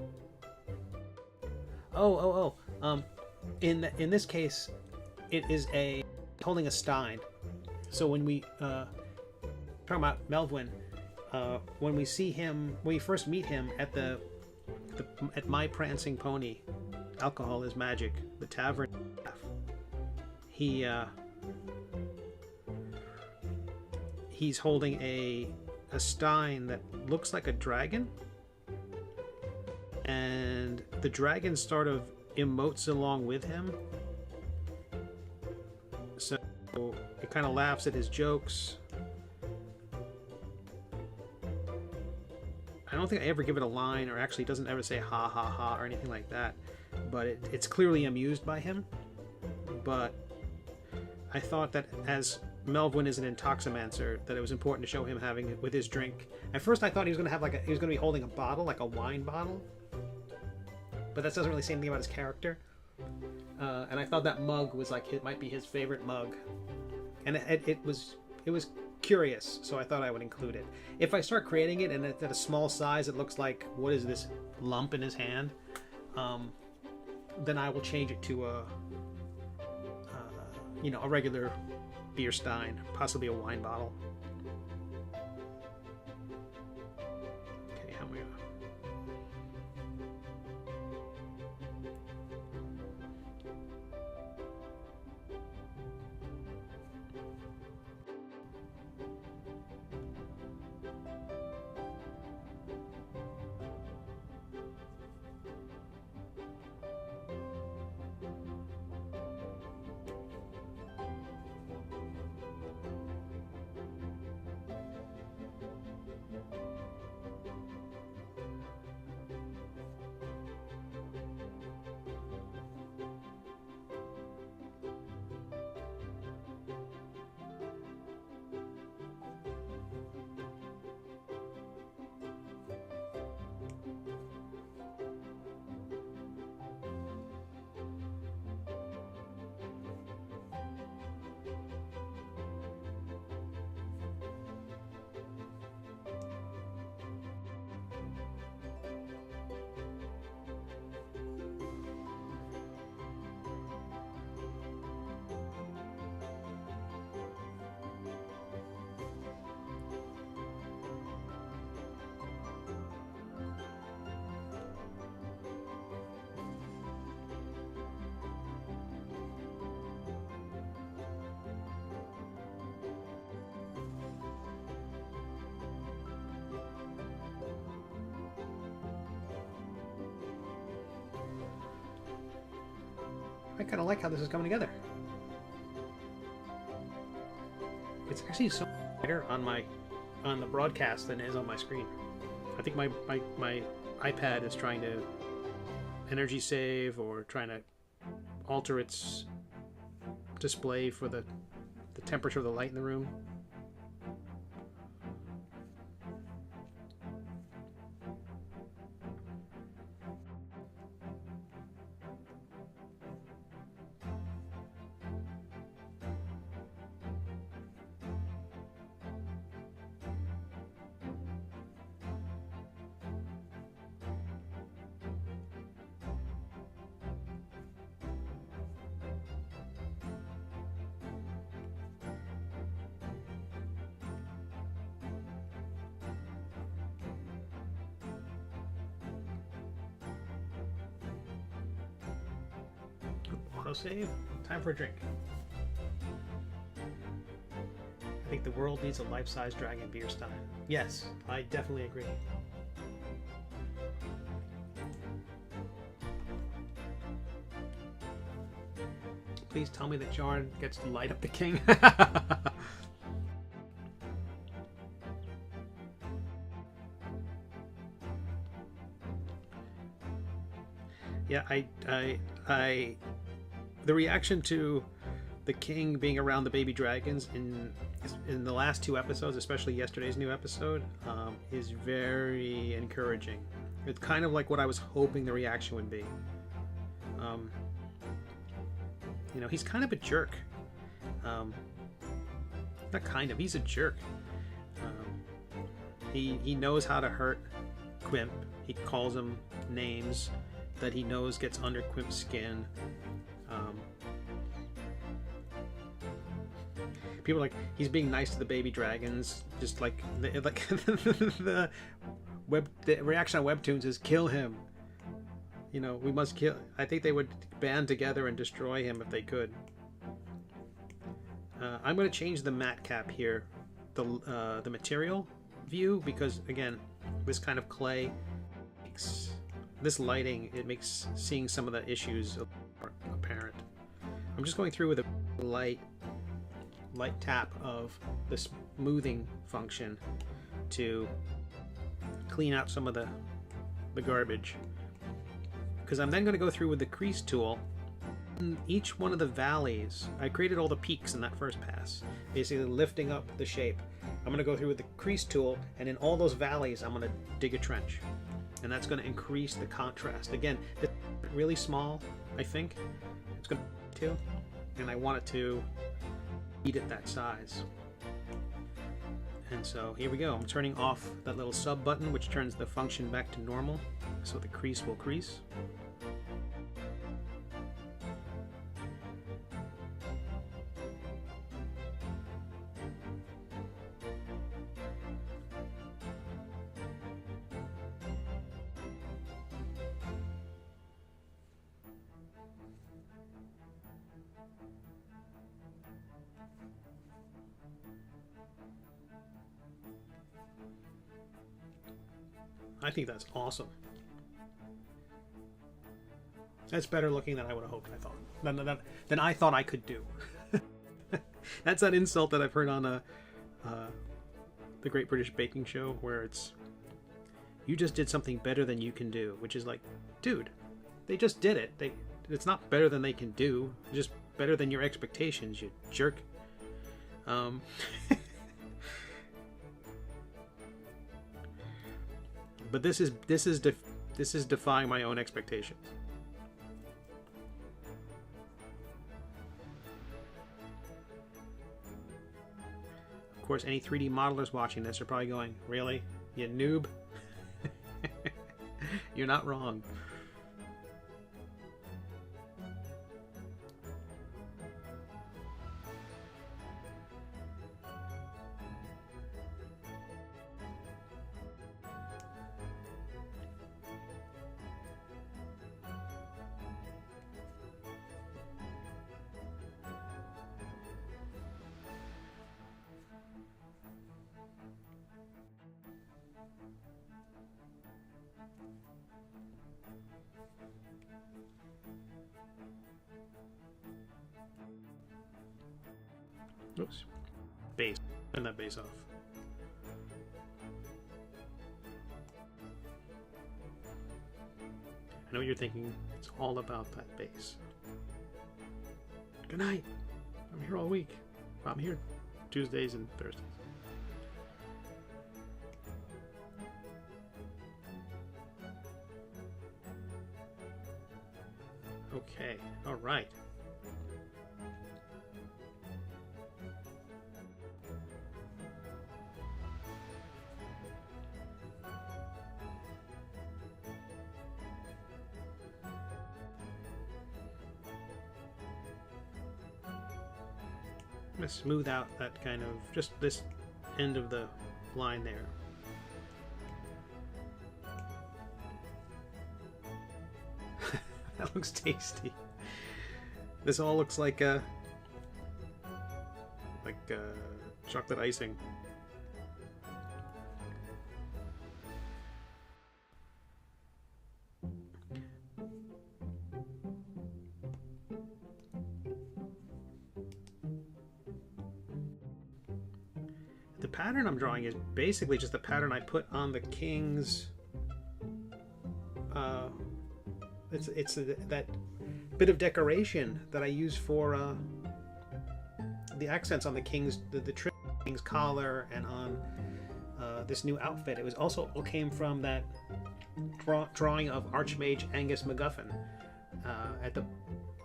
In this case, it is holding a stein. So when we talking about Melvwyn, when we see him, when we first meet him at at My Prancing Pony, Alcohol is Magic, the tavern, he's holding a stein that looks like a dragon, and the dragon sort of emotes along with him, so it kind of laughs at his jokes. I don't think I ever give it a line, or actually doesn't ever say ha ha ha or anything like that, but it's clearly amused by him. But I thought that as Melvwyn is an intoximancer, that it was important to show him having it with his drink. At first I thought he was going to have he was going to be holding a bottle, like a wine bottle, but that doesn't really say anything about his character. And I thought that mug was like might be his favorite mug, and it was curious, so I thought I would include it. If I start creating it and it's at a small size, it looks like, what is this lump in his hand? Then I will change it to a regular beer stein, possibly a wine bottle. Okay, how am I gonna? I kind of like how this is coming together. It's actually so brighter on the broadcast than it is on my screen. I think my iPad is trying to energy save or trying to alter its display for the temperature of the light in the room. Autosave. Time for a drink. I think the world needs a life-size dragon beer stein. Yes, I definitely agree. Please tell me that Jarn gets to light up the king. Yeah, the reaction to the king being around the baby dragons in the last 2 episodes, especially yesterday's new episode, is very encouraging. It's kind of like what I was hoping the reaction would be. You know, he's kind of a jerk. Not kind of, he's a jerk. He knows how to hurt Quimp. He calls him names that he knows gets under Quimp's skin. People are like, he's being nice to the baby dragons, just like the reaction on Webtoons is kill him. You know, we must kill. I think they would band together and destroy him if they could. I'm going to change the matte cap here, the material view, because again, this kind of clay makes this lighting, it makes seeing some of the issues apparent. I'm just going through with a light tap of the smoothing function to clean out some of the garbage, because I'm then going to go through with the crease tool. In each one of the valleys, I created all the peaks in that first pass, basically lifting up the shape. I'm going to go through with the crease tool, and in all those valleys I'm going to dig a trench, and that's going to increase the contrast. Again, it's really small, I think it's going to, and I want it to eat at that size. And so here we go. I'm turning off that little sub button, which turns the function back to normal, so the crease will crease. I think that's awesome. That's better looking than I would have hoped. Than I thought I could do. That's that insult that I've heard on the Great British Baking Show, where it's, you just did something better than you can do, which is like, dude, they just did it. It's not better than they can do. It's just better than your expectations, you jerk. But this is defying my own expectations. Of course, any 3D modelers watching this are probably going, "Really, you noob?" You're not wrong. Oops. Base. Turn that base off. I know what you're thinking. It's all about that base. Good night. I'm here all week. I'm here Tuesdays and Thursdays. Okay, all right. I'm going to smooth out that kind of, just this end of the line there. That looks tasty. This all looks like chocolate icing. The pattern I'm drawing is basically just the pattern I put on the king's. It's that bit of decoration that I use for the accents on the king's the king's collar and on this new outfit. It was also came from that drawing of Archmage Angus MacGuffin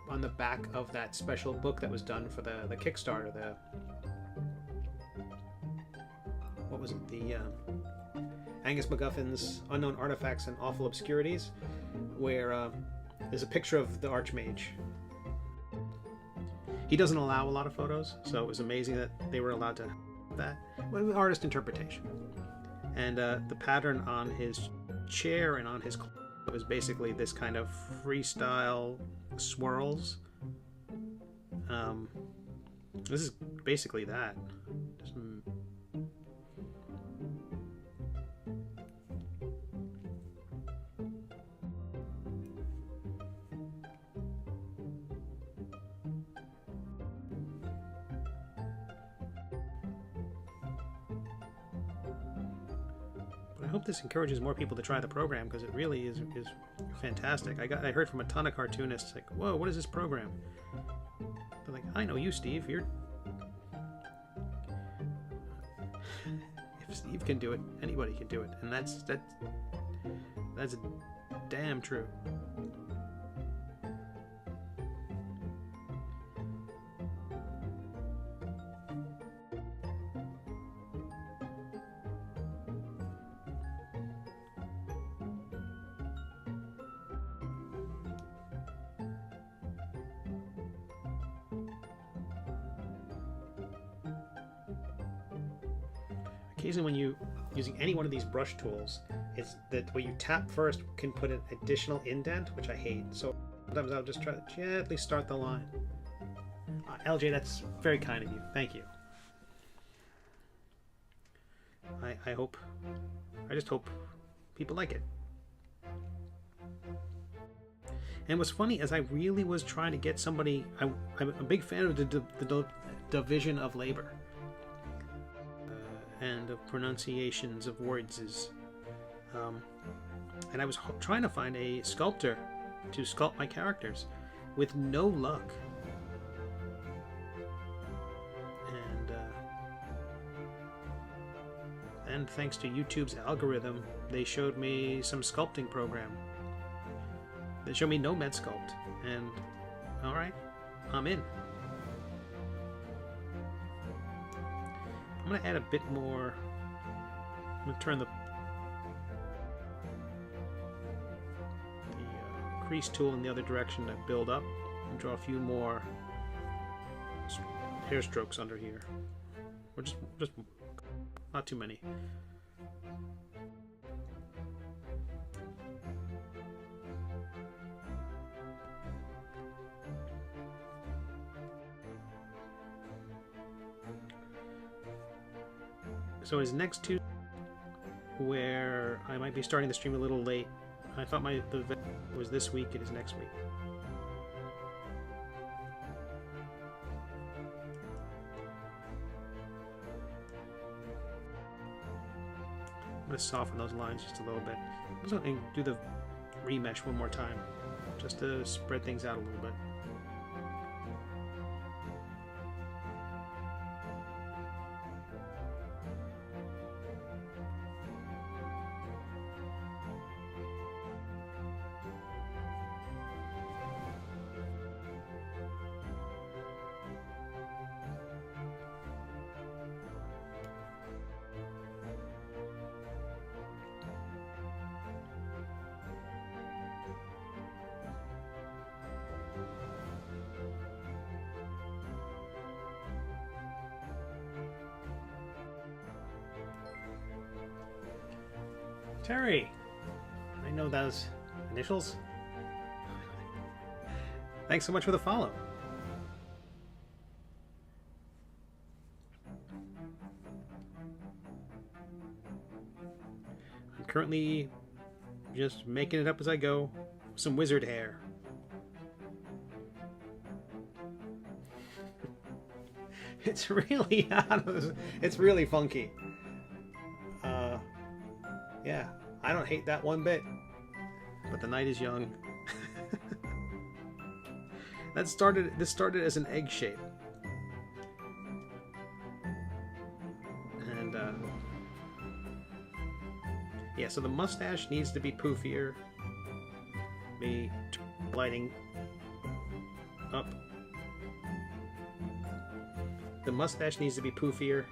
on the back of that special book that was done for the Kickstarter. What was it? The Angus MacGuffin's Unknown Artifacts and Awful Obscurities, where there's a picture of the Archmage. He doesn't allow a lot of photos, so it was amazing that they were allowed to have that. Well, artist interpretation. And the pattern on his chair and on his clothes is basically this kind of freestyle swirls. This is basically that. Just I hope this encourages more people to try the program, because it really is fantastic. I heard from a ton of cartoonists like, "Whoa, what is this program?" They're like, "I know you, Steve. If Steve can do it, anybody can do it," and that's damn true. Occasionally when you using any one of these brush tools, it's that where you tap first can put an additional indent, which I hate. So sometimes I'll just try to gently start the line. LJ, that's very kind of you. Thank you. I just hope people like it. And what's funny is I really was trying to get somebody. I'm a big fan of the division of labor. And of pronunciations of words and I was trying to find a sculptor to sculpt my characters with no luck, and thanks to YouTube's algorithm, they showed me some sculpting program. They showed me Nomad Sculpt, and all right, I'm in. I'm going to add a bit more. I'm going to turn the crease tool in the other direction to build up and draw a few more hair strokes under here, or just not too many. So his next two, where I might be starting the stream a little late. I thought the event was this week. It is next week. going to soften those lines just a little bit. I'm just going to do the remesh one more time, just to spread things out a little bit. Terry, I know those initials. Thanks so much for the follow. I'm currently just making it up as I go. Some wizard hair. It's really it's really funky. Yeah, I don't hate that one bit. But the night is young. This started as an egg shape. And yeah, so the mustache needs to be poofier. Me lighting up. The mustache needs to be poofier.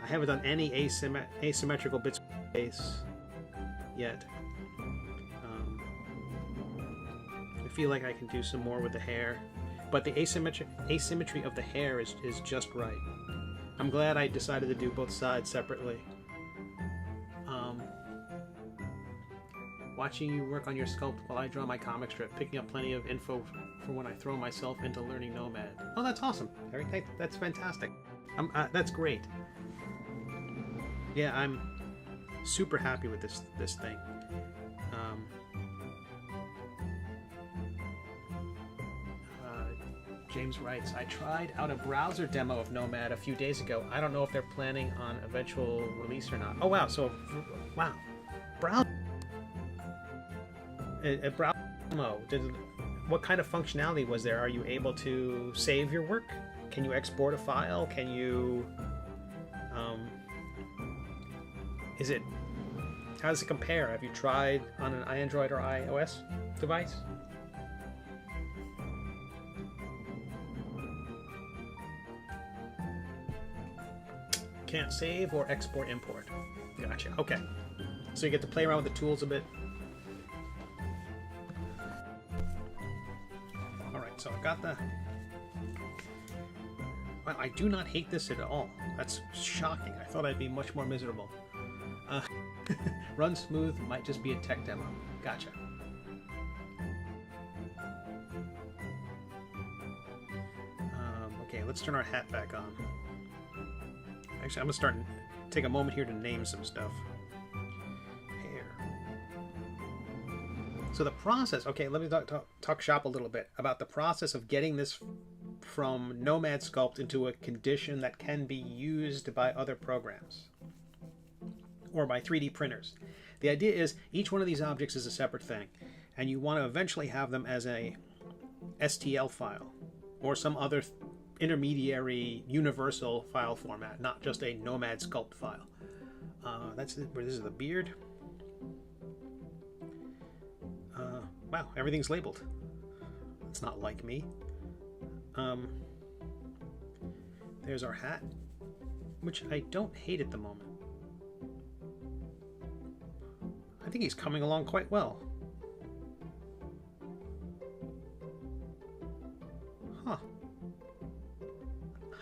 I haven't done any asymmetrical bits of face yet. I feel like I can do some more with the hair, but the asymmetry of the hair is just right. I'm glad I decided to do both sides separately. Watching you work on your sculpt while I draw my comic strip, picking up plenty of info for when I throw myself into learning Nomad. Oh, that's awesome, Eric. That's fantastic. That's great. Yeah, I'm super happy with this thing. James writes, I tried out a browser demo of Nomad a few days ago. I don't know if they're planning on eventual release or not. Oh wow, so wow, browser. A browser demo. What kind of functionality was there? Are you able to save your work? Can you export a file? Can you how does it compare? Have you tried on an Android or iOS device? Can't save or export import. Gotcha. Okay. So you get to play around with the tools a bit. Alright, so I got the... Wow, I do not hate this at all. That's shocking. I thought I'd be much more miserable. Run smooth, might just be a tech demo. Gotcha. Okay, let's turn our hat back on. Actually, I'm going to take a moment here to name some stuff. Hair. So the process, okay, let me talk shop a little bit about the process of getting this from Nomad Sculpt into a condition that can be used by other programs or by 3D printers. The idea is each one of these objects is a separate thing, and you want to eventually have them as a STL file or some other intermediary universal file format, not just a Nomad Sculpt file. This is the beard. Wow, everything's labeled. It's not like me. There's our hat, which I don't hate at the moment. I think he's coming along quite well. Huh.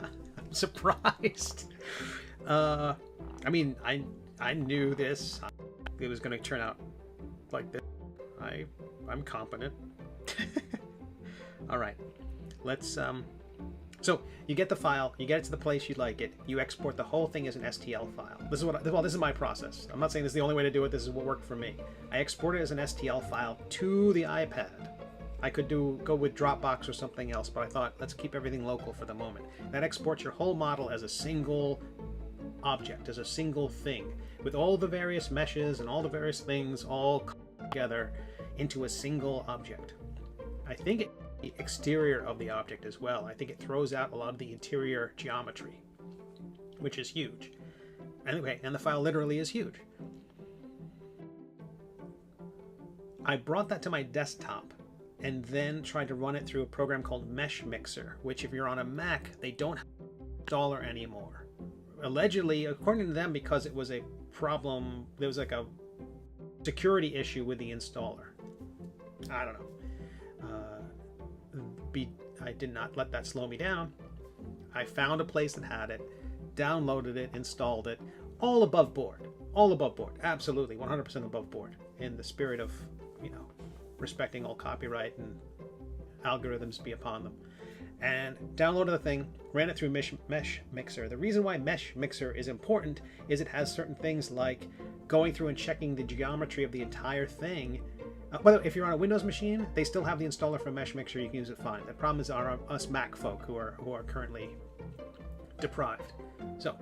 I'm surprised. I mean, I knew this. It was going to turn out like this. I'm competent. All right. Let's so you get the file, you get it to the place you'd like it, you export the whole thing as an STL file. This is my process. I'm not saying this is the only way to do it, this is what worked for me. I export it as an STL file to the iPad. I could go with Dropbox or something else, but I thought let's keep everything local for the moment. That exports your whole model as a single object, as a single thing, with all the various meshes and all the various things all together into a single object. I think the exterior of the object as well. I think it throws out a lot of the interior geometry, which is huge. Anyway, and the file literally is huge. I brought that to my desktop and then tried to run it through a program called Mesh Mixer, which if you're on a Mac, they don't have an installer anymore. Allegedly, according to them, because it was a problem, there was like a security issue with the installer. I don't know. I did not let that slow me down. I found a place that had it, downloaded it, installed it, all above board. All above board. Absolutely, 100% above board, in the spirit of, respecting all copyright and algorithms be upon them. And downloaded the thing, ran it through Mesh Mixer. The reason why Mesh Mixer is important is it has certain things like going through and checking the geometry of the entire thing. Whether if you're on a Windows machine, they still have the installer for Mesh Mixer. You can use it fine. The problem is us Mac folk who are currently deprived. So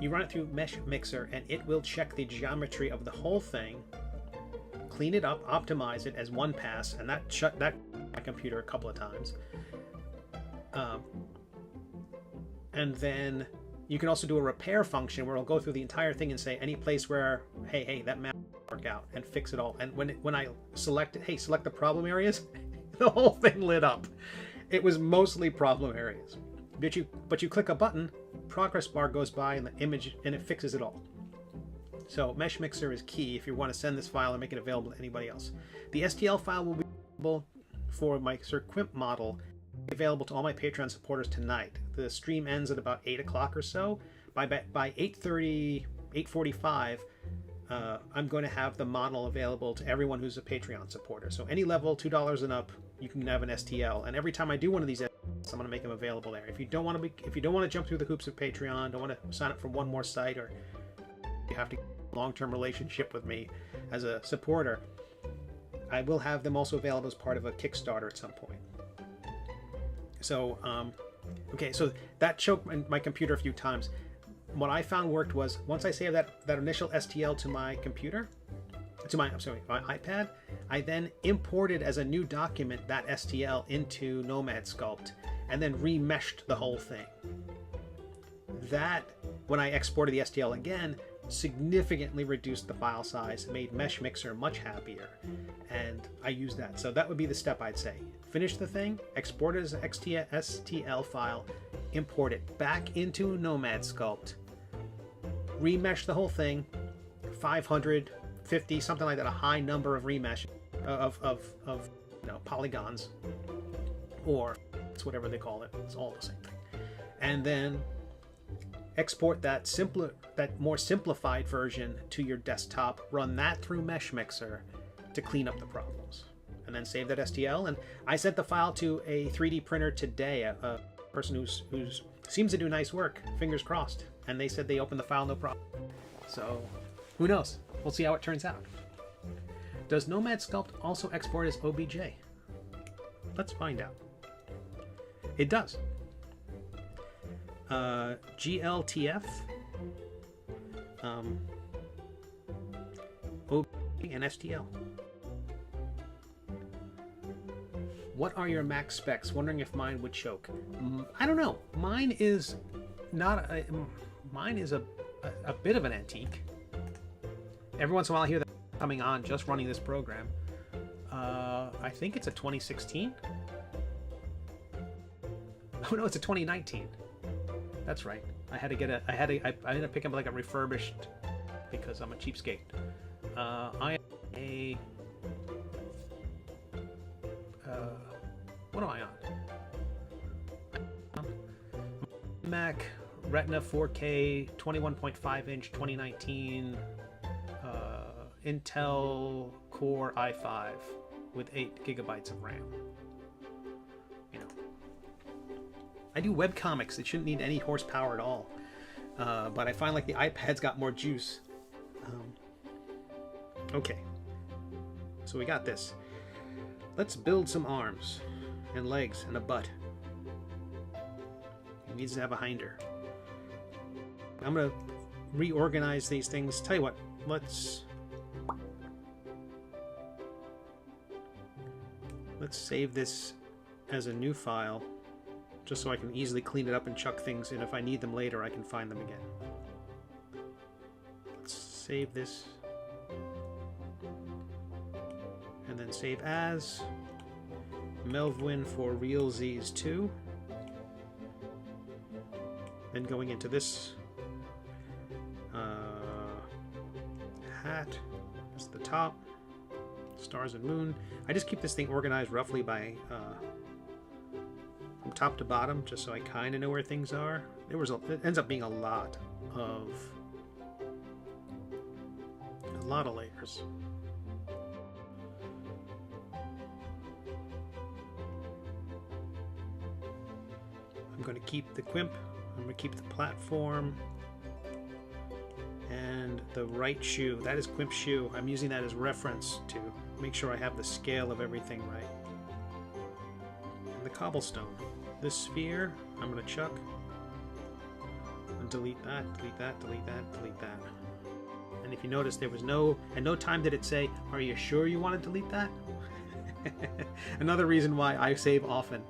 you run it through Mesh Mixer, and it will check the geometry of the whole thing, clean it up, optimize it as one pass, and that shut my computer a couple of times. And then you can also do a repair function where it'll go through the entire thing and say any place where, hey, that map didn't work out, and fix it all. And when I selected, hey, select the problem areas, the whole thing lit up. It was mostly problem areas. But you click a button, progress bar goes by, and the image, and it fixes it all. So Mesh Mixer is key if you want to send this file and make it available to anybody else. The STL file will be available for my Sir Quimp model, available to all my Patreon supporters tonight. The stream ends at about 8 o'clock or so. By 8:30, 8:45, I'm going to have the model available to everyone who's a Patreon supporter. So any level, $2 and up, you can have an STL. And every time I do one of these, I'm going to make them available there. If you don't want to jump through the hoops of Patreon, don't want to sign up for one more site, or you have to get a long-term relationship with me as a supporter, I will have them also available as part of a Kickstarter at some point. So, okay, so that choked my computer a few times. What I found worked was, once I saved that initial STL to my computer, my iPad, I then imported as a new document that STL into Nomad Sculpt, and then remeshed the whole thing. That, when I exported the STL again, significantly reduced the file size, made Mesh Mixer much happier, and I used that. So that would be the step I'd say. Finish the thing, export it as an STL file, import it back into Nomad Sculpt, remesh the whole thing, 550, something like that, a high number of remesh of polygons, or it's whatever they call it. It's all the same thing. And then export that more simplified version to your desktop, run that through Mesh Mixer to clean up the problems, and then save that STL. And I sent the file to a 3D printer today, a person who seems to do nice work, fingers crossed, and they said they opened the file no problem. So who knows? We'll see how it turns out. Does Nomad Sculpt also export as OBJ? Let's find out. It does. GLTF, OBJ, and STL. What are your Mac specs? Wondering if mine would choke. I don't know. Mine is not. Mine is a bit of an antique. Every once in a while, I hear that coming on just running this program. I think it's a 2016. Oh no, it's a 2019. That's right. I ended up picking up like a refurbished because I'm a cheapskate. I am a what am I on? Mac Retina 4K 21.5 inch 2019 Intel Core i5 with 8 gigabytes of RAM. I do webcomics. It shouldn't need any horsepower at all. But I find like the iPad's got more juice. Okay. So we got this. Let's build some arms and legs and a butt. It needs to have a hinder. I'm gonna reorganize these things. Tell you what, let's save this as a new file, just so I can easily clean it up and chuck things in. If I need them later, I can find them again. Let's save this. And then save as Melvwyn for Realsies 2. Then going into this hat, that's the top, stars and moon. I just keep this thing organized roughly by from top to bottom, just so I kind of know where things are. It ends up being a lot of layers. I'm going to keep the quimp. I'm going to keep the platform and the right shoe. That is quimp shoe. I'm using that as reference to make sure I have the scale of everything right. And the cobblestone. This sphere, I'm going to chuck and delete that, delete that, delete that, delete that. And if you notice, there was at no time did it say, "Are you sure you want to delete that?" Another reason why I save often.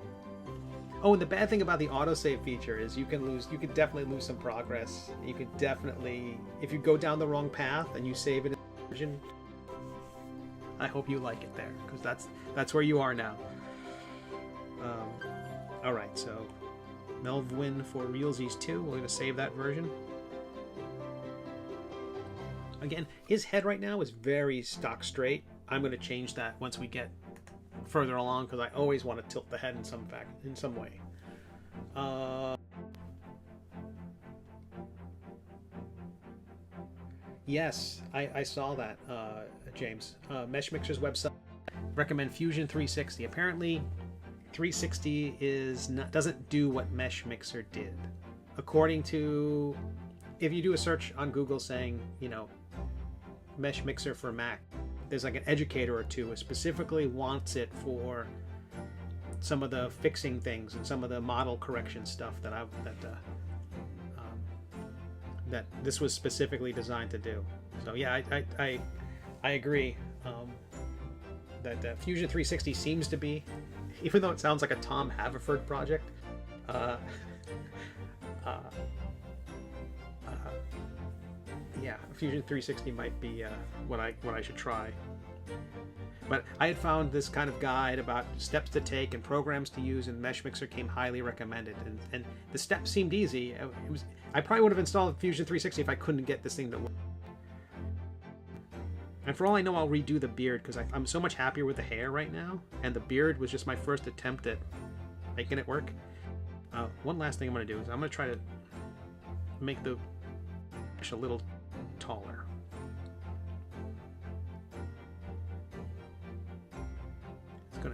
Oh, and the bad thing about the autosave feature is you could definitely lose some progress. You could definitely, if you go down the wrong path and you save it in the version, I hope you like it there, because that's where you are now. All right, so Melvwyn for Realsies 2. We're going to save that version. Again, his head right now is very stock straight. I'm going to change that once we get further along, because I always want to tilt the head in some way. Yes, I saw that, James. Mesh Mixer's website recommend Fusion 360. Apparently, 360 doesn't do what Mesh Mixer did. According to, if you do a search on Google saying, Mesh Mixer for Mac, there's like an educator or two who specifically wants it for some of the fixing things and some of the model correction stuff that this was specifically designed to do. So yeah, I agree that Fusion 360 seems to be, even though it sounds like a Tom Haverford project, yeah, Fusion 360 might be what I should try. But I had found this kind of guide about steps to take and programs to use, and Mesh Mixer came highly recommended. And the steps seemed easy. I probably would have installed Fusion 360 if I couldn't get this thing to work. And for all I know, I'll redo the beard, because I'm so much happier with the hair right now, and the beard was just my first attempt at making it work. One last thing I'm going to do is I'm going to try to make the mesh a little taller.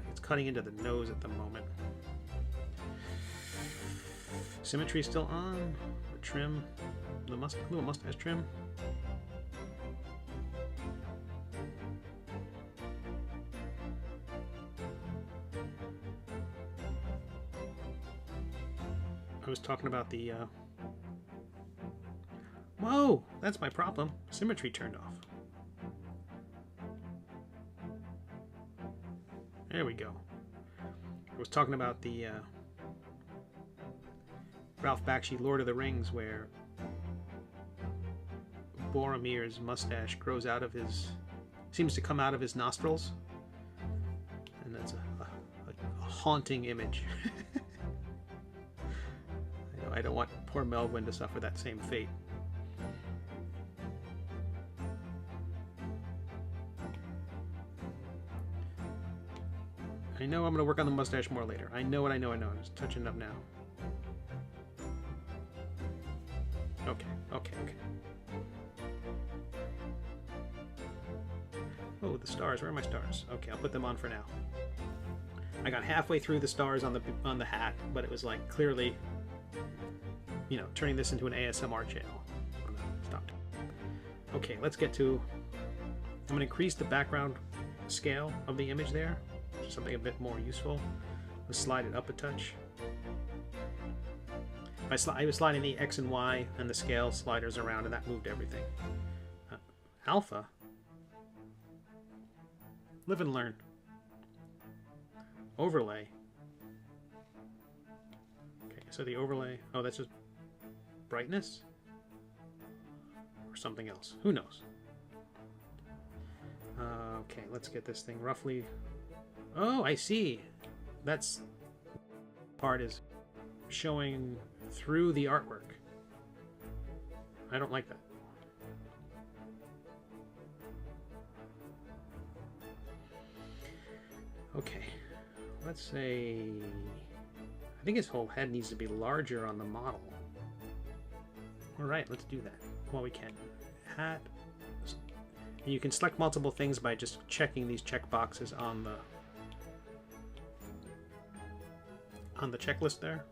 It's cutting into the nose at the moment. Symmetry still on. The trim, the little mustache trim. I was talking about the whoa, that's my problem. Symmetry turned off. There we go. I was talking about the Ralph Bakshi Lord of the Rings, where Boromir's mustache grows out of seems to come out of his nostrils, and that's a haunting image. I don't want poor Melvwyn to suffer that same fate. I know I'm going to work on the mustache more later. I know it, I know. I'm just touching it up now. Okay. Oh, the stars. Where are my stars? Okay, I'll put them on for now. I got halfway through the stars on the hat, but it was like clearly, turning this into an ASMR channel. I'm gonna stop. Okay, let's get to. I'm going to increase the background scale of the image there. Something a bit more useful. Let's slide it up a touch. I was sliding the X and Y and the scale sliders around, and that moved everything. Alpha? Live and learn. Overlay. Okay, so the overlay... Oh, that's just brightness? Or something else. Who knows? Okay, let's get this thing roughly... Oh, I see. That's... part is showing through the artwork. I don't like that. Okay, let's say... I think his whole head needs to be larger on the model. Alright, let's do that while we can. Hat. And you can select multiple things by just checking these check boxes on the checklist there.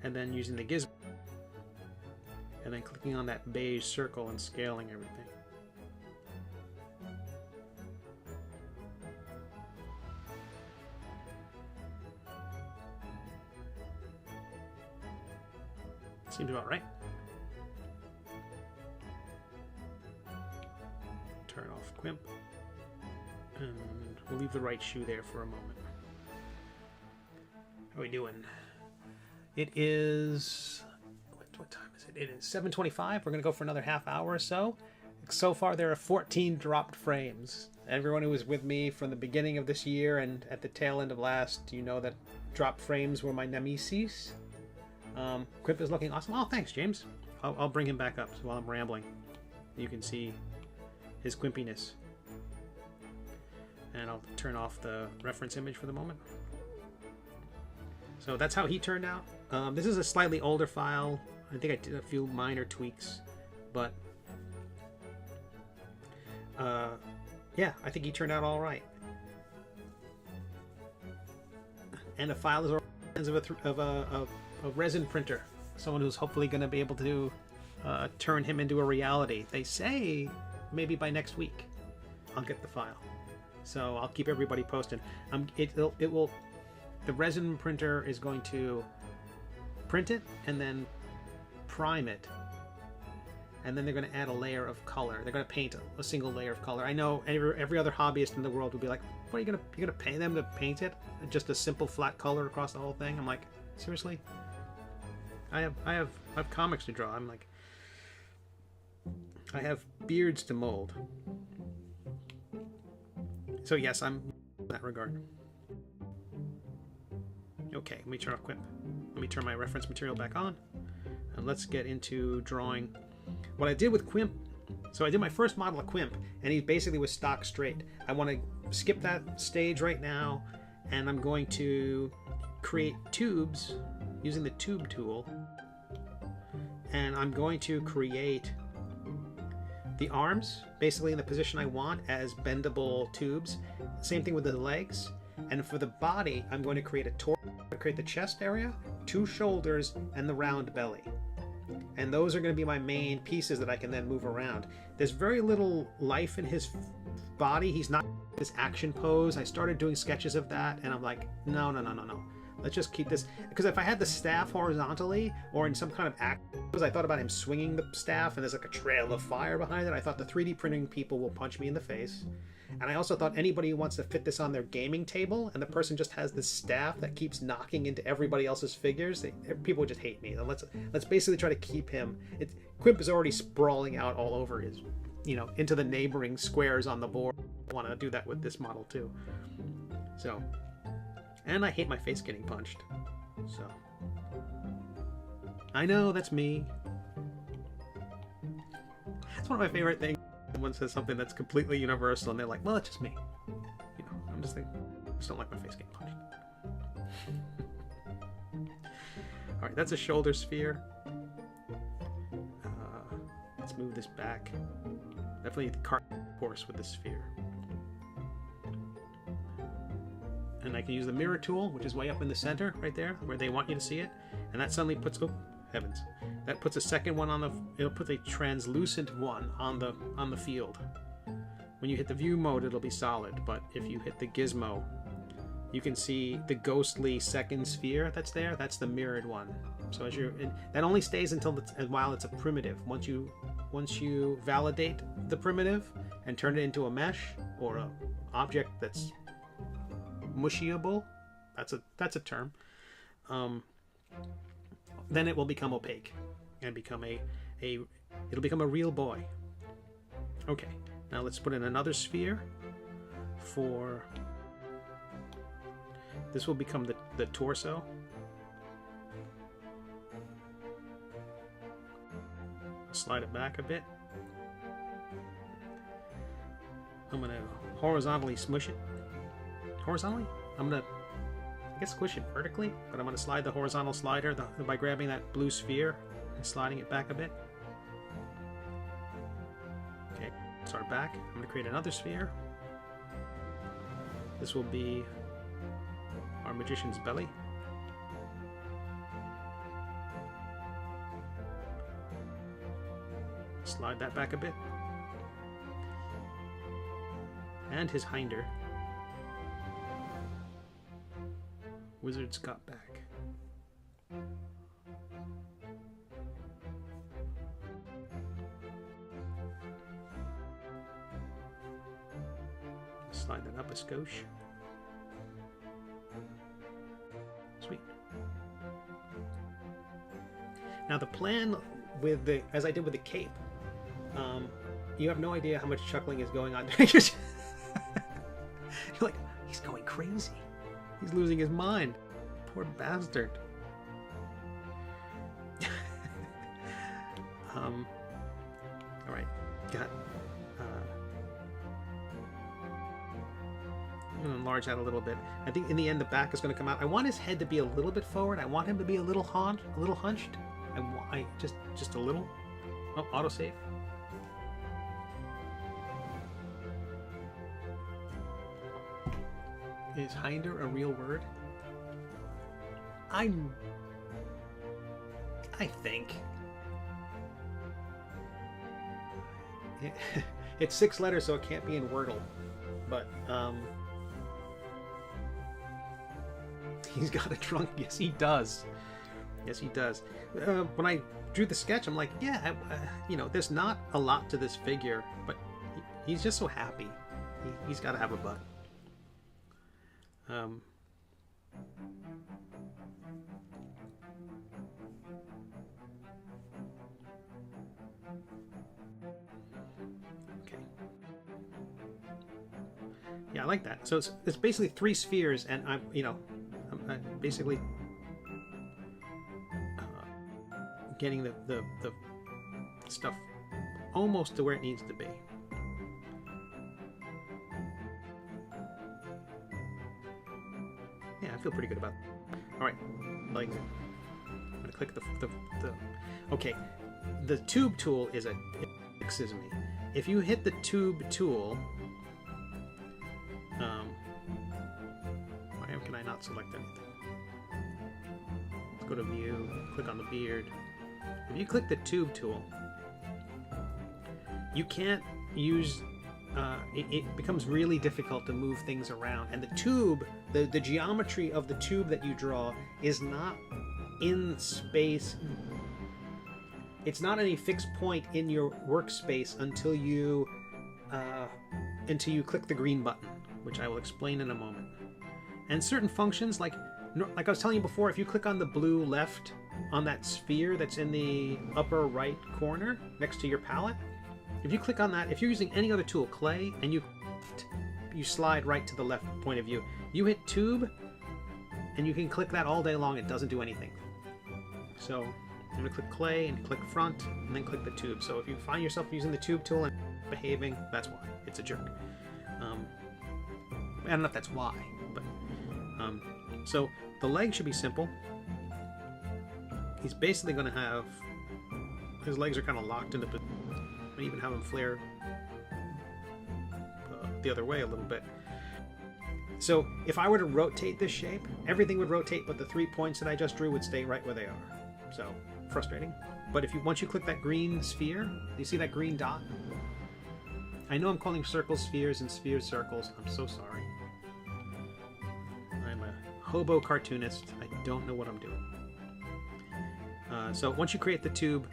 And then using the gizmo. And then clicking on that beige circle and scaling everything. Seems about right. Turn off Quimp. And we'll leave the right shoe there for a moment. How are we doing? It is... What time is it? It is 7:25. We're going to go for another half hour or so. So far there are 14 dropped frames. Everyone who was with me from the beginning of this year and at the tail end of last, you know that dropped frames were my nemesis. Quimp is looking awesome. Oh, thanks, James. I'll bring him back up so while I'm rambling. You can see his quimpiness. And I'll turn off the reference image for the moment. So that's how he turned out. This is a slightly older file. I think I did a few minor tweaks. But, yeah, I think he turned out all right. And the file is of a resin printer, someone who's hopefully going to be able to turn him into a reality. They say maybe by next week I'll get the file, so I'll keep everybody posted. The resin printer is going to print it and then prime it, and then they're going to add a layer of color. They're going to paint a single layer of color. I know every other hobbyist in the world would be like, what are you're gonna pay them to paint it? Just a simple flat color across the whole thing? I'm like, seriously? I have comics to draw. I'm like, I have beards to mold. So yes, I'm in that regard. Okay, let me turn off Quimp. Let me turn my reference material back on, and let's get into drawing. What I did with Quimp, so I did my first model of Quimp, and he basically was stock straight. I want to skip that stage right now, and I'm going to create tubes using the tube tool, and I'm going to create the arms basically in the position I want as bendable tubes. Same thing with the legs. And for the body, I'm going to create a torso, create the chest area, 2 shoulders, and the round belly. And those are going to be my main pieces that I can then move around. There's very little life in his body. He's not this action pose. I started doing sketches of that, and I'm like, no. Let's just keep this, because if I had the staff horizontally or in some kind of act, because I thought about him swinging the staff and there's like a trail of fire behind it, I thought the 3D printing people will punch me in the face. And I also thought anybody who wants to fit this on their gaming table and the person just has this staff that keeps knocking into everybody else's figures, people would just hate me. Let's basically try to keep him. Quimp is already sprawling out all over his, into the neighboring squares on the board. I want to do that with this model too. So. And I hate my face getting punched. So. I know, that's me. That's one of my favorite things. Someone says something that's completely universal and they're like, well, it's just me. I'm just thinking, I just don't like my face getting punched. Alright, that's a shoulder sphere. Let's move this back. Definitely the cart horse with the sphere. And I can use the mirror tool, which is way up in the center, right there, where they want you to see it. And that suddenly puts, oh, heavens. That puts a second one on the, it'll put a translucent one on the field. When you hit the view mode, it'll be solid. But if you hit the gizmo, you can see the ghostly second sphere that's there. That's the mirrored one. So as that only stays until while it's a primitive. Once you validate the primitive and turn it into a mesh or a object that's mushiable, that's a term. Then it will become opaque and become it'll become a real boy. Okay, now let's put in another sphere for this. Will become the torso. Slide it back a bit. I'm gonna horizontally smush it. Horizontally? I'm gonna, I guess, squish it vertically, but I'm gonna slide the horizontal slider by grabbing that blue sphere and sliding it back a bit. Okay, start back. I'm gonna create another sphere. This will be our magician's belly. Slide that back a bit. And his hinder. Wizard's got back. Slide that up a skosh. Sweet. Now the plan with as I did with the cape, you have no idea how much chuckling is going on. You're like, he's going crazy. He's losing his mind. Poor bastard. All right, got. I'm gonna enlarge that a little bit. I think in the end the back is gonna come out. I want his head to be a little bit forward. I want him to be a little hunched. I just a little. Oh, autosave. Is hinder a real word? I think. It's 6 letters, so it can't be in Wordle. But, he's got a trunk. Yes, he does. Yes, he does. When I drew the sketch, I'm like, yeah, there's not a lot to this figure, but he's just so happy. He's got to have a butt. Okay. Yeah, I like that. So it's basically 3 spheres, and I'm basically getting the stuff almost to where it needs to be. Yeah, I feel pretty good about it. All right, like I'm gonna click the okay. The tube tool it fixes me. If you hit the tube tool, why can I not select anything? Let's go to view, click on the beard. If you click the tube tool, you can't use. It becomes really difficult to move things around, and the tube, the geometry of the tube that you draw is not in space. It's not any fixed point in your workspace until you click the green button, which I will explain in a moment. And certain functions, like I was telling you before, if you click on the blue left on that sphere that's in the upper right corner next to your palette, if you click on that, if you're using any other tool, clay, and you slide right to the left point of view, you hit tube, and you can click that all day long. It doesn't do anything. So I'm going to click clay and click front, and then click the tube. So if you find yourself using the tube tool and behaving, that's why. It's a jerk. I don't know if that's why, but so the leg should be simple. He's basically going to have his legs are kind of locked into. I even have him flare the other way a little bit. So if I were to rotate this shape, everything would rotate, but the 3 points that I just drew would stay right where they are. So frustrating. But once you click that green sphere, you see that green dot? I know I'm calling circles spheres and spheres circles. I'm so sorry. I'm a hobo cartoonist. I don't know what I'm doing. So once you create the tube,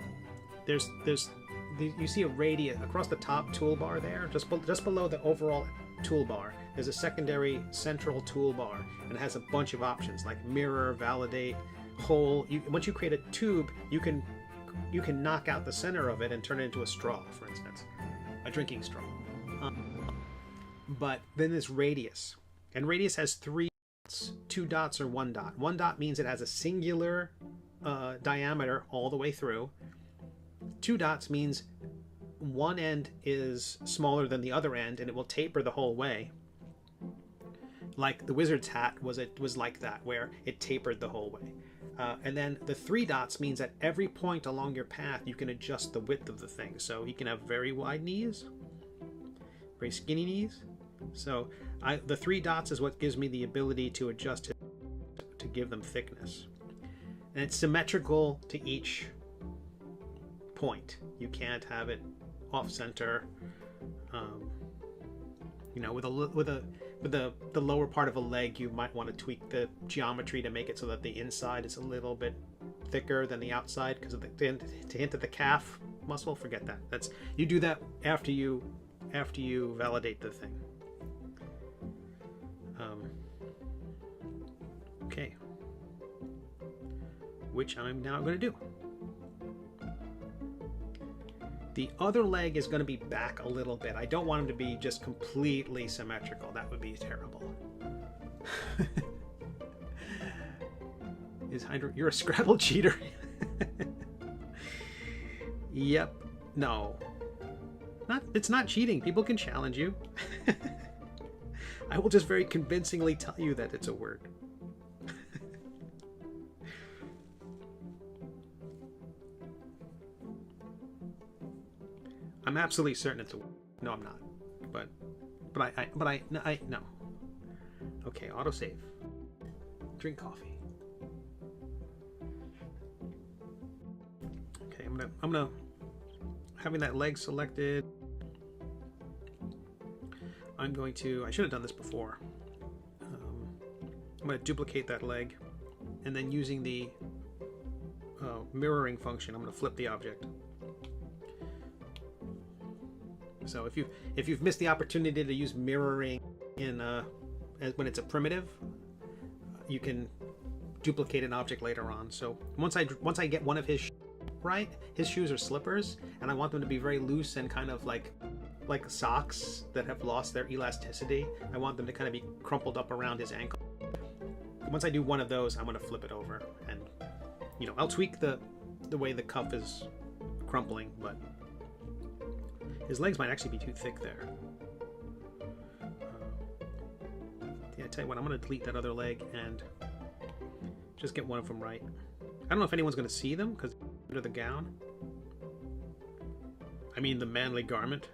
you see a radius across the top toolbar there, just below the overall toolbar. There's a secondary central toolbar, and it has a bunch of options like mirror, validate, hole. Once you create a tube, you can knock out the center of it and turn it into a straw, for instance, a drinking straw. But then there's radius, and radius has 3 dots, 2 dots or 1 dot. 1 dot means it has a singular diameter all the way through. 2 dots means one end is smaller than the other end, and it will taper the whole way. Like the wizard's hat was like that, where it tapered the whole way. And then the 3 dots means at every point along your path, you can adjust the width of the thing. So you can have very wide knees, very skinny knees. So the 3 dots is what gives me the ability to adjust it to give them thickness. And it's symmetrical to each point. You can't have it off center. You know, with the lower part of a leg, you might want to tweak the geometry to make it so that the inside is a little bit thicker than the outside because of to hint at the calf muscle. Forget that. You do that after you validate the thing. Okay, which I'm now going to do. The other leg is going to be back a little bit. I don't want him to be just completely symmetrical. That would be terrible. You're a Scrabble cheater. Yep. No. It's not cheating. People can challenge you. I will just very convincingly tell you that it's a word. I'm absolutely certain it's a word. No, I'm not. But I no. Okay, autosave. Drink coffee. Okay, I'm gonna having that leg selected. I should have done this before. I'm going to duplicate that leg, and then using the mirroring function, I'm going to flip the object. So if you've missed the opportunity to use mirroring when it's a primitive, you can duplicate an object later on. So once I get one of his right, his shoes are slippers, and I want them to be very loose and kind of like socks that have lost their elasticity. I want them to kind of be crumpled up around his ankle. Once I do one of those, I'm going to flip it over, and I'll tweak the way the cuff is crumpling, but his legs might actually be too thick there. Yeah, I tell you what, I'm going to delete that other leg and just get one of them right. I don't know if anyone's going to see them because under the gown. I mean the manly garment.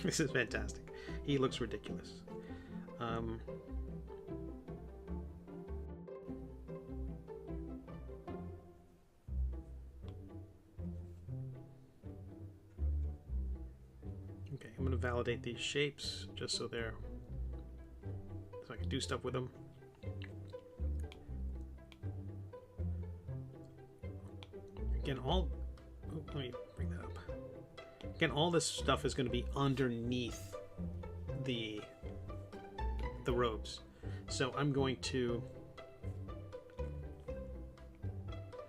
This is fantastic. He looks ridiculous. Okay, I'm going to validate these shapes just so I can do stuff with them. Again, let me bring that up. Again, all this stuff is going to be underneath the robes. So I'm going to,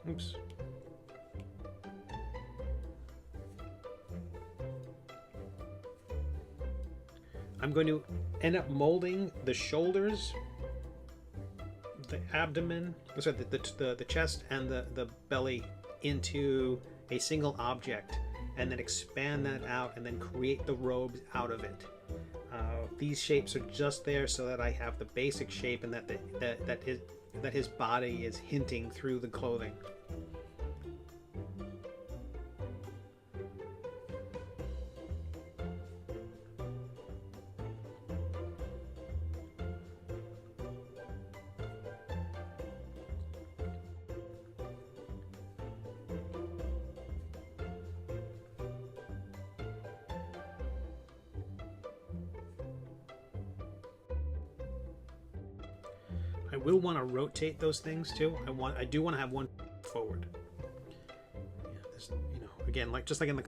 oops. I'm going to end up molding the shoulders, the abdomen, sorry, the chest and the belly into a single object, and then expand that out and then create the robes out of it. These shapes are just there so that I have the basic shape and that his body is hinting through the clothing. I will want to rotate those things too. I do want to have one forward. Yeah, this, again, just like in the,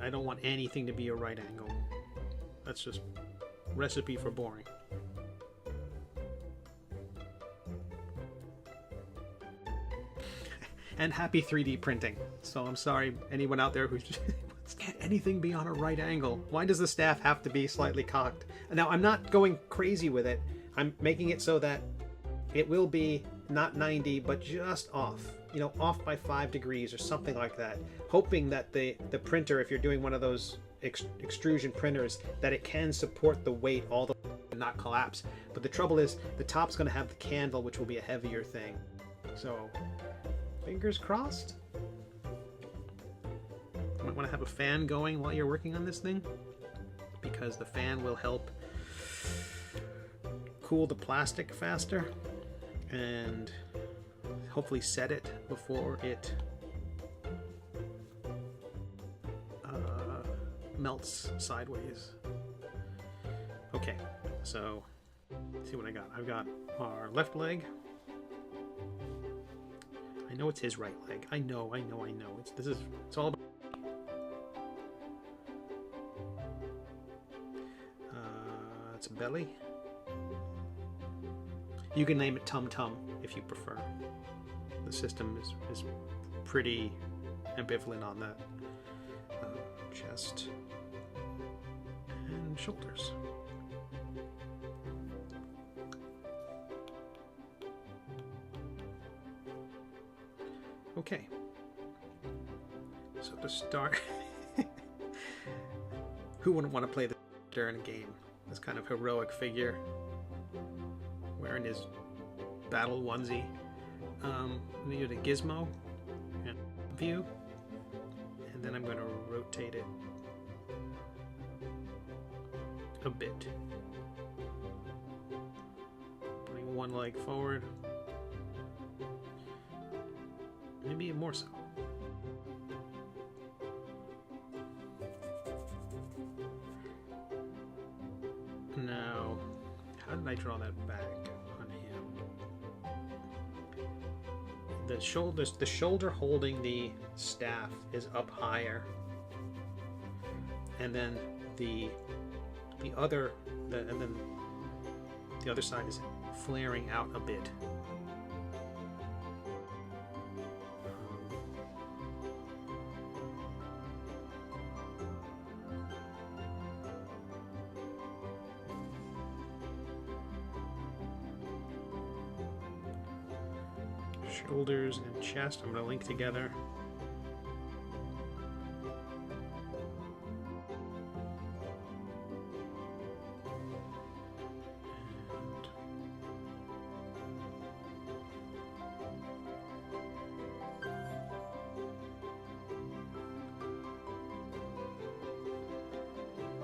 I don't want anything to be a right angle. That's just recipe for boring. And happy 3D printing. So I'm sorry, anyone out there who's just, can't anything be on a right angle? Why does the staff have to be slightly cocked? Now, I'm not going crazy with it. I'm making it so that it will be not 90, but just off. Off by 5 degrees or something like that. Hoping that the printer, if you're doing one of those extrusion printers, that it can support the weight all the way and not collapse. But the trouble is, the top's going to have the candle, which will be a heavier thing. So, fingers crossed. You might want to have a fan going while you're working on this thing, because the fan will help cool the plastic faster and hopefully set it before it melts sideways. Okay, so let's see what I got. I've got our left leg. I know it's his right leg. I know. It's all about. It's a belly. You can name it Tum Tum if you prefer. The system is pretty ambivalent on that. Chest and shoulders. Okay, so to start, who wouldn't want to play the during a game? This kind of heroic figure wearing his battle onesie. We need a gizmo and view, and then I'm going to rotate it a bit. Bring one leg forward. Maybe more so. Now, how did I draw that back on him? The shoulder holding the staff is up higher, and then the other side is flaring out a bit. Shoulders and chest I'm going to link together.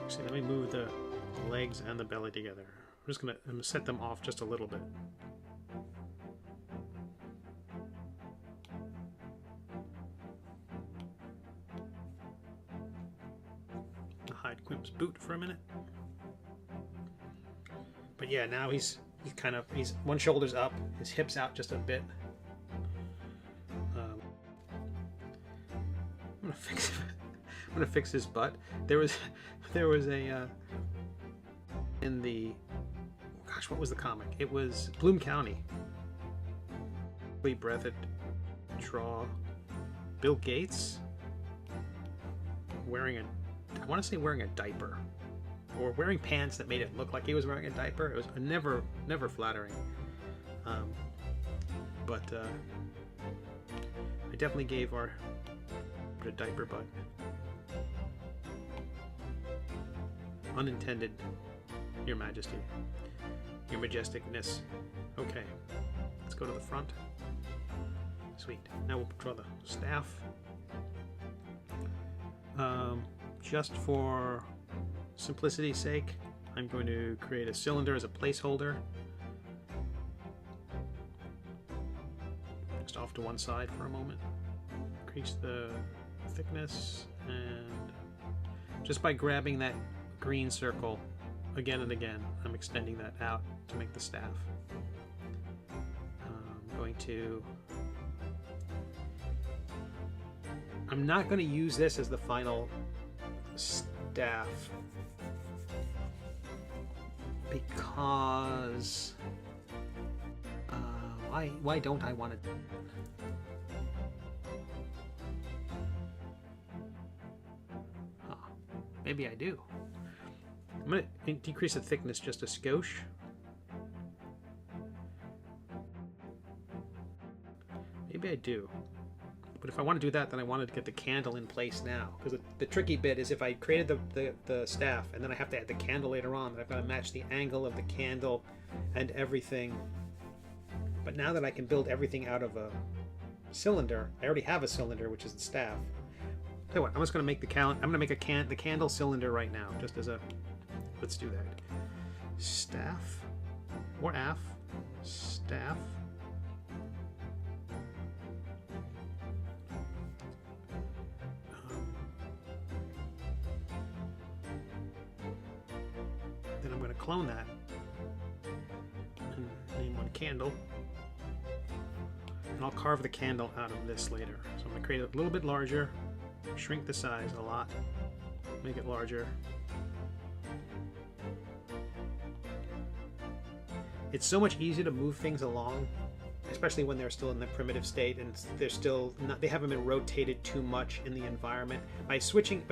Actually, let me move the legs and the belly together. I'm going to set them off just a little bit. Hide Quimp's boot for a minute. But yeah, now he's one shoulder's up, his hips out just a bit. I'm gonna fix his butt. There was a in the, gosh, what was the comic? It was Bloom County. Breathed draw Bill Gates wearing I want to say wearing a diaper, or wearing pants that made it look like he was wearing a diaper. It was never flattering. But I definitely gave our diaper butt. Unintended, Your Majesty, Your Majesticness. Okay, let's go to the front. Sweet. Now we'll draw the staff. Just for simplicity's sake, I'm going to create a cylinder as a placeholder. Just off to one side for a moment. Increase the thickness, and just by grabbing that green circle again and again, I'm extending that out to make the staff. going to... I'm not going to use this as the final staff because why don't I want to? Maybe I do. I'm going to decrease the thickness just a skosh. Maybe I do. But if I want to do that, then I wanted to get the candle in place now. Because the tricky bit is if I created the staff and then I have to add the candle later on, then I've got to match the angle of the candle and everything. But now that I can build everything out of a cylinder, I already have a cylinder, which is the staff. Tell you what, I'm just going to make the the candle cylinder right now, just as a... Let's do that. Staff or AF staff. Then I'm going to clone that and name one candle. And I'll carve the candle out of this later. So I'm going to create it a little bit larger, shrink the size a lot, make it larger. It's so much easier to move things along, especially when they're still in the primitive state and they're still not, they haven't been rotated too much in the environment. By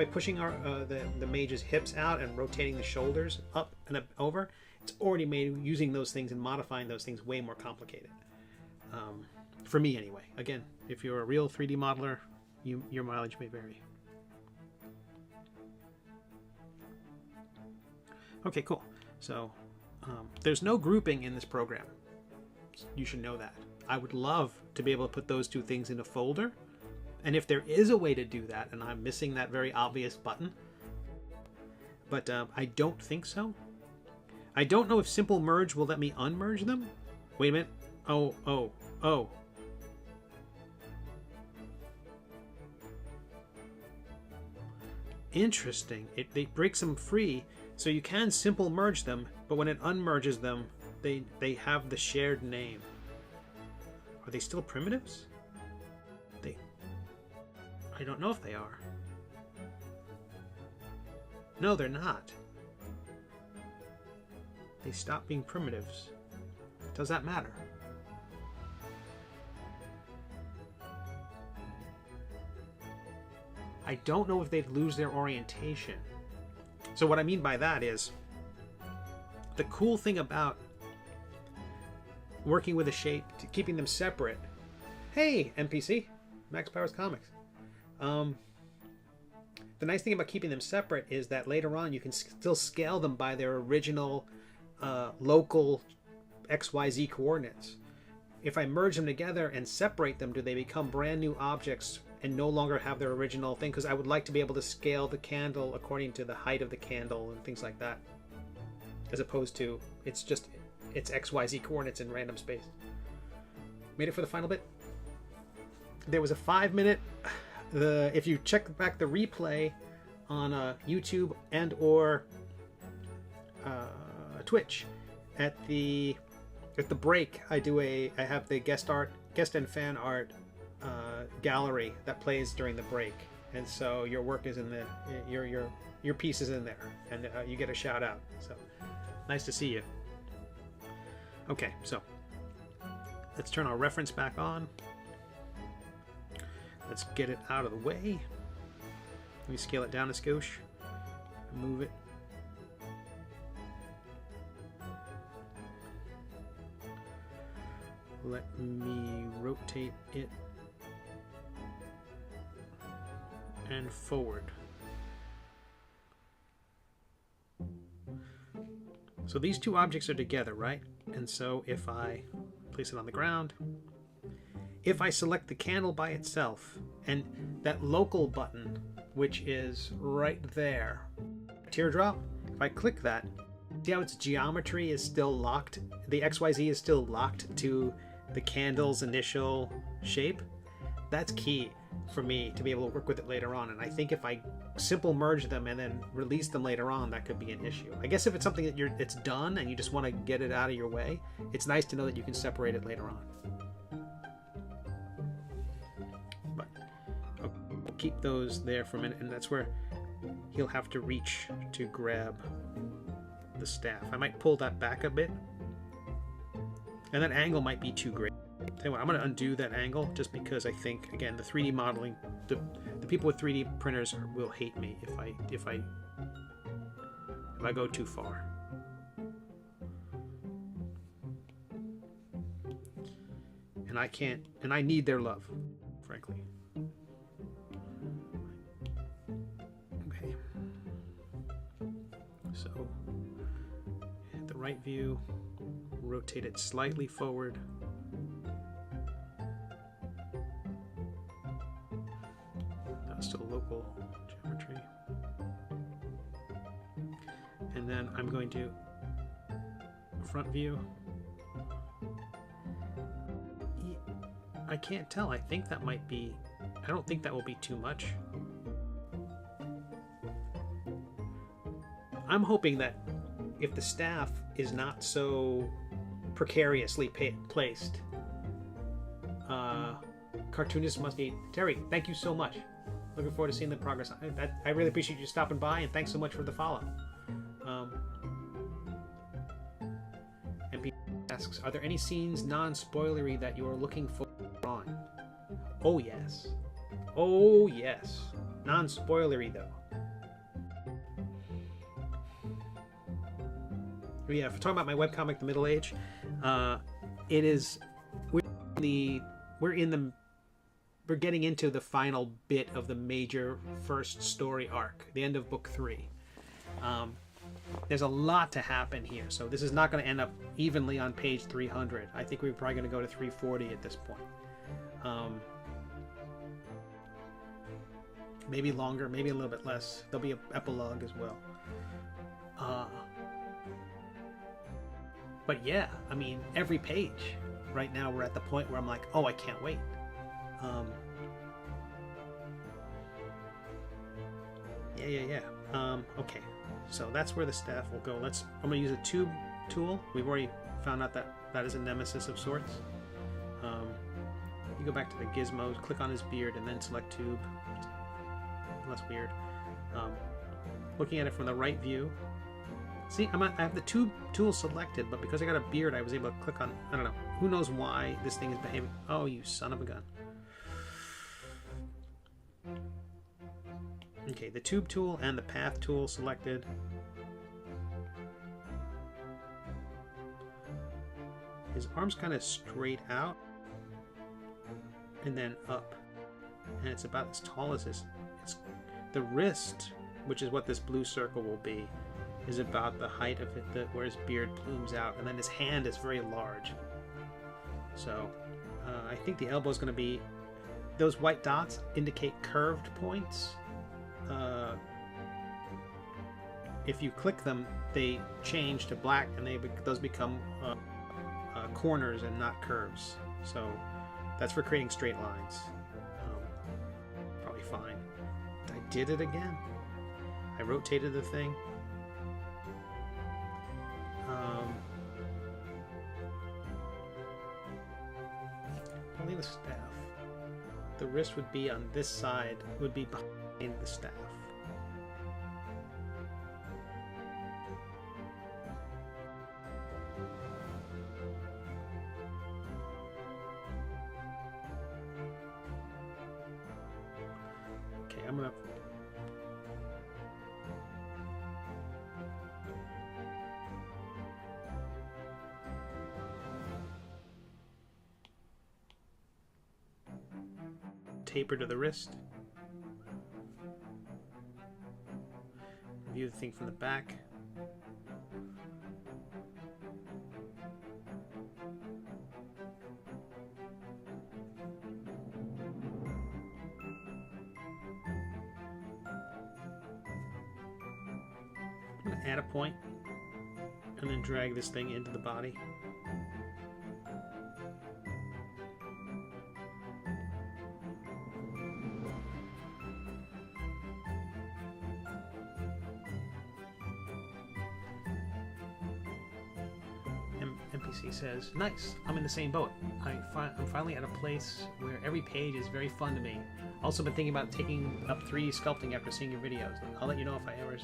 pushing our the mage's hips out and rotating the shoulders up and over, it's already made using those things and modifying those things way more complicated. For me anyway. Again, if you're a real 3D modeler, your mileage may vary. Okay, cool. So there's no grouping in this program. You should know that. I would love to be able to put those two things in a folder. And if there is a way to do that, and I'm missing that very obvious button, but I don't think so. I don't know if simple merge will let me unmerge them. Wait a minute. Oh. Interesting. It breaks them free, so you can simple merge them, but when it unmerges them, they have the shared name. Are they still primitives? I don't know if they are. No, they're not. They stop being primitives. Does that matter? I don't know if they'd lose their orientation. So what I mean by that is, the cool thing about working with a shape, keeping them separate. Hey, NPC, Max Powers Comics. The nice thing about keeping them separate is that later on you can still scale them by their original local XYZ coordinates. If I merge them together and separate them, do they become brand new objects and no longer have their original thing? Because I would like to be able to scale the candle according to the height of the candle and things like that, as opposed to it's XYZ coordinates in random space. Made it for the final bit. There was a 5-minute, if you check back the replay on YouTube and or Twitch, at the break I have the guest and fan art gallery that plays during the break, and so your work is in the your piece is in there, and you get a shout out. So nice to see you. Okay, so let's turn our reference back on. Let's get it out of the way. Let me scale it down a skosh. Move it. Let me rotate it and forward. So these two objects are together, right? And so if I place it on the ground, if I select the candle by itself and that local button, which is right there, teardrop, if I click that, see how its geometry is still locked? The XYZ is still locked to the candle's initial shape. That's key for me to be able to work with it later on. And I think if I simple merge them and then release them later on, that could be an issue. I guess if it's something that it's done and you just want to get it out of your way, it's nice to know that you can separate it later on. keep those there for a minute, and that's where he'll have to reach to grab the staff. I might pull that back a bit, and that angle might be too great. Tell you what, I'm going to undo that angle just because I think, again, the 3D modeling, the people with 3D printers will hate me if I go too far. And I can't, and I need their love, frankly. Okay. So, hit the right view, rotate it slightly forward. That's still local geometry. And then I'm going to front view. I can't tell. I think that might be, I don't think that will be too much. I'm hoping that if the staff is not so precariously placed, cartoonists must need. Terry, thank you so much. Looking forward to seeing the progress. I really appreciate you stopping by, and thanks so much for the follow. MP asks, are there any scenes non-spoilery that you are looking for on? Oh yes. Oh yes. Non-spoilery though. Yeah, if we're talking about my webcomic, The Middle Age, it is, we're getting into the final bit of the major first story arc, the end of book 3. There's a lot to happen here, so this is not going to end up evenly on page 300. I think we're probably going to go to 340 at this point. Maybe longer, maybe a little bit less. There'll be an epilogue as well. But yeah, I mean, every page. Right now we're at the point where I'm like, oh, I can't wait. Yeah. Okay, so that's where the staff will go. I'm gonna use a tube tool. We've already found out that that is a nemesis of sorts. You go back to the gizmos, click on his beard, and then select tube. That's weird. Looking at it from the right view. See, I have the tube tool selected, but because I got a beard, I was able to click on, I don't know, who knows why this thing is behaving. Oh, you son of a gun. Okay, the tube tool and the path tool selected. His arm's kind of straight out and then up, and it's about as tall as the wrist, which is what this blue circle will be, is about the height of it, where his beard plumes out, and then his hand is very large. So I think the elbow is going to be, those white dots indicate curved points. If you click them, they change to black, and those become corners and not curves. So that's for creating straight lines. Probably fine. I did it again. I rotated the thing. Only the staff. The wrist would be on this side, would be behind the staff. Okay, I'm gonna taper to the wrist. View the thing from the back. I'm going to add a point and then drag this thing into the body. Nice, he says. Nice. I'm in the same boat. I'm finally at a place where every page is very fun to me. Also been thinking about taking up 3D sculpting after seeing your videos. I'll let you know if I ever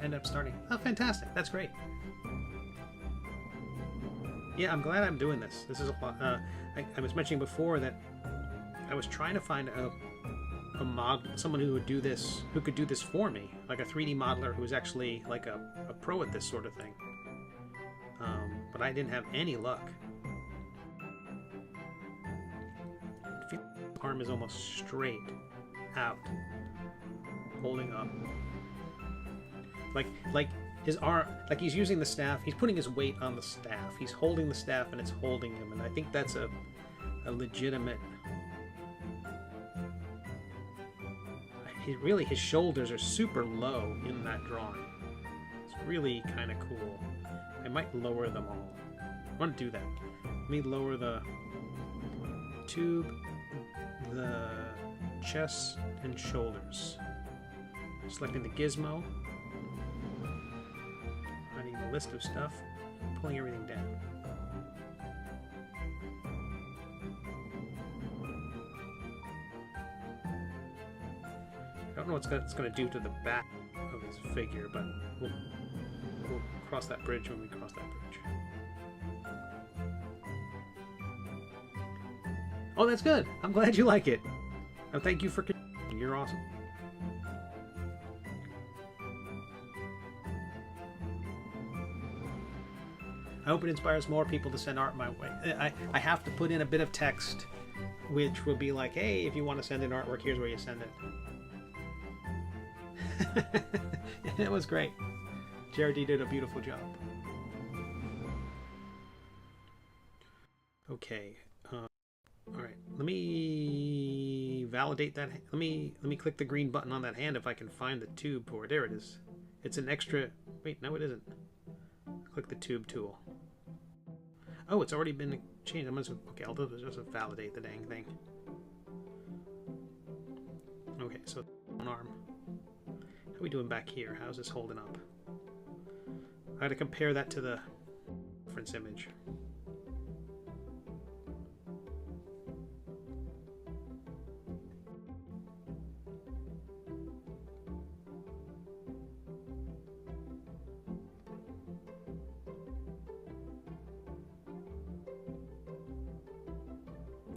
end up starting. Oh, fantastic. That's great. Yeah, I'm glad I'm doing this. This is a lot. I was mentioning before that I was trying to find someone who would do this, who could do this for me, like a 3D modeler who's actually like a pro at this sort of thing. But I didn't have any luck. I feel like the arm is almost straight out, holding up. Like his arm, like he's using the staff. He's putting his weight on the staff. He's holding the staff, and it's holding him. And I think that's a legitimate. His shoulders are super low in that drawing. It's really kind of cool. I might lower them all. I want to do that. Let me lower the tube, the chest, and shoulders. Selecting the gizmo. Finding the list of stuff. Pulling everything down. I don't know what it's going to do to the back of his figure, but we'll cross that bridge when we cross that bridge. Oh, that's good. I'm glad you like it. Oh, thank you for continuing. You're awesome. I hope it inspires more people to send art my way. I have to put in a bit of text, which will be like, hey, if you want to send in artwork, here's where you send it. It was great. Jared did a beautiful job. Okay. All right. Let me validate that. Let me click the green button on that hand if I can find the tube for it. There it is. It's an extra. Wait, no, it isn't. Click the tube tool. Oh, it's already been changed. Okay, I'll just validate the dang thing. Okay, so one arm. How are we doing back here? How's this holding up? I got to compare that to the reference image.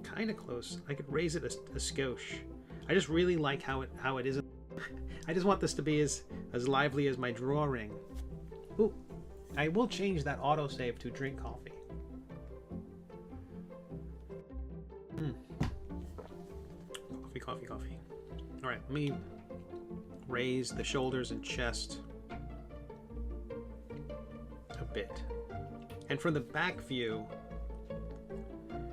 Kind of close. I could raise it a skosh. I just really like how it is. I just want this to be as lively as my drawing. Ooh, I will change that autosave to drink coffee. Coffee, coffee, coffee. All right, let me raise the shoulders and chest a bit. And from the back view,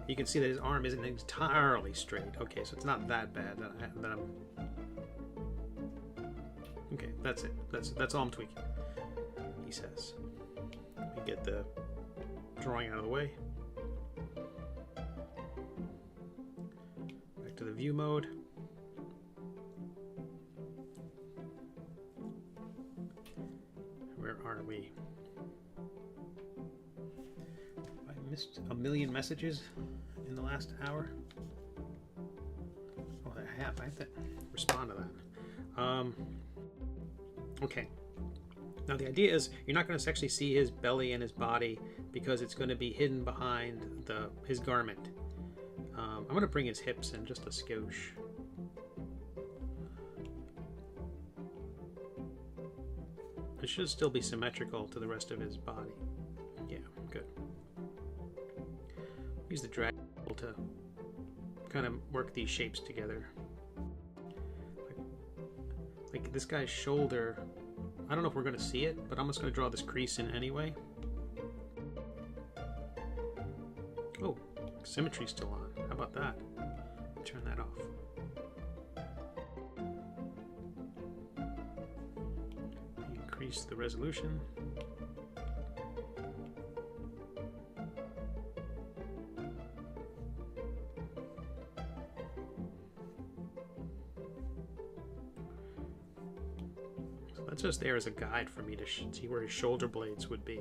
you can see that his arm isn't entirely straight. Okay, so it's not that bad that I'm... Okay, that's it. That's all I'm tweaking. He says. Let me get the drawing out of the way. Back to the view mode. Where are we? I missed a million messages in the last hour. Oh, I have to respond to that. Okay. Now the idea is you're not going to actually see his belly and his body because it's going to be hidden behind his garment. I'm going to bring his hips in just a skosh. It should still be symmetrical to the rest of his body. Yeah, good. Use the drag tool to kind of work these shapes together. Like this guy's shoulder, I don't know if we're going to see it, but I'm just going to draw this crease in anyway. Oh, symmetry's still on. How about that? Turn that off. Increase the resolution. That's just there as a guide for me to see where his shoulder blades would be.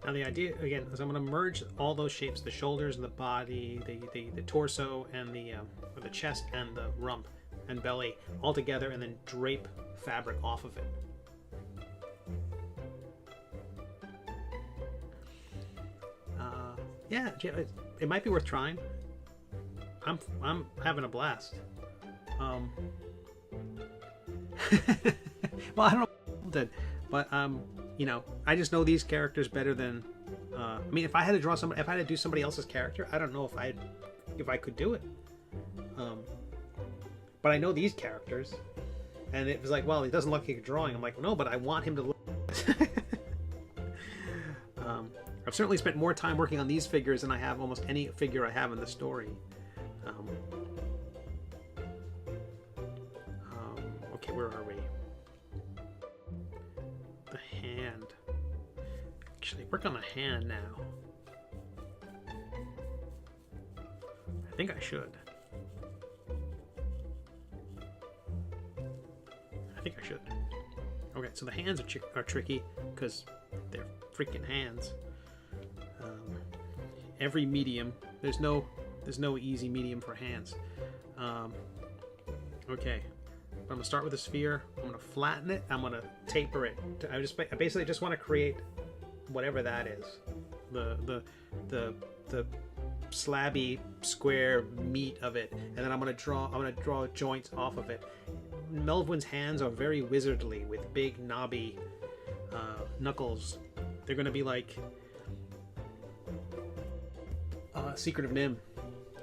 Now the idea again is I'm going to merge all those shapes: the shoulders and the body, the torso and the chest and the rump and belly all together, and then drape fabric off of it. Yeah, it might be worth trying. I'm having a blast. Well, I don't know, but you know, I just know these characters better than. I mean, if I had to draw somebody, if I had to do somebody else's character, I don't know if I could do it. But I know these characters, and it was like, well, he doesn't look like a drawing. I'm like, no, but I want him to look. I've certainly spent more time working on these figures than I have almost any figure I have in the story. Okay, where are we? The hand. Actually, work on the hand now. I think I should. Okay, so the hands are tricky because they're freaking hands. Every medium, there's no easy medium for hands. Okay, I'm gonna start with a sphere. I'm gonna flatten it. I'm gonna taper it. I basically just want to create whatever that is. The slabby square meat of it, and then I'm gonna draw joints off of it. Melvwyn's hands are very wizardly with big knobby knuckles. They're gonna be like Secret of Nim,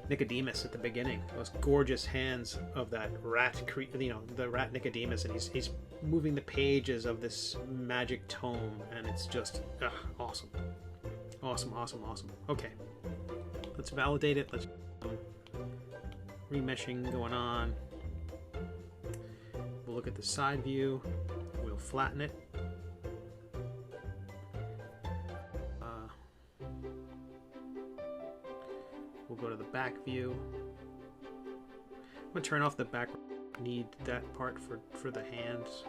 Nicodemus at the beginning. Those gorgeous hands of that rat, the rat Nicodemus, and he's moving the pages of this magic tome, and it's just awesome. Okay, let's validate it. Let's remeshing going on. We'll look at the side view. We'll flatten it. We'll go to the back view. I'm gonna turn off the back. Need that part for the hands.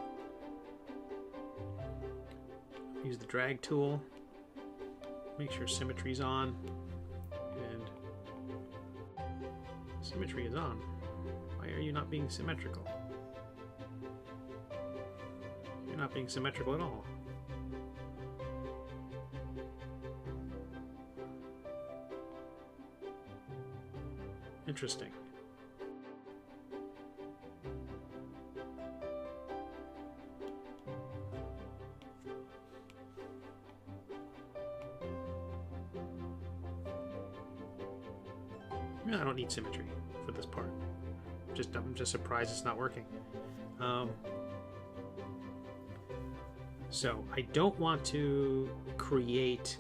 Use the drag tool. Make sure symmetry's on. And symmetry is on. Why are you not being symmetrical? You're not being symmetrical at all. Interesting. I don't need symmetry for this part. I'm just surprised it's not working. So I don't want to create.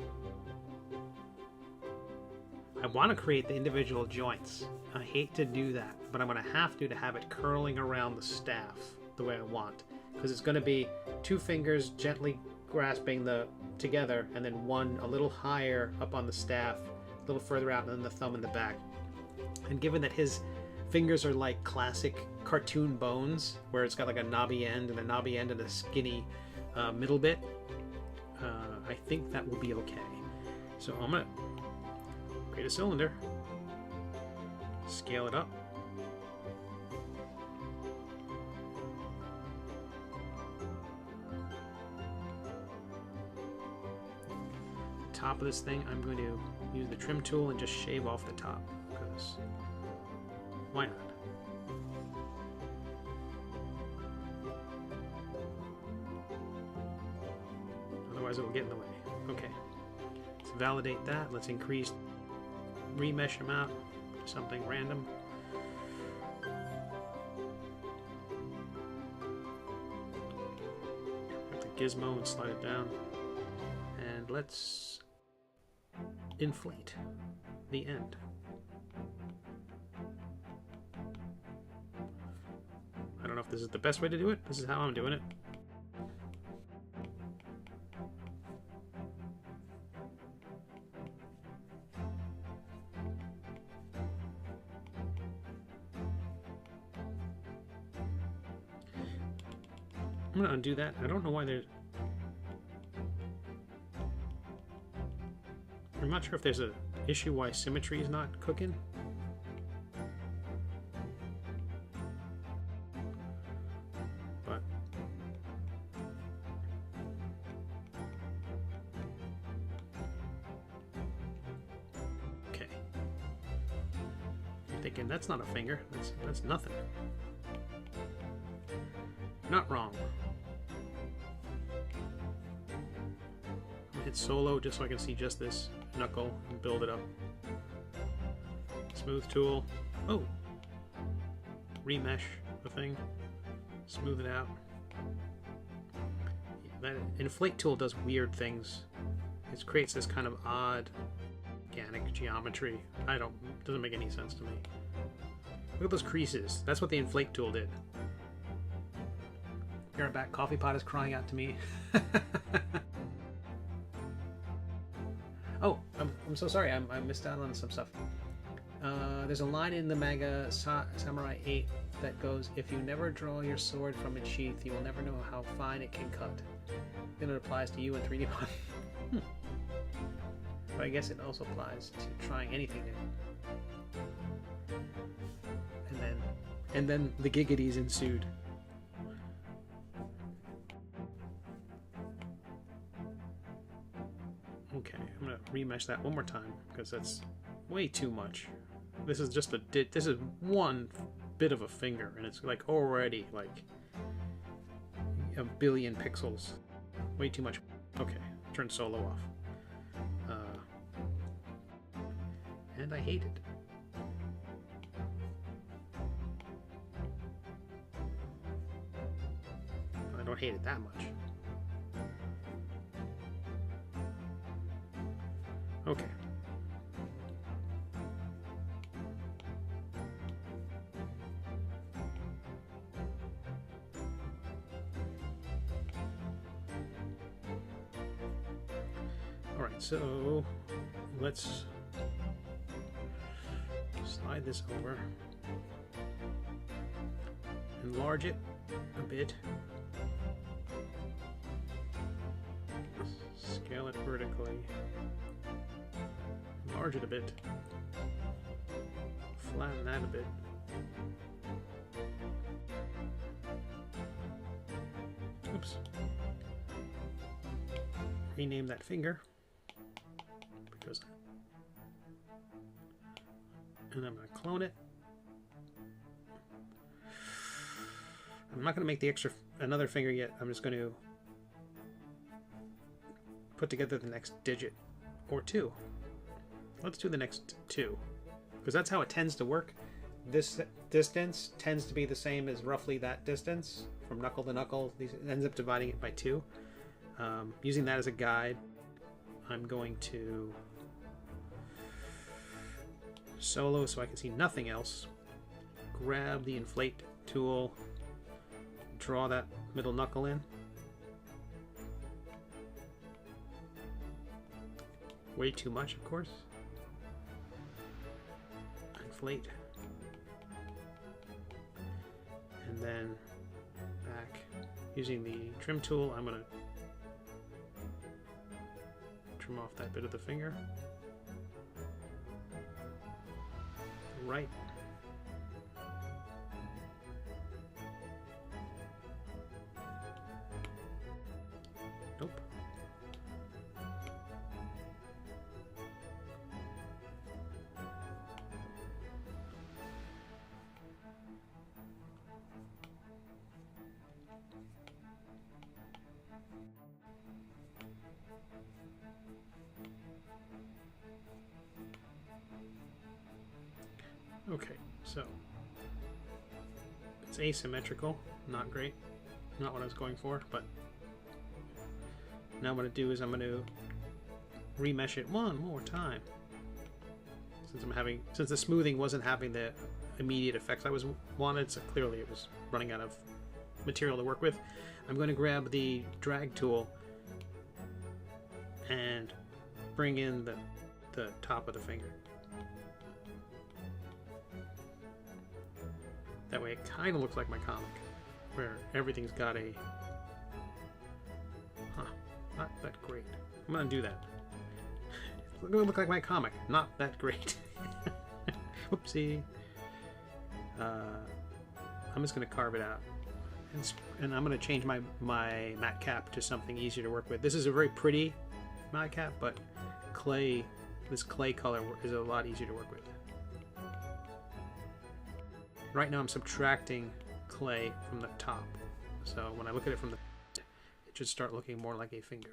I want to create the individual joints. I hate to do that, but I'm going to have it curling around the staff the way I want, because it's going to be two fingers gently grasping together, and then one a little higher up on the staff, a little further out, and then the thumb in the back. And given that his fingers are like classic cartoon bones, where it's got like a knobby end and a skinny middle bit, I think that will be okay. So I'm going to create a cylinder, scale it up, top of this thing, I'm going to use the trim tool and just shave off the top, because why not? Otherwise it will get in the way. Okay, let's validate that. Let's increase remesh amount to something random. Put the gizmo and slide it down, and let's inflate the end. I don't know if this is the best way to do it. This is how I'm doing it. I'm gonna undo that. I don't know why there's. I'm not sure if there's an issue why symmetry is not cooking. But okay. I'm thinking that's not a finger. That's nothing. Not wrong. Hit solo just so I can see just this knuckle and build it up. Smooth tool. Oh! Remesh the thing. Smooth it out. That inflate tool does weird things. It creates this kind of odd organic geometry. Doesn't make any sense to me. Look at those creases. That's what the inflate tool did. Here back, coffee pot is crying out to me. Oh, I'm so sorry. I missed out on some stuff. There's a line in the manga Samurai 8 that goes, "If you never draw your sword from its sheath, you will never know how fine it can cut." Then it applies to you in 3D model. But I guess it also applies to trying anything new. And then the giggities ensued. Okay, I'm gonna remesh that one more time because that's way too much. This is just this is one bit of a finger, and it's like already like a billion pixels. Way too much. Okay, turn solo off. And I hate it. I don't hate it that much. Okay. All right, so let's slide this over, enlarge it a bit, scale it vertically, enlarge it a bit, flatten that a bit. Oops. Rename that finger. And I'm going to clone it. I'm not going to make the another finger yet. I'm just going to put together the next digit or two. Let's do the next two, because that's how it tends to work. This distance tends to be the same as roughly that distance from knuckle to knuckle. It ends up dividing it by 2. Using that as a guide, I'm going to solo so I can see nothing else. Grab the inflate tool, draw that middle knuckle in. Way too much, of course. Inflate. And then back. Using the trim tool, I'm going to trim off that bit of the finger. Right. Nope. Okay, so it's asymmetrical, not great, not what I was going for, but now what I'm going to do is I'm going to remesh it one more time. Since the smoothing wasn't having the immediate effects I wanted, so clearly it was running out of material to work with, I'm going to grab the drag tool and bring in the top of the finger. That way it kind of looks like my comic, where everything's got a... Not that great. I'm going to do that. going to look like my comic. Not that great. Whoopsie. I'm just going to carve it out. And I'm going to change my matte cap to something easier to work with. This is a very pretty matte cap, but this clay color is a lot easier to work with. Right now I'm subtracting clay from the top. So when I look at it from the, it should start looking more like a finger.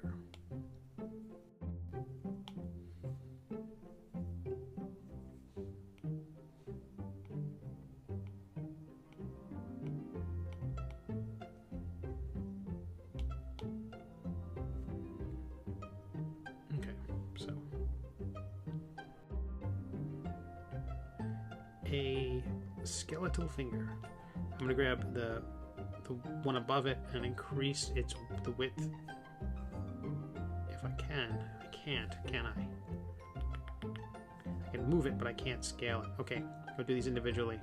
A skeletal finger. I'm going to grab the one above it and increase the width. If I can. I can't, can I? I can move it, but I can't scale it. Okay, I'll do these individually.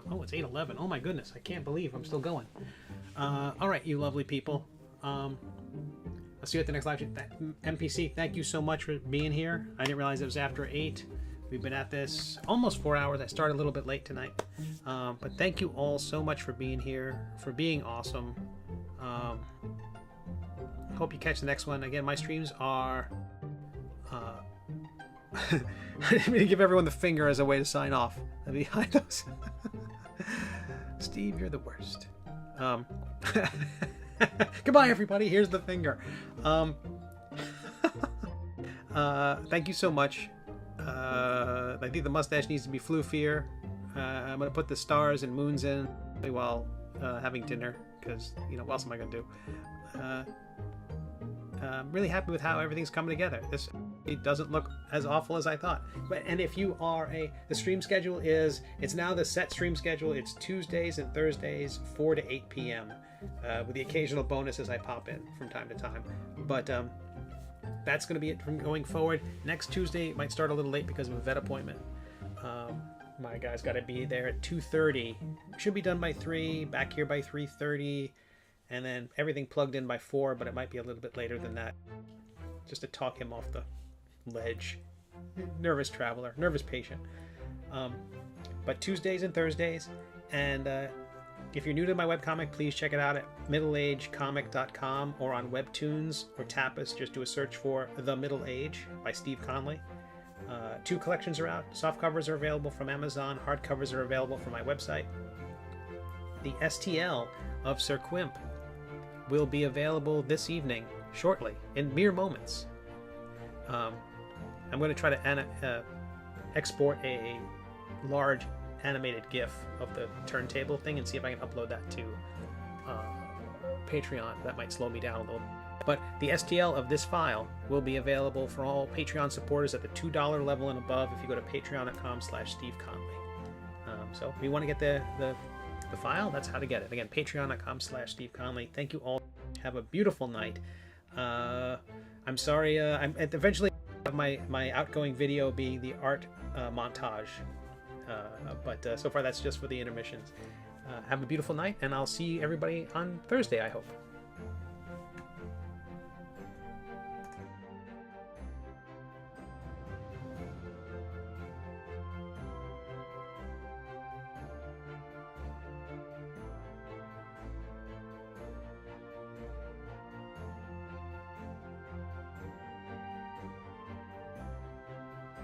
Oh, it's 8:11. Oh my goodness, I can't believe I'm still going. All right, you lovely people. I'll see you at the next live stream. MPC, thank you so much for being here. I didn't realize it was after 8. We've been at this almost 4 hours. I started a little bit late tonight. But thank you all so much for being here, for being awesome. Hope you catch the next one. Again, my streams are... I didn't mean to give everyone the finger as a way to sign off. Behind those. Steve, you're the worst. Goodbye, everybody. Here's the finger. Thank you so much. I think the mustache needs to be floofier. I'm going to put the stars and moons in while having dinner, because, you know, what else am I going to do? I'm really happy with how everything's coming together. It doesn't look as awful as I thought. And if you are the stream schedule it's now the set stream schedule. It's Tuesdays and Thursdays, 4 to 8 p.m. With the occasional bonuses I pop in from time to time. But that's going to be it from going forward. Next Tuesday might start a little late because of a vet appointment. My guy's got to be there at 2:30. Should be done by 3. Back here by 3:30. And then everything plugged in by 4, but it might be a little bit later than that. Just to talk him off the ledge. Nervous traveler, nervous patient. But Tuesdays and Thursdays. And if you're new to my webcomic, please check it out at middleagecomic.com or on WEBTOONs or Tapas. Just do a search for The Middle Age by Steve Conley. 2 collections are out. Soft covers are available from Amazon. Hard covers are available from my website. The STL of Sir Quimp will be available this evening, shortly, in mere moments. I'm going to try to export a large animated GIF of the turntable thing and see if I can upload that to Patreon. That might slow me down a little. But the STL of this file will be available for all Patreon supporters at the $2 level and above if you go to patreon.com/SteveConley. So if you want to get the file, that's how to get it. Again, patreon.com/Steve Conley. Thank you all. Have a beautiful night. I'm sorry. I'm eventually have my outgoing video be the art montage. But so far that's just for the intermissions. Have a beautiful night, and I'll see everybody on Thursday, I hope.